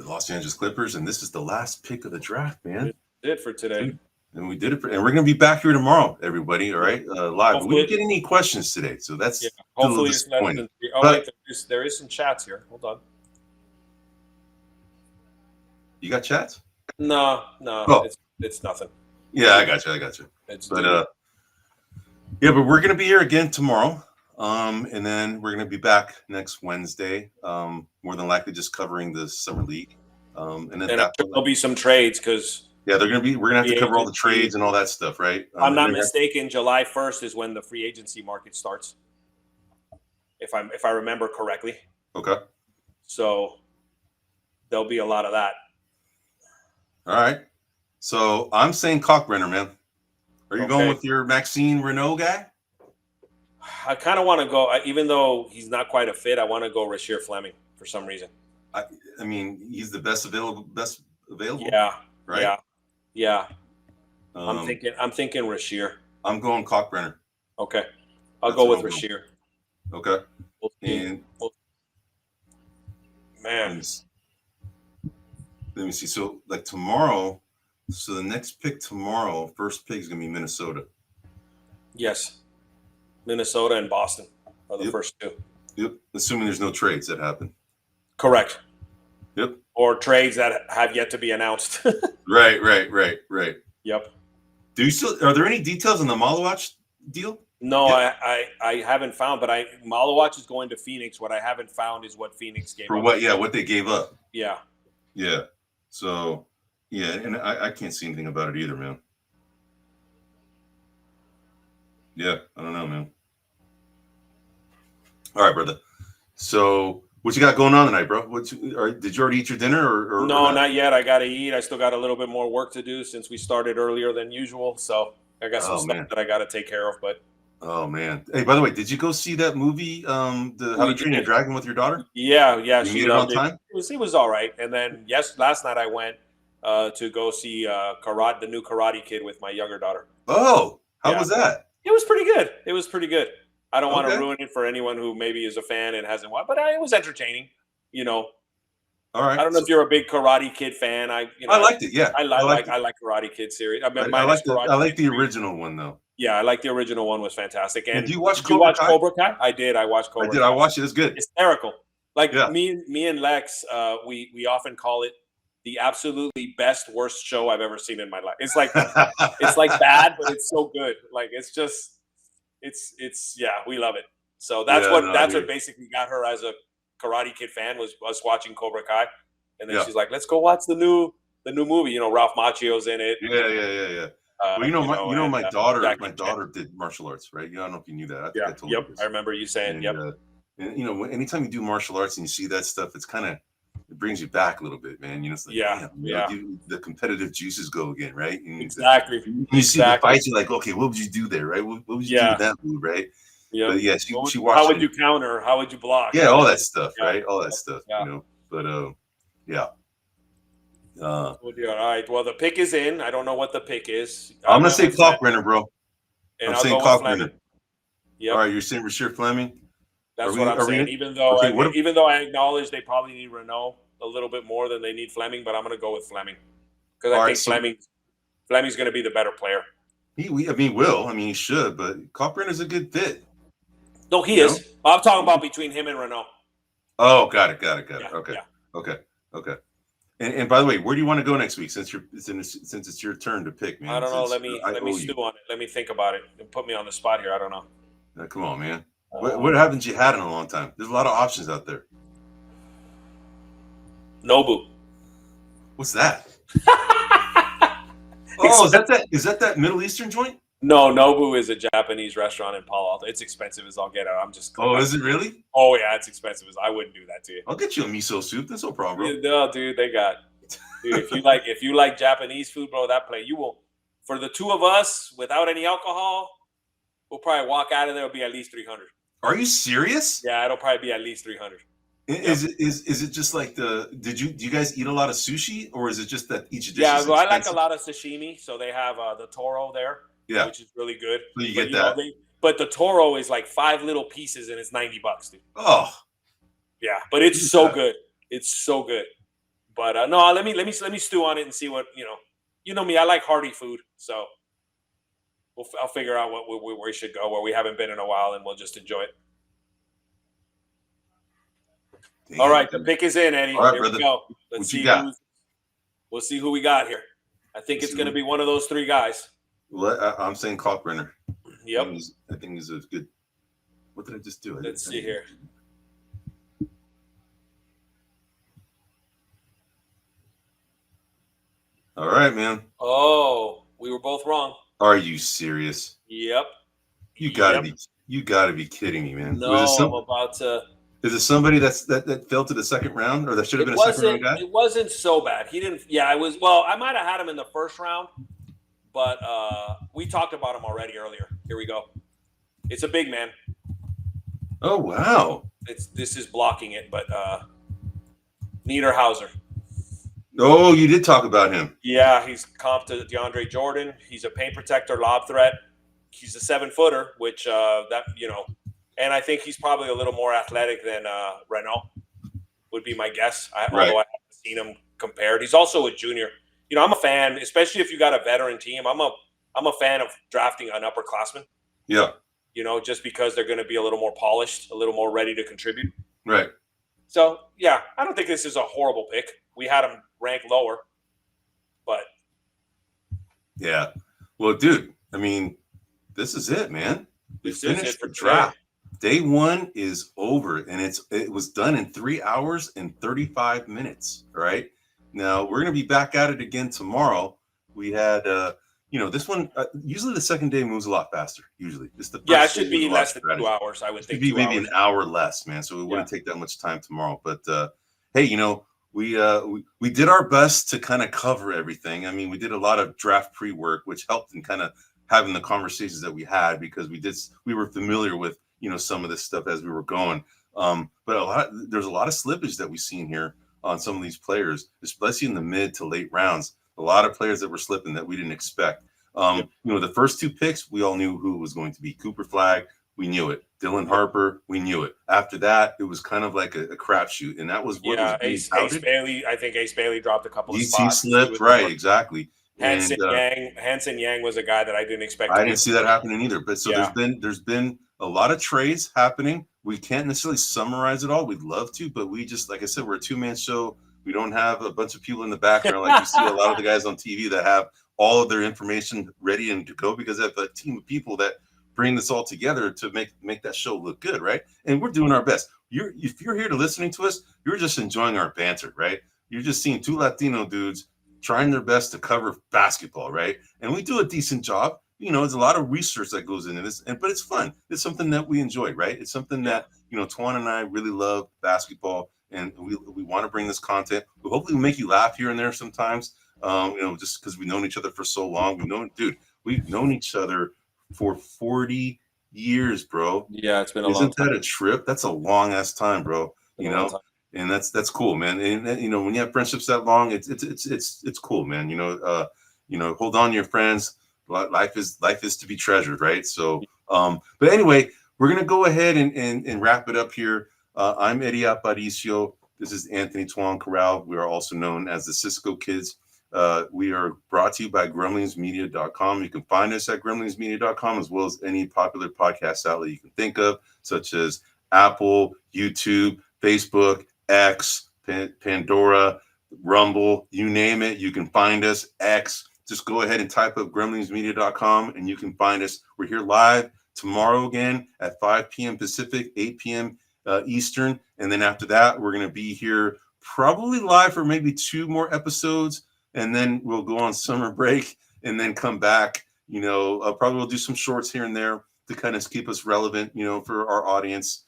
Los Angeles Clippers, and this is the last pick of the draft, man. We did it for today. And we did it, and we're going to be back here tomorrow, everybody. All right, live. Hopefully, we didn't get any questions today, so that's hopefully it's less than 3. Oh, wait, there is some chats here. Hold on. You got chats? No, it's nothing. Yeah, I got you. But we're going to be here again tomorrow, and then we're going to be back next Wednesday. More than likely, just covering the summer league, and then there'll be some trades because. Yeah, we're gonna have to cover all the trades and all that stuff, right? I'm not mistaken. July 1st is when the free agency market starts, if I remember correctly. Okay. So there'll be a lot of that. All right. So I'm saying Kalkbrenner, man. Are you going with your Maxime Renault guy? I kind of want to go, even though he's not quite a fit. I want to go Rasheer Fleming for some reason. I mean, he's the best available. Yeah, right. Yeah. I'm thinking Rasheer. I'm going Kalkbrenner. Okay, I'll go with Rasheer. Okay. And man, let me see. So like tomorrow, so the next pick tomorrow, first pick is gonna be Minnesota. Yes, Minnesota and Boston are the first two. Yep. Assuming there's no trades that happen. Correct. Yep. Or trades that have yet to be announced. Right. Yep. Are there any details on the Maluach deal? No, I haven't found, but Maluach is going to Phoenix. What I haven't found is what Phoenix gave up. What they gave up. Yeah. So and I can't see anything about it either, man. Yeah, I don't know, man. All right, brother. So what you got going on tonight, bro? Did you already eat your dinner or no, not yet. I got to eat. I still got a little bit more work to do since we started earlier than usual. So I got some stuff that I got to take care of. But oh man, hey, by the way, did you go see that movie, How to Train Your Dragon with your daughter? Yeah. You made it on time. It was all right. And then last night I went to go see the new Karate Kid with my younger daughter. Oh, how was that? It was pretty good. I don't want to ruin it for anyone who maybe is a fan and hasn't watched, but it was entertaining. All right. I don't know if you're a big Karate Kid fan. I liked it. Yeah, I like Karate Kid series. I like the original one though. Yeah, I like the original one. Was fantastic. And did you watch Cobra Kai? I did. I watched Cobra Kai. I watched it. It's good. It's hysterical. Like me and Lex, we often call it the absolutely best worst show I've ever seen in my life. It's like bad, but it's so good. Like we love it. So that's what basically got her as a Karate Kid fan was us watching Cobra Kai, and then she's like, "Let's go watch the new movie." Ralph Macchio's in it. Yeah. Well, my daughter did martial arts, right? I don't know if you knew that. I told you this. I remember you saying. And anytime you do martial arts and you see that stuff, it brings you back a little bit, man. It's like, the competitive juices go again, right? And exactly. You see the fight, you're like, okay, what would you do there, right? What would you do with that move, right? Yeah. But she watched. How would you counter? How would you block? Yeah, all that stuff, right? All that stuff, But all right. Well, the pick is in. I don't know what the pick is. I'm gonna say Kalkbrenner, bro. And I'm saying Kalkbrenner. Yep. All right, you're saying Rasheer Fleming. That's what I'm saying. Even though I acknowledge they probably need Renault a little bit more than they need Fleming, but I'm going to go with Fleming because I think Fleming's going to be the better player. He will. He should, but Kalkbrenner's a good fit. No, he is. I'm talking about between him and Renault. Oh, got it. Yeah, Okay. And by the way, where do you want to go next week? Since it's your turn to pick, man. I don't know. Let me stew on it. Let me think about it and put me on the spot here. I don't know. Come on, man. What haven't you had in a long time? There's a lot of options out there. Nobu. What's that? Is that Middle Eastern joint? No, Nobu is a Japanese restaurant in Palo Alto. It's expensive as all get out. Is it really? Oh yeah, it's expensive as I wouldn't do that to you. I'll get you a miso soup. That's no problem, bro. No, dude, if you like Japanese food, bro, that play you will. For the two of us, without any alcohol, we'll probably walk out of there. It'll be at least 300. Are you serious? Yeah, it'll probably be at least 300. Is it just like do you guys eat a lot of sushi, or is it just that each dish? Yeah, is well, I like a lot of sashimi, so they have the Toro there, which is really good. So you get that. But the Toro is like 5 little pieces, and it's $90, dude. Oh, yeah, but it's so good. It's so good. But no, let me stew on it and see what You know me, I like hearty food, so. I'll figure out where we should go, where we haven't been in a while, and we'll just enjoy it. All right, the pick is in, Eddie. All right, here brother. we go. We'll see who we got here. I think it's going to be one of those 3 guys. Well, I'm saying Kalkbrenner. Yep. I think he's a good. What did I just do? Let's see here. All right, man. Oh, we were both wrong. Are you serious? Yep. You gotta be kidding me, man. No, I'm about to. Is it somebody that fell to the second round, or that should have been a second round guy? It wasn't so bad. He didn't. Yeah, it was. Well, I might have had him in the first round, but we talked about him already earlier. Here we go. It's a big man. Oh, wow. This is blocking it, but Niederhauser. Oh, you did talk about him. Yeah, he's comp to DeAndre Jordan. He's a paint protector, lob threat. He's a 7-footer, which and I think he's probably a little more athletic than Renault, would be my guess. Although I haven't seen him compared. He's also a junior. I'm a fan, especially if you got a veteran team. I'm a fan of drafting an upperclassman. Yeah. Just because they're going to be a little more polished, a little more ready to contribute. Right. So, yeah, I don't think this is a horrible pick. We had him ranked lower, but. Yeah. Well, dude, I mean, this is it, man. We finished the draft. Day one is over, and it was done in 3 hours and 35 minutes. Right now, we're going to be back at it again tomorrow. We had, this one. Usually, the second day moves a lot faster. Usually, it should be less than 2 hours. I would think. Maybe an hour less, man. So it wouldn't take that much time tomorrow. But hey, we did our best to kind of cover everything. I mean, we did a lot of draft pre-work, which helped in kind of having the conversations that we had because we were familiar with some of this stuff as we were going. But there's a lot of slippage that we've seen here on some of these players, especially in the mid to late rounds. A lot of players that were slipping that we didn't expect. The first 2 picks, we all knew who it was going to be. Cooper Flagg, we knew it. Dylan Harper, we knew it. After that, it was kind of like a crapshoot, and that was what was being touted. Bailey. I think Ace Bailey dropped a couple of DT spots. Slipped, right? Exactly. Hanson Yang was a guy that I didn't expect. I didn't see that happening either. But there's been a lot of trades happening. We can't necessarily summarize it all. We'd love to, but we just, like I said, we're a 2-man show. We don't have a bunch of people in the background like you see a lot of the guys on TV that have all of their information ready and to go because they have a team of people that bring this all together to make that show look good, right? And we're doing our best. If you're here to listening to us, you're just enjoying our banter, right? You're just seeing 2 Latino dudes trying their best to cover basketball, right? And we do a decent job. There's a lot of research that goes into this, but it's fun. It's something that we enjoy, right? It's something that, Tuan and I really love basketball, and we want to bring this content. Hopefully we'll make you laugh here and there sometimes, just because we've known each other for so long. We've known each other for 40 years, bro. Yeah, it's been a long time. Isn't that a trip? That's a long-ass time, bro. And that's cool, man. And when you have friendships that long, it's cool, man. Hold on to your friends. Life is to be treasured, right? So, but anyway, we're gonna go ahead and wrap it up here. I'm Eddie Aparicio. This is Anthony Tuan Corral. We are also known as the Cisco Kids. We are brought to you by grumblingsmedia.com. You can find us at grumblingsmedia.com as well as any popular podcast outlet you can think of, such as Apple, YouTube, Facebook, X, Pandora, Rumble, you name it. You can find us. X. Just go ahead and type up grumblingsmedia.com and you can find us. We're here live tomorrow again at 5 p.m. Pacific, 8 p.m. Eastern. And then after that, we're going to be here probably live for maybe 2 more episodes. And then we'll go on summer break and then come back. Probably we'll do some shorts here and there to kind of keep us relevant, for our audience.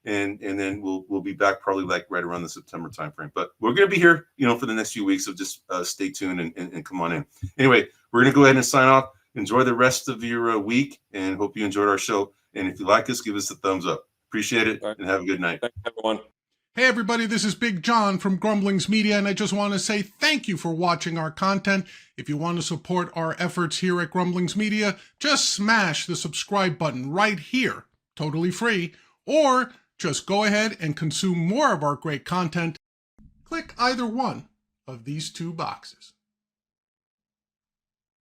And then we'll be back probably like right around the September timeframe. But we're going to be here, for the next few weeks. So just stay tuned and come on in. Anyway, we're going to go ahead and sign off. Enjoy the rest of your week and hope you enjoyed our show. And if you like us, give us a thumbs up. Appreciate it and have a good night. Thanks, everyone. Hey everybody, this is Big John from Grumblings Media, and I just want to say thank you for watching our content. If you want to support our efforts here at Grumblings Media, just smash the subscribe button right here, totally free, or just go ahead and consume more of our great content. Click either one of these 2 boxes.